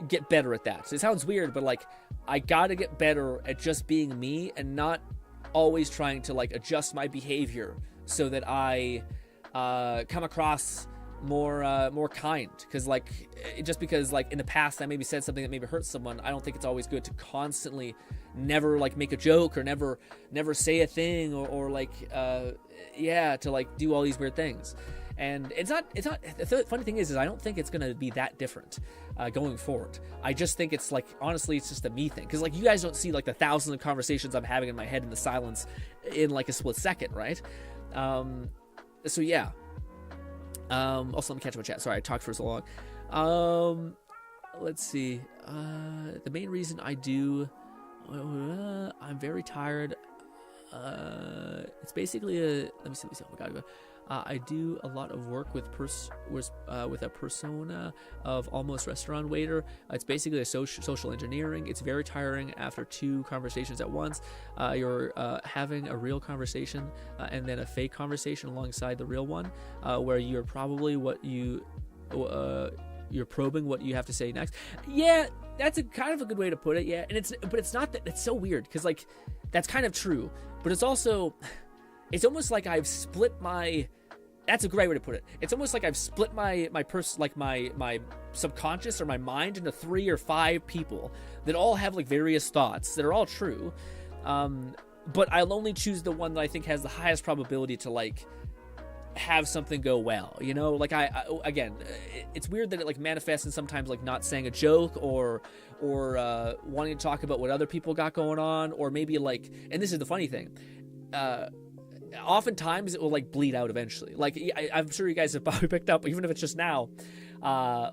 get better at that. So it sounds weird, but like I gotta get better at just being me and not always trying to like adjust my behavior so that I come across more kind. Because like just because like in the past I maybe said something that maybe hurt someone, I don't think it's always good to constantly never like make a joke or never say a thing or like to like do all these weird things. And it's not the funny thing is I don't think it's gonna be that different going forward. I just think it's like, honestly, it's just a me thing, because like you guys don't see like the thousands of conversations I'm having in my head in the silence in like a split second, right? So yeah. Also, let me catch up with chat. Sorry, I talked for so long. Let's see. The main reason I do, I'm very tired. It's basically let me see. Oh my God. I do a lot of work with a persona of almost restaurant waiter. It's basically a social engineering. It's very tiring after 2 conversations at once. You're having a real conversation and then a fake conversation alongside the real one, where you're probably you're probing what you have to say next. Yeah, that's a kind of a good way to put it. Yeah, and it's not that it's so weird, because like that's kind of true, but it's also, it's almost like I've split my. That's a great way to put it. It's almost like I've split my subconscious or my mind into 3 or 5 people that all have like various thoughts that are all true, but I'll only choose the one that I think has the highest probability to like have something go well. You know, like again, it's weird that it like manifests in sometimes like not saying a joke or wanting to talk about what other people got going on, or maybe like, and this is the funny thing. Oftentimes it will like bleed out eventually. Like I'm sure you guys have probably picked up, even if it's just now,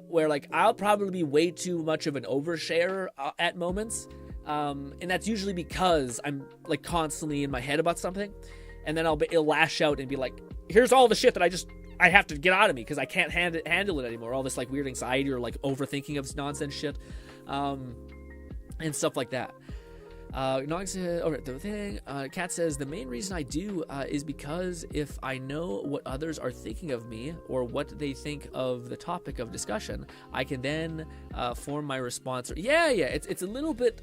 where like I'll probably be way too much of an overshare at moments, and that's usually because I'm like constantly in my head about something, and then it'll lash out and be like, here's all the shit that I have to get out of me because I can't handle it anymore. All this like weird anxiety or like overthinking of nonsense shit, and stuff like that. Nog says, the thing, Kat says, the main reason I do is because if I know what others are thinking of me or what they think of the topic of discussion, I can then form my response. Yeah, it's a little bit,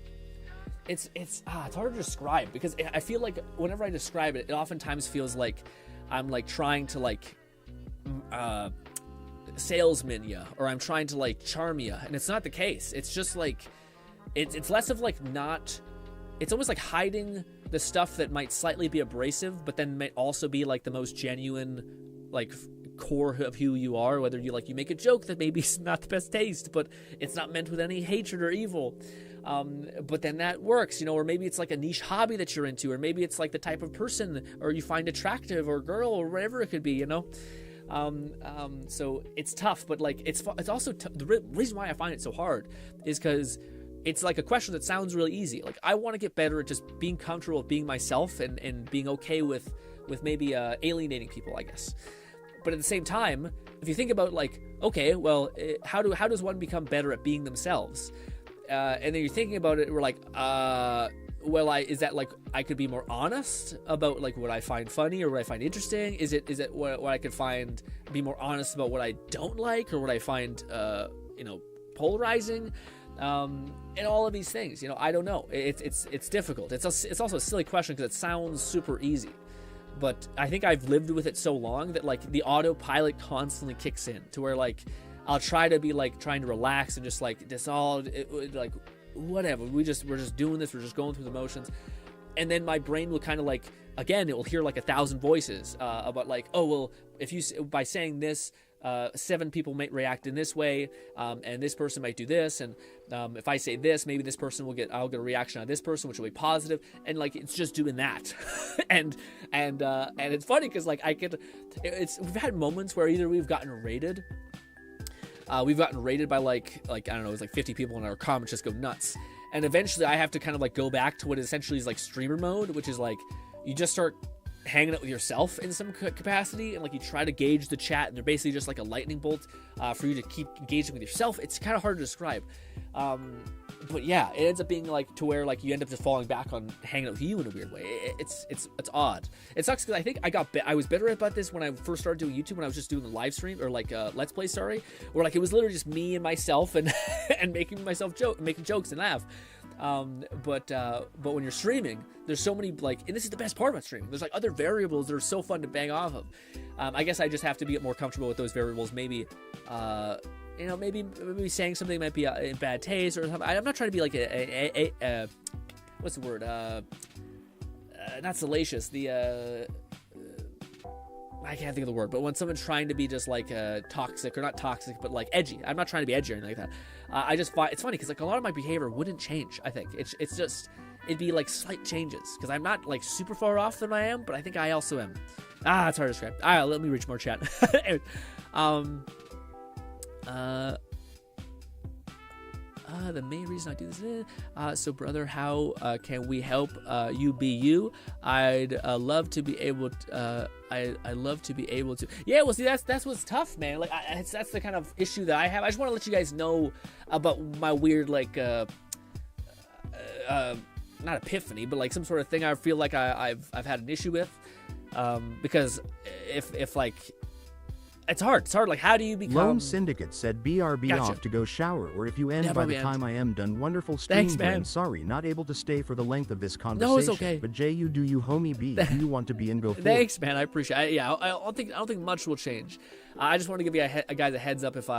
it's hard to describe, because I feel like whenever I describe it, it oftentimes feels like I'm like trying to like salesman ya, or I'm trying to like charm ya, and it's not the case. It's just like, it's less of like not it's almost like hiding the stuff that might slightly be abrasive, but then might also be like the most genuine, like core of who you are. Whether you make a joke that maybe is not the best taste, but it's not meant with any hatred or evil. But then that works, or maybe it's like a niche hobby that you're into, or maybe it's like the type of person or you find attractive or girl or whatever it could be, so it's tough, but like it's also the reason why I find it so hard is because it's like a question that sounds really easy. Like I want to get better at just being comfortable with being myself and being okay with maybe alienating people, I guess. But at the same time, if you think about like, okay, well, how does one become better at being themselves? And then you're thinking about it, we're like, is that like I could be more honest about like what I find funny or what I find interesting? Is it what I could be more honest about what I don't like or what I find polarizing? And all of these things, I don't know. It's difficult. It's also a silly question because it sounds super easy. But I think I've lived with it so long that like the autopilot constantly kicks in to where like I'll try to be like trying to relax and just like this all like whatever. We're just doing this. We're just going through the motions, and then my brain will kind of like again it will hear like 1,000 voices about like, oh well, if you by saying this. 7 people might react in this way, and this person might do this, and if I say this, maybe this person I'll get a reaction on this person, which will be positive, and like it's just doing that, and it's funny because like we've had moments where either we've gotten rated by like I don't know, it was like 50 people, and our comments just go nuts, and eventually I have to kind of like go back to what essentially is like streamer mode, which is like you just start hanging out with yourself in some capacity, and like you try to gauge the chat, and they're basically just like a lightning bolt for you to keep engaging with yourself. It's kind of hard to describe, but yeah, it ends up being like to where like you end up just falling back on hanging out with you in a weird way. It's odd. It sucks because I think I was better about this when I first started doing YouTube, when I was just doing a live stream or like let's play, where like it was literally just me and myself and and making jokes and laugh. But when you're streaming, there's so many like, and this is the best part about streaming. There's like other variables that are so fun to bang off of. I guess I just have to be more comfortable with those variables. Maybe, maybe saying something might be in bad taste or something. I'm not trying to be like a what's the word? Not salacious. I can't think of the word, but when someone's trying to be just like toxic, or not toxic, but like edgy. I'm not trying to be edgy or anything like that. I just find it's funny because like a lot of my behavior wouldn't change. I think it's just it'd be like slight changes because I'm not like super far off than I am, but I think I also am. It's hard to describe. All right, let me reach more chat. The main reason I do this is, so brother, how can we help you be you? I'd love to be able to, I love to be able to. Yeah, well, see, that's what's tough, man. Like, that's the kind of issue that I have. I just want to let you guys know about my weird, like, not epiphany, but like some sort of thing I feel like I've had an issue with, because if like. It's hard. Like, how do you become... Lone Syndicate said BRB Gotcha. off to go shower, or if you end by the time I am done. Wonderful stream. Thanks, man. I'm sorry, not able to stay for the length of this conversation. No, it's okay. But Jay, you do you, homie B. Do you want to be in go forward? Thanks, man. I appreciate it. Yeah, I don't think much will change. I just want to give you guys a heads up if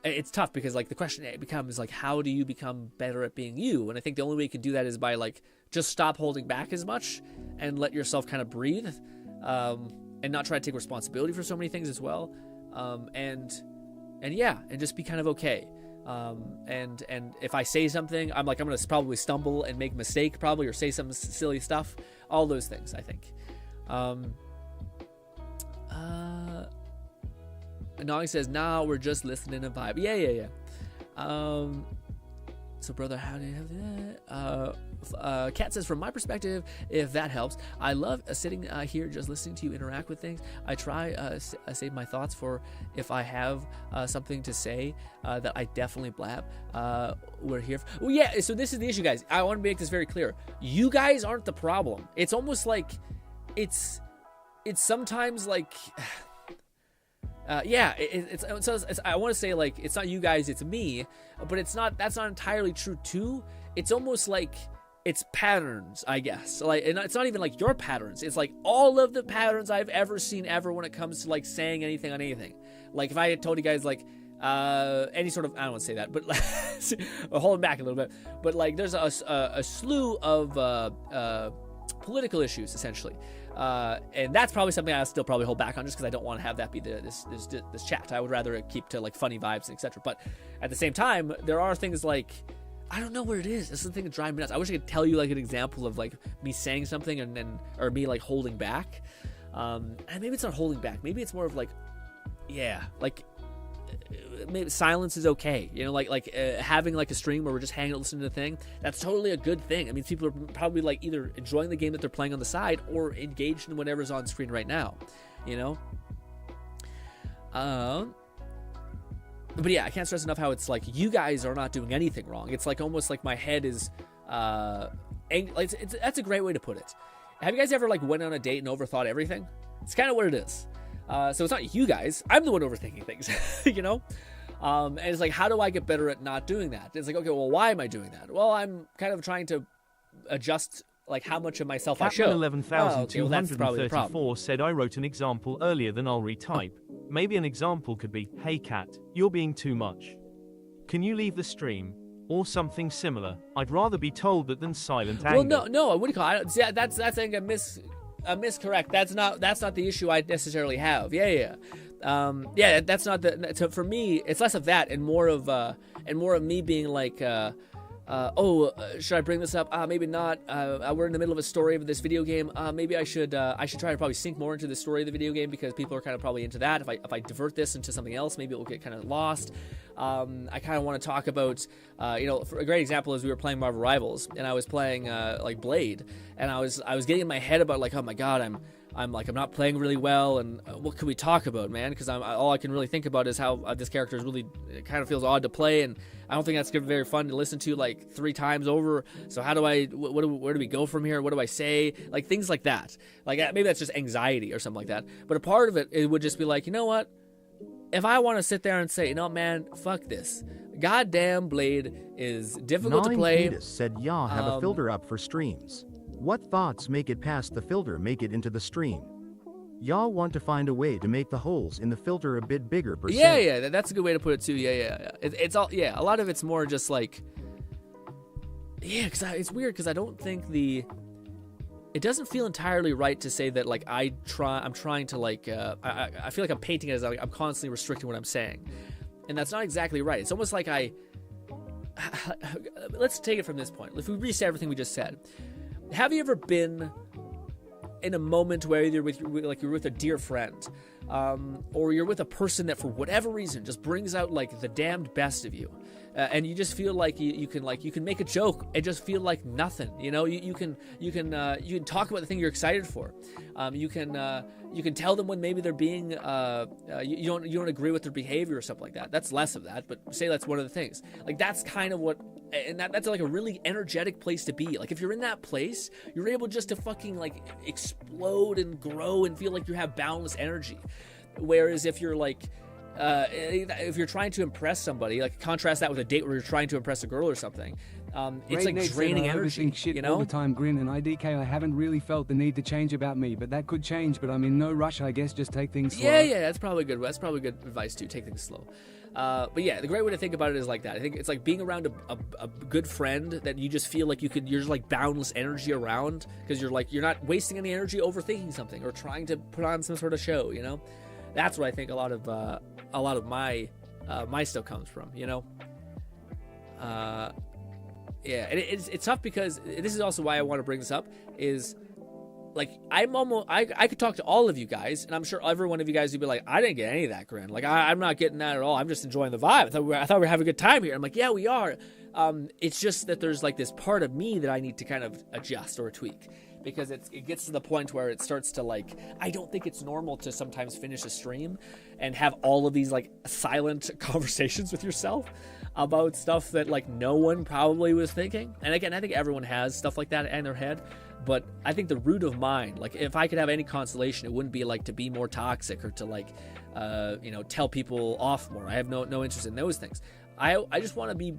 it's tough because like the question becomes like, how do you become better at being you? And I think the only way you can do that is by like just stop holding back as much and let yourself kind of breathe, and not try to take responsibility for so many things as well. And just be kind of okay. And if I say something, I'm gonna probably stumble and make a mistake probably, or say some silly stuff. All those things, I think. Nong says, "Nah, we're just listening to vibe." Yeah. So brother, how do you have that? Kat says, from my perspective, if that helps, I love sitting here just listening to you interact with things. I try save my thoughts for if I have something to say that I definitely blab. We're here. Well, yeah, so this is the issue, guys. I want to make this very clear. You guys aren't the problem. It's almost like it's sometimes like... I want to say like it's not you guys, it's me, but that's not entirely true too. It's almost like it's patterns, I guess. Like, and it's not even like your patterns. It's like all of the patterns I've ever seen ever when it comes to like saying anything on anything. Like if I had told you guys like any sort of, I don't want to say that, but holding back a little bit, but like there's a slew of political issues essentially, and that's probably something I'll still probably hold back on, just because I don't want to have that be this chat. I would rather keep to like funny vibes and etc. But at the same time, there are things like, I don't know what it is. This is the thing that drives me nuts. I wish I could tell you like an example of like me saying something and then, or me like holding back. And maybe it's not holding back. Maybe it's more of like, yeah, like maybe silence is okay. You know, like having like a stream where we're just hanging out listening to the thing. That's totally a good thing. I mean, people are probably like either enjoying the game that they're playing on the side or engaged in whatever's on screen right now. You know. But yeah, I can't stress enough how it's like you guys are not doing anything wrong. It's like almost like my head is, that's a great way to put it. Have you guys ever like went on a date and overthought everything? It's kind of what it is. So it's not you guys. I'm the one overthinking things, you know? And it's like, how do I get better at not doing that? It's like, okay, well, why am I doing that? Well, I'm kind of trying to adjust like how much of myself I show. Captain 11,234 said, I wrote an example earlier than I'll retype. Maybe an example could be, hey cat, you're being too much. Can you leave the stream? Or something similar. I'd rather be told that than silent anger. Well, no, I wouldn't call it. Yeah, that's I think a miscorrect. That's not the issue I necessarily have. Yeah. That's not the. So for me, it's less of that and more of me being like, should I bring this up? Maybe not. We're in the middle of a story of this video game. Maybe I should try to probably sink more into the story of the video game, because people are kind of probably into that. If I divert this into something else, maybe it will get kind of lost. I kind of want to talk about, for a great example is we were playing Marvel Rivals, and I was playing like Blade, and I was getting in my head about like, oh my god, I'm not playing really well, and what can we talk about, man? Because all I can really think about is how this character is really, it kind of feels odd to play, and I don't think that's very fun to listen to like 3 times over. So how do where do we go from here? What do I say? Like things like that. Like maybe that's just anxiety or something like that. But a part of it would just be like, you know what? If I want to sit there and say, you know, man, fuck this. Goddamn Blade is difficult to play. Gnawing said, "Y'all have a filter up for streams. What thoughts make it past the filter make it into the stream? Y'all want to find a way to make the holes in the filter a bit bigger per se." Yeah, that's a good way to put it too. Yeah. It's all, a lot of it's more just like, because it's weird because I don't think it doesn't feel entirely right to say that like I'm trying to like I feel like I'm painting it as like I'm constantly restricting what I'm saying, and that's not exactly right. It's almost like let's take it from this point. If we reset everything we just said, have you ever been in a moment where you're with a dear friend, or you're with a person that for whatever reason just brings out like the damned best of you, and you just feel like you can make a joke and just feel like nothing, you know? You can talk about the thing you're excited for. You can tell them when maybe they're being you don't agree with their behavior or something like that. That's less of that, but say that's one of the things. Like that's kind of what, and that's like a really energetic place to be. Like if you're in that place, you're able just to fucking like explode and grow and feel like you have boundless energy. Whereas if you're like if you're trying to impress somebody, like contrast that with a date where you're trying to impress a girl or something, it's like draining energy. Shit you know? all the time, Grin, and IDK. I haven't really felt the need to change about me, but that could change. But I'm in no rush. I guess just take things slow. Yeah, that's probably good. That's probably good advice too. Take things slow. But yeah, the great way to think about it is like that. I think it's like being around a good friend that you just feel like you're just like boundless energy around, because you're not wasting any energy overthinking something or trying to put on some sort of show. You know, that's where I think a lot of my stuff comes from. You know. Yeah, and it's tough because this is also why I want to bring this up is like I could talk to all of you guys, and I'm sure every one of you guys would be like, I didn't get any of that, Grin. Like I'm not getting that at all. I'm just enjoying the vibe. I thought we were having a good time here. I'm like, yeah, we are. It's just that there's like this part of me that I need to kind of adjust or tweak, because it gets to the point where it starts to like, I don't think it's normal to sometimes finish a stream and have all of these like silent conversations with yourself about stuff that like no one probably was thinking. And again, I think everyone has stuff like that in their head, but I think the root of mine, like if I could have any consolation, it wouldn't be like to be more toxic or to like tell people off more. I have no interest in those things. I just want to be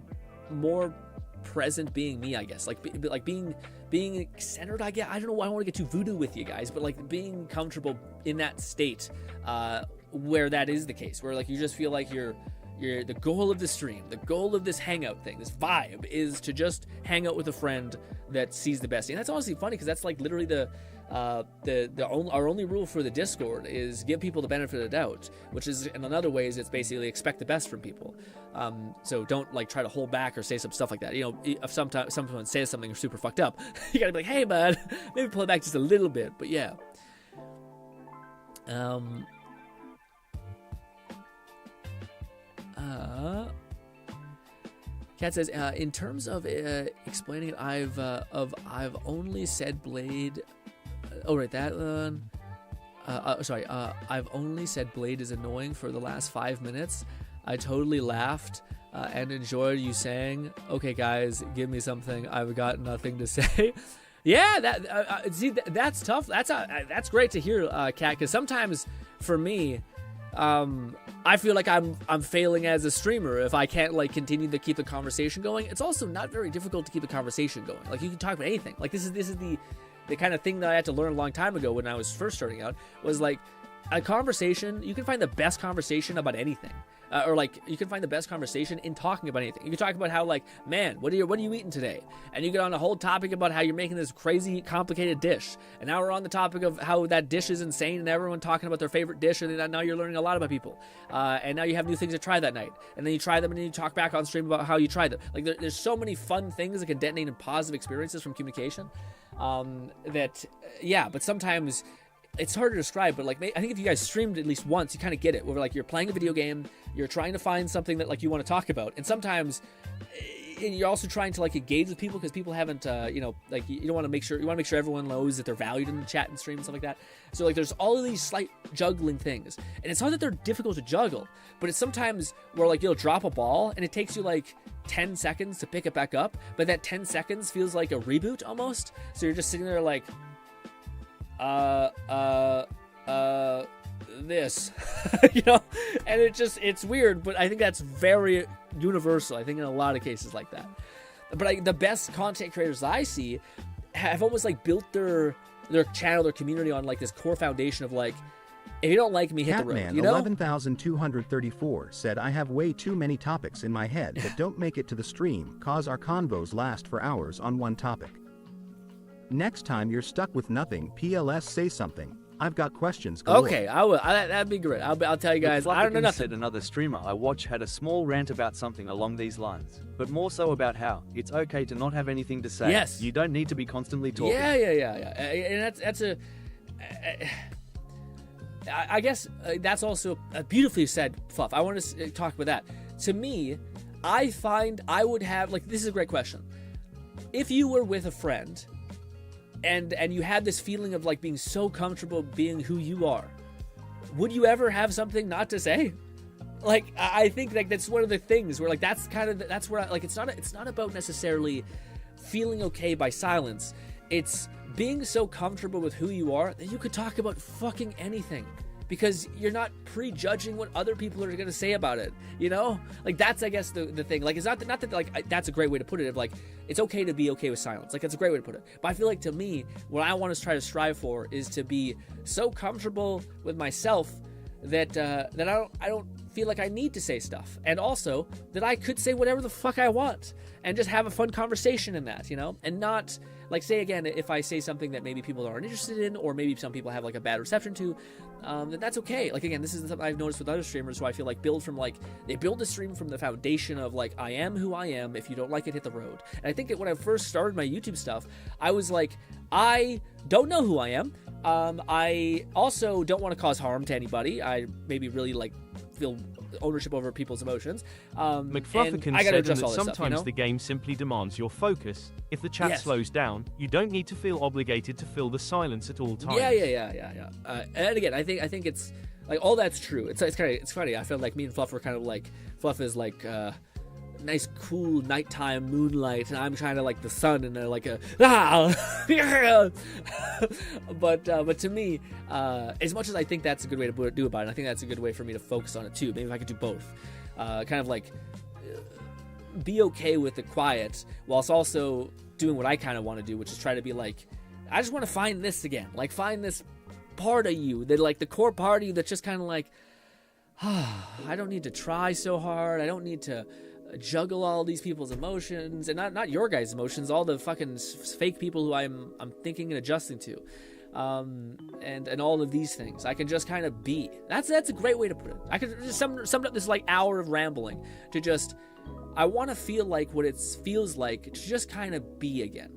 more present, being me, I guess, like being centered. I don't know why I want to get too voodoo with you guys, but like being comfortable in that state where that is the case, where like you just feel like you're The goal of the stream, the goal of this hangout thing, this vibe, is to just hang out with a friend that sees the best. And that's honestly funny because that's like literally our only rule for the Discord is give people the benefit of the doubt, which is in another ways it's basically expect the best from people. So don't like try to hold back or say some stuff like that. You know, if sometimes someone says something super fucked up, you gotta be like, hey bud, maybe pull it back just a little bit. But yeah. Cat says, in terms of explaining it, I've only said Blade. Oh right, that one. I've only said Blade is annoying for the last 5 minutes. I totally laughed and enjoyed you saying, "Okay, guys, give me something. I've got nothing to say." Yeah, that's tough. That's great to hear, Kat. Because sometimes for me, I feel like I'm failing as a streamer if I can't like continue to keep the conversation going. It's also not very difficult to keep the conversation going. Like you can talk about anything. Like this is the kind of thing that I had to learn a long time ago when I was first starting out was like a conversation. You can find the best conversation about anything. Or like you can find the best conversation in talking about anything. You can talk about how like, man, what are you eating today? And you get on a whole topic about how you're making this crazy complicated dish. And now we're on the topic of how that dish is insane and everyone talking about their favorite dish, and now you're learning a lot about people. And now you have new things to try that night. And then you try them and then you talk back on stream about how you tried them. Like there's so many fun things that can detonate in positive experiences from communication. But sometimes it's hard to describe, but like I think if you guys streamed at least once, you kind of get it. Where like you're playing a video game, you're trying to find something that like you want to talk about, and sometimes you're also trying to like engage with people because people haven't, like you want to make sure everyone knows that they're valued in the chat and stream and stuff like that. So like there's all of these slight juggling things, and it's not that they're difficult to juggle, but it's sometimes where like you'll drop a ball and it takes you like 10 seconds to pick it back up, but that 10 seconds feels like a reboot almost. So you're just sitting there like. This, and it's weird, but I think that's very universal. I think in a lot of cases like that. But the best content creators I see have almost like built their channel, their community on like this core foundation of like, if you don't like me, hit the road. Catman 11,234 said, I have way too many topics in my head that don't make it to the stream, cause our convos last for hours on one topic. Next time you're stuck with nothing, PLS say something. I've got questions galore. Okay, I will. That'd be great. I'll tell you guys. I don't know nothing. Said another streamer I watch had a small rant about something along these lines, but more so about how it's okay to not have anything to say. Yes. You don't need to be constantly talking. Yeah. And that's a. I guess that's also a beautifully said, Fluff. I want to talk about that. To me, I find I would have like this is a great question. If you were with a friend. And you had this feeling of like being so comfortable being who you are, would you ever have something not to say? Like I think like that's one of the things where like that's where like it's not about necessarily feeling okay by silence. It's being so comfortable with who you are that you could talk about fucking anything. Because you're not prejudging what other people are gonna say about it, Like that's, I guess, the thing. Like it's not that like that's a great way to put it. Of like it's okay to be okay with silence. Like that's a great way to put it. But I feel like to me, what I want to try to strive for is to be so comfortable with myself that I don't feel like I need to say stuff, and also that I could say whatever the fuck I want and just have a fun conversation in that, and not. Like, say again, if I say something that maybe people aren't interested in, or maybe some people have like a bad reception to, then that's okay. Like, again, this is something I've noticed with other streamers who I feel like they build the stream from the foundation of like, I am who I am. If you don't like it, hit the road. And I think that when I first started my YouTube stuff, I was like, I don't know who I am. I also don't want to cause harm to anybody. I maybe really like feel ownership over people's emotions. McFlufferkin said that sometimes the game simply demands your focus. If the chat slows down, you don't need to feel obligated to fill the silence at all times. Yeah. And again, I think it's like all that's true. It's funny. I feel like me and Fluff are kind of like Fluff is like nice cool nighttime moonlight, and I'm trying to like the sun, and they're like but to me, as much as I think that's a good way to do about it, I think that's a good way for me to focus on it too. Maybe if I could do both, kind of like be okay with the quiet whilst also doing what I kind of want to do, which is try to be like, I just want to find this again, like find this part of you that like the core part of you that's just kind of like, I don't need to try so hard. I don't need to juggle all these people's emotions, and not your guys' emotions, all the fucking fake people who I'm thinking and adjusting to, and all of these things. I can just kind of be. That's a great way to put it. I could just sum up this like hour of rambling to just, I want to feel like what it feels like to just kind of be again.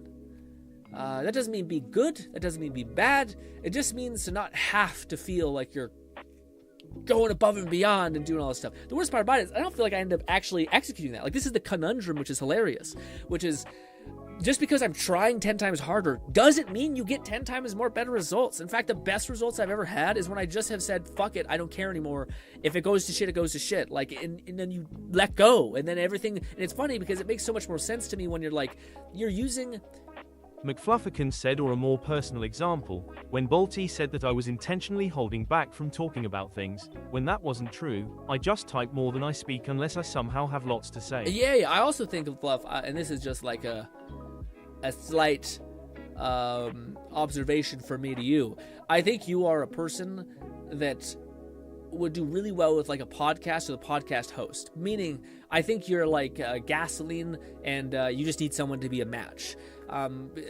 That doesn't mean be good. That doesn't mean be bad. It just means to not have to feel like you're going above and beyond and doing all this stuff. The worst part about it is I don't feel like I end up actually executing that. Like, this is the conundrum, which is hilarious, which is just because I'm trying 10 times harder doesn't mean you get 10 times more better results. In fact, the best results I've ever had is when I just have said, fuck it, I don't care anymore. If it goes to shit, it goes to shit. Like, and then you let go, and then everything, and it's funny because it makes so much more sense to me when you're like, you're using... McFlufferkin said, or a more personal example, when Balti said that I was intentionally holding back from talking about things, when that wasn't true, I just type more than I speak unless I somehow have lots to say. Yeah, I also think of Fluff, and this is just like a slight observation from me to you. I think you are a person that would do really well with like a podcast or the podcast host, meaning I think you're like gasoline and you just need someone to be a match.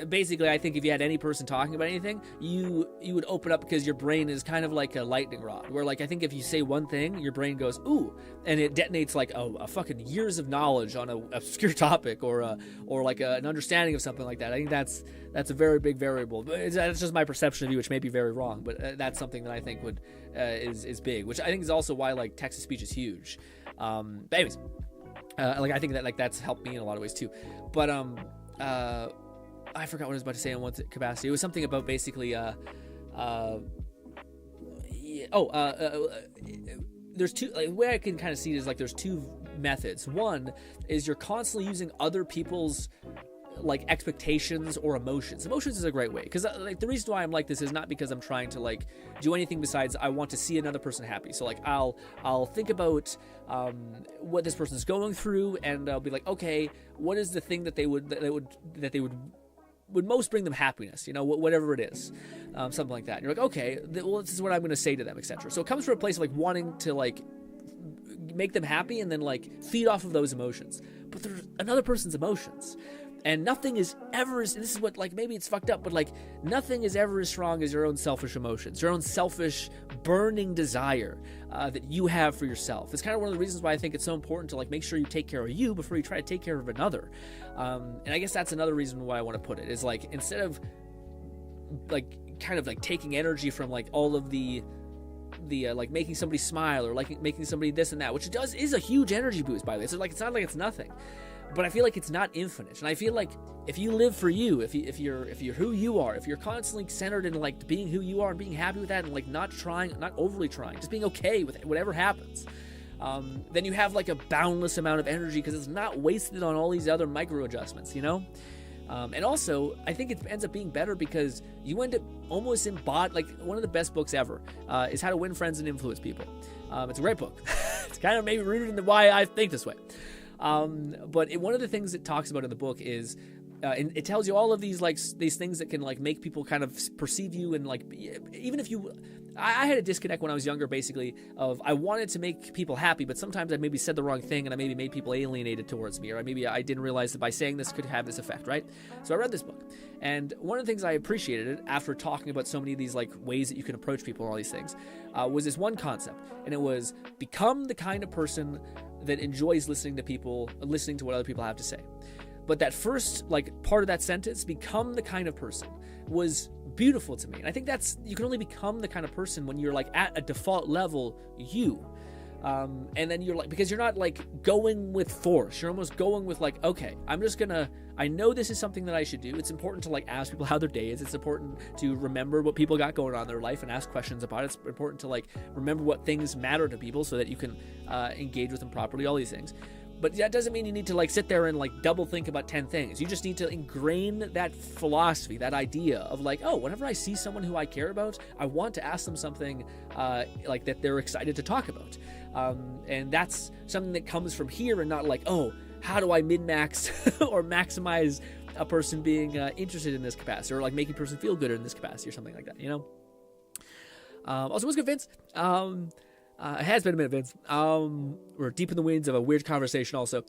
Basically, I think if you had any person talking about anything, you would open up because your brain is kind of like a lightning rod, where like I think if you say one thing, your brain goes ooh, and it detonates like a fucking years of knowledge on an obscure topic or like an understanding of something like that. I think that's a very big variable. That's just my perception of you, which may be very wrong, but that's something that I think would is big, which I think is also why like text to speech is huge. But anyways, like I think that like that's helped me in a lot of ways too. But I forgot what I was about to say in one capacity. It was something about basically, there's two, like, the way I can kind of see it is like there's two methods. One is you're constantly using other people's like expectations or emotions. Emotions is a great way, because like the reason why I'm like this is not because I'm trying to like do anything besides I want to see another person happy. So like I'll think about what this person's going through, and I'll be like, okay, what is the thing that they would most bring them happiness, you know, whatever it is, something like that. And you're like, okay, well, this is what I'm going to say to them, etc. So it comes from a place of like wanting to like make them happy and then like feed off of those emotions. But there's another person's emotions, and nothing is ever as, and this is what like maybe it's fucked up, but like nothing is ever as strong as your own selfish emotions, your own selfish burning desire that you have for yourself. It's kind of one of the reasons why I think it's so important to like make sure you take care of you before you try to take care of another. And I guess that's another reason why I want to put it is like, instead of like kind of like taking energy from like all of the like making somebody smile or like making somebody this and that, which is a huge energy boost, by the way. So like it's not like it's nothing, but I feel like it's not infinite. And I feel like if you live for you, if you're who you are, if you're constantly centered in like being who you are and being happy with that, and like not overly trying, just being okay with whatever happens, then you have like a boundless amount of energy because it's not wasted on all these other micro adjustments, you know? And also, I think it ends up being better because you end up almost like one of the best books ever is How to Win Friends and Influence People. It's a great book. It's kind of maybe rooted in why I think this way. But one of the things it talks about in the book is, and it tells you all of these things that can like make people kind of perceive you, and like even if you, I had a disconnect when I was younger, basically, of I wanted to make people happy, but sometimes I maybe said the wrong thing and I maybe made people alienated towards me, or maybe I didn't realize that by saying this could have this effect, right? So I read this book, and one of the things I appreciated it after talking about so many of these like ways that you can approach people and all these things was this one concept, and it was become the kind of person that enjoys listening to what other people have to say. But that first like part of that sentence, become the kind of person, was beautiful to me. And I think you can only become the kind of person when you're like at a default level you. And then you're like, because you're not like going with force, you're almost going with like, okay, I know this is something that I should do. It's important to like ask people how their day is. It's important to remember what people got going on in their life and ask questions about it. It's important to like remember what things matter to people so that you can engage with them properly, all these things. But that doesn't mean you need to like sit there and like double think about 10 things. You just need to ingrain that philosophy, that idea of like, oh, whenever I see someone who I care about, I want to ask them something like that they're excited to talk about. And that's something that comes from here, and not like, oh, how do I min-max or maximize a person being interested in this capacity, or like making a person feel good in this capacity or something like that, you know? Also, what's good, Vince? It has been a minute, Vince. We're deep in the weeds of a weird conversation also.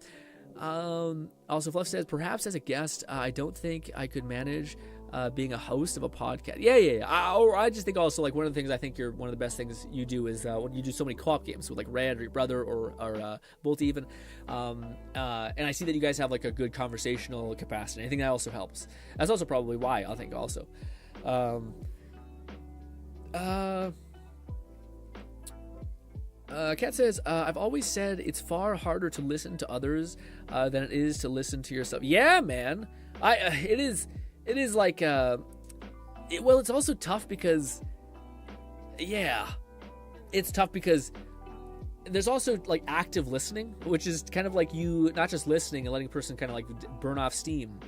Also, Fluff says, perhaps as a guest, I don't think I could manage being a host of a podcast. Yeah. I just think also, like, one of the things I think one of the best things you do is when you do so many co-op games with, like, Red or your brother or Bolt even. And I see that you guys have, like, a good conversational capacity. I think that also helps. That's also probably why, I think, also. Kat says, I've always said it's far harder to listen to others than it is to listen to yourself. Yeah, man. It is like, well, it's also tough because, it's tough because there's also, like, active listening, which is kind of like you not just listening and letting a person kind of, like, burn off steam,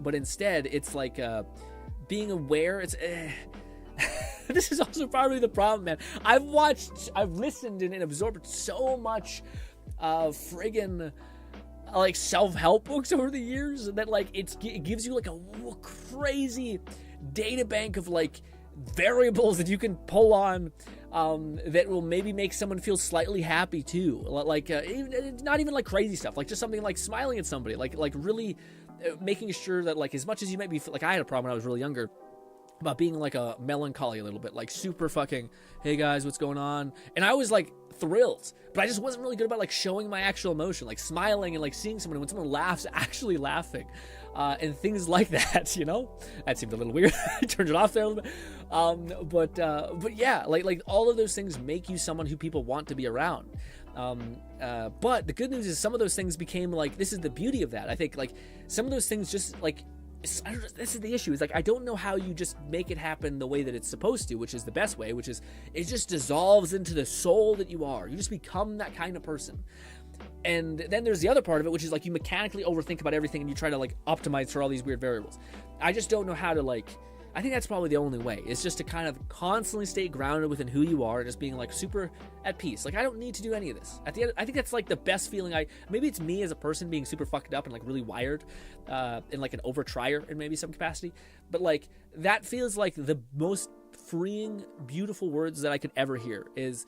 but instead it's like being aware. It's this is also probably the problem, man. I've listened and absorbed so much friggin' like self-help books over the years that, like, it gives you, like, a crazy data bank of, like, variables that you can pull on that will maybe make someone feel slightly happy too. Like not even like crazy stuff, like just something like smiling at somebody, like really making sure that, like, as much as you might be, like, I had a problem when I was really younger about being like a melancholy a little bit, like super fucking, hey guys, what's going on? And I was like thrilled, but I just wasn't really good about, like, showing my actual emotion, like smiling and, like, seeing someone, when someone laughs, actually laughing, and things like that, you know? That seemed a little weird. I turned it off there a little bit. But yeah, like all of those things make you someone who people want to be around. But the good news is some of those things became, like, this is the beauty of that. I think, like, some of those things just, like, this is the issue. Is, like, I don't know how you just make it happen the way that it's supposed to, which is the best way, which is it just dissolves into the soul that you are. You just become that kind of person. And then there's the other part of it, which is, like, you mechanically overthink about everything and you try to, like, optimize for all these weird variables. I just don't know how to, like, I think that's probably the only way, is just to kind of constantly stay grounded within who you are and just being, like, super at peace. Like, I don't need to do any of this. At the end, I think that's, like, the best feeling. Maybe it's me as a person being super fucked up and, like, really wired, and, like, an over-trier in maybe some capacity. But, like, that feels like the most freeing, beautiful words that I could ever hear is,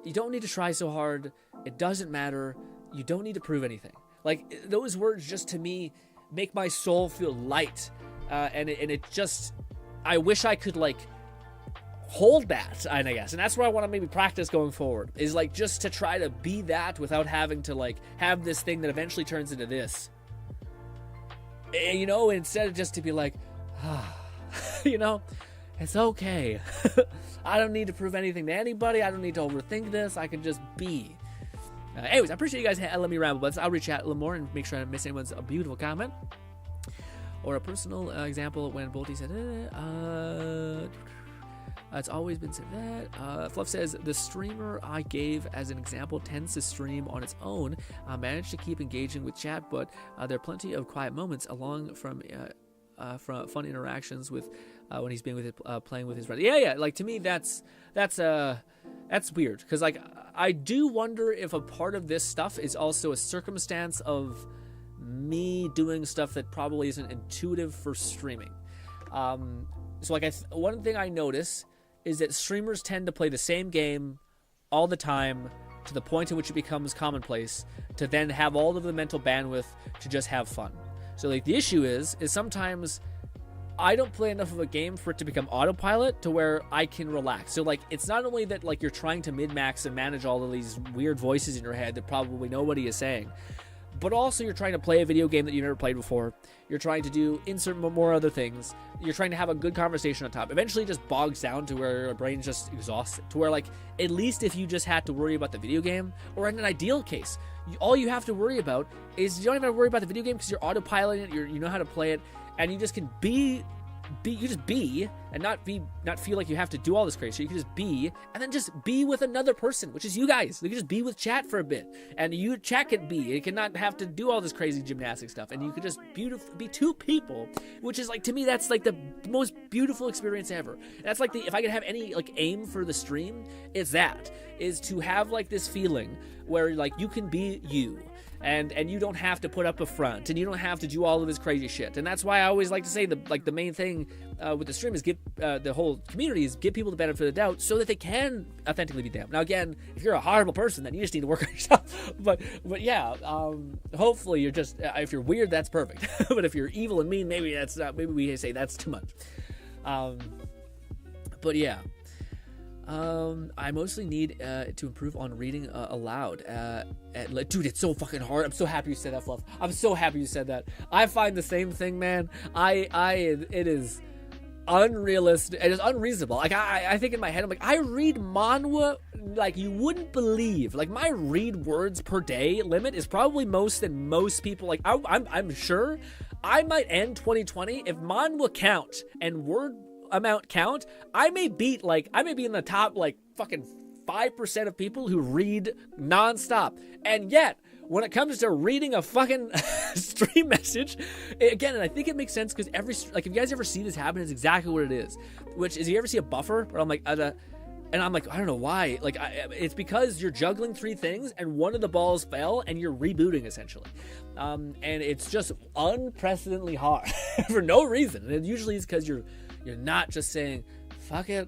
you don't need to try so hard. It doesn't matter. You don't need to prove anything. Like, those words just, to me, make my soul feel light. And it just... I wish I could, like, hold that, I guess. And that's where I want to maybe practice going forward, is, like, just to try to be that without having to, like, have this thing that eventually turns into this. You know, instead of just to be like, you know, it's okay. I don't need to prove anything to anybody. I don't need to overthink this. I can just be. Anyways, I appreciate you guys letting me ramble, but I'll reach out a little more and make sure I don't miss anyone's beautiful comment. Or a personal example when Bolty said, it's always been said that. Fluff says, the streamer I gave as an example tends to stream on its own, managed to keep engaging with chat, but there are plenty of quiet moments along from fun interactions with when he's being with playing with his friends. Yeah. Like, to me, that's weird, because, like, I do wonder if a part of this stuff is also a circumstance of me doing stuff that probably isn't intuitive for streaming. So, like, one thing I notice is that streamers tend to play the same game all the time to the point at which it becomes commonplace, to then have all of the mental bandwidth to just have fun. So, like, the issue is sometimes I don't play enough of a game for it to become autopilot to where I can relax. So, like, it's not only that, like, you're trying to min-max and manage all of these weird voices in your head that probably nobody is saying, but also you're trying to play a video game that you've never played before. You're trying to do insert more other things. You're trying to have a good conversation on top. Eventually it just bogs down to where your brain's just exhausted. To where, like, at least if you just had to worry about the video game, or in an ideal case, all you have to worry about is you don't even have to worry about the video game because you're autopiloting it, you know how to play it, and you just can be and not feel like you have to do all this crazy. You can just be, and then just be with another person, which is you guys. You can just be with chat for a bit, and chat can be. It cannot have to do all this crazy gymnastic stuff, and you could just be two people, which is, like, to me, that's, like, the most beautiful experience ever. That's, like, if I could have any, like, aim for the stream, it's that, is to have, like, this feeling where, like, you can be you. and you don't have to put up a front, and you don't have to do all of this crazy shit. And that's why I always like to say the main thing with the stream is give the whole community is give people the benefit of the doubt so that they can authentically be damned. Now again, if you're a horrible person, then you just need to work on yourself. But yeah, hopefully you're just if you're weird, that's perfect. But if you're evil and mean, maybe that's not. Maybe we say that's too much. But yeah. I mostly need to improve on reading aloud. Dude, it's so fucking hard. I'm so happy you said that, Fluff. I'm so happy you said that. I find the same thing, man. It is unrealistic. It is unreasonable. Like I think in my head, I'm like, I read manhwa like you wouldn't believe. Like my read words per day limit is probably most than most people. Like I'm sure I might end 2020 if manhwa count and word amount count, I may be in the top like fucking 5% of people who read nonstop. And yet, when it comes to reading a fucking stream message, again, and I think it makes sense because if you guys ever see this happen, it's exactly what it is. Which is, you ever see a buffer where I'm like, and I'm like, I don't know why. Like, it's because you're juggling 3 things and one of the balls fell and you're rebooting essentially. And it's just unprecedentedly hard for no reason. And it usually is because you're not just saying, fuck it,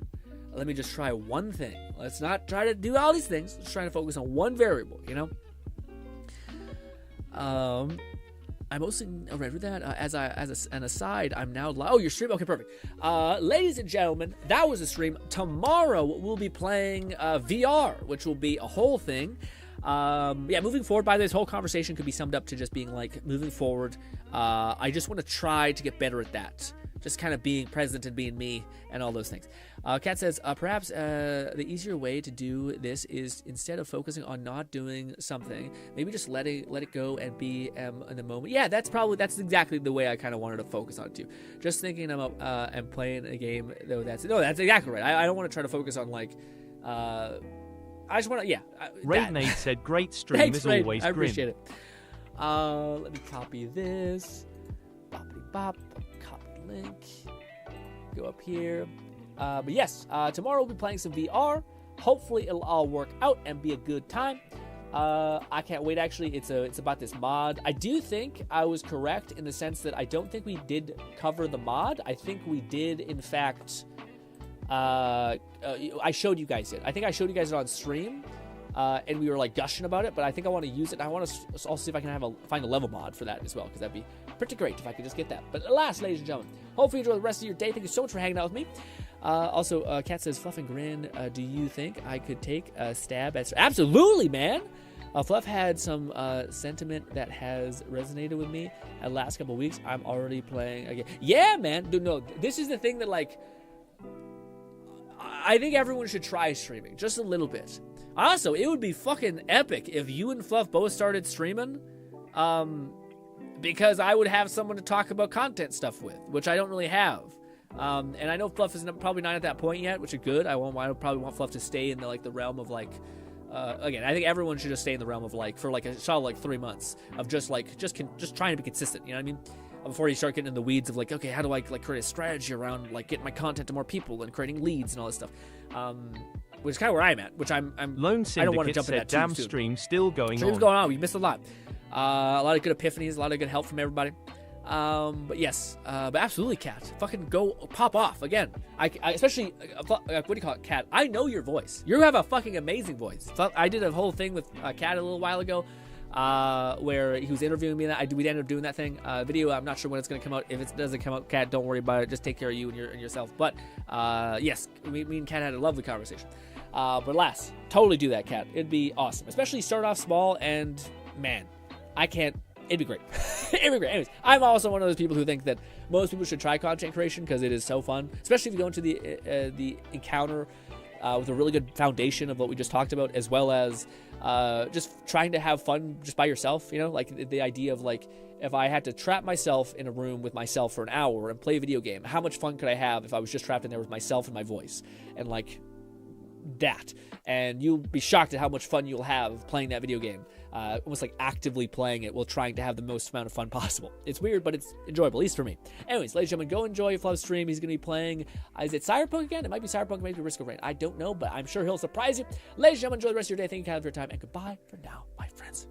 let me just try one thing. Let's not try to do all these things. Let's try to focus on one variable, you know? I mostly read with that. As an aside, I'm now oh, your stream? Okay, perfect. Ladies and gentlemen, that was a stream. Tomorrow we'll be playing VR, which will be a whole thing. Moving forward, by this whole conversation could be summed up to just being like, moving forward, I just want to try to get better at that. Just kind of being present and being me and all those things. Kat says, perhaps the easier way to do this is instead of focusing on not doing something, maybe just let it go and be in the moment. Yeah, that's exactly the way I kind of wanted to focus on too. Just thinking about and playing a game, though. That's exactly right. I don't want to try to focus on like. I just want to, yeah. Raid said, great stream as always. I appreciate it. Let me copy this. Boppity bop. Link, go up here. But yes, tomorrow we'll be playing some VR. Hopefully it'll all work out and be a good time. I can't wait. Actually, it's about this mod. I do think I was correct in the sense that I don't think we did cover the mod. I think we did, in fact. I showed you guys it. I think I showed you guys it on stream. And we were like gushing about it, but I think I want to use it. I want to also see if I can find a level mod for that as well, because that'd be pretty great if I could just get that. But alas, ladies and gentlemen, hopefully you enjoy the rest of your day. Thank you so much for hanging out with me. Also, Kat says, Fluff and Grin, do you think I could take a stab at... Absolutely, man! Fluff had some sentiment that has resonated with me the last couple weeks. I'm already playing again. Yeah, man! Dude, no, this is the thing that, like... I think everyone should try streaming, just a little bit. Also, it would be fucking epic if you and Fluff both started streaming, because I would have someone to talk about content stuff with, which I don't really have. And I know Fluff is probably not at that point yet, which is good. I probably want Fluff to stay in the realm of like, again, I think everyone should just stay in the realm of like, for like a solid like 3 months of just trying to be consistent. You know what I mean? Before you start getting in the weeds of like, okay, how do I like create a strategy around like getting my content to more people and creating leads and all this stuff. Which is kind of where I'm at, which I'm Lone I don't want to jump said, in that too damn soon. stream still going Stream's on. going on. We missed a lot. A lot of good epiphanies, a lot of good help from everybody. But yes, but absolutely, Kat. Fucking go pop off again. I especially what do you call it, Kat? I know your voice. You have a fucking amazing voice. I did a whole thing with Kat a little while ago, where he was interviewing me. We ended up doing that thing video. I'm not sure when it's gonna come out. If it doesn't come out, Kat, don't worry about it. Just take care of you and yourself. But yes, me and Kat had a lovely conversation. But alas, totally do that, Kat. It'd be awesome. Especially start off small and man, it'd be great. It'd be great. Anyways, I'm also one of those people who think that most people should try content creation because it is so fun, especially if you go into the encounter with a really good foundation of what we just talked about, as well as just trying to have fun just by yourself, you know, like the idea of like, if I had to trap myself in a room with myself for an hour and play a video game, how much fun could I have if I was just trapped in there with myself and my voice and like that? And you'll be shocked at how much fun you'll have playing that video game, almost like actively playing it while trying to have the most amount of fun possible. It's weird, but it's enjoyable, at least for me. Anyways, ladies and gentlemen, go enjoy Fluff's stream. He's going to be playing, is it Cyberpunk again? It might be Cyberpunk, maybe Risk of Rain. I don't know, but I'm sure he'll surprise you. Ladies and gentlemen, enjoy the rest of your day. Thank you, Kyle, for your time, and goodbye for now, my friends.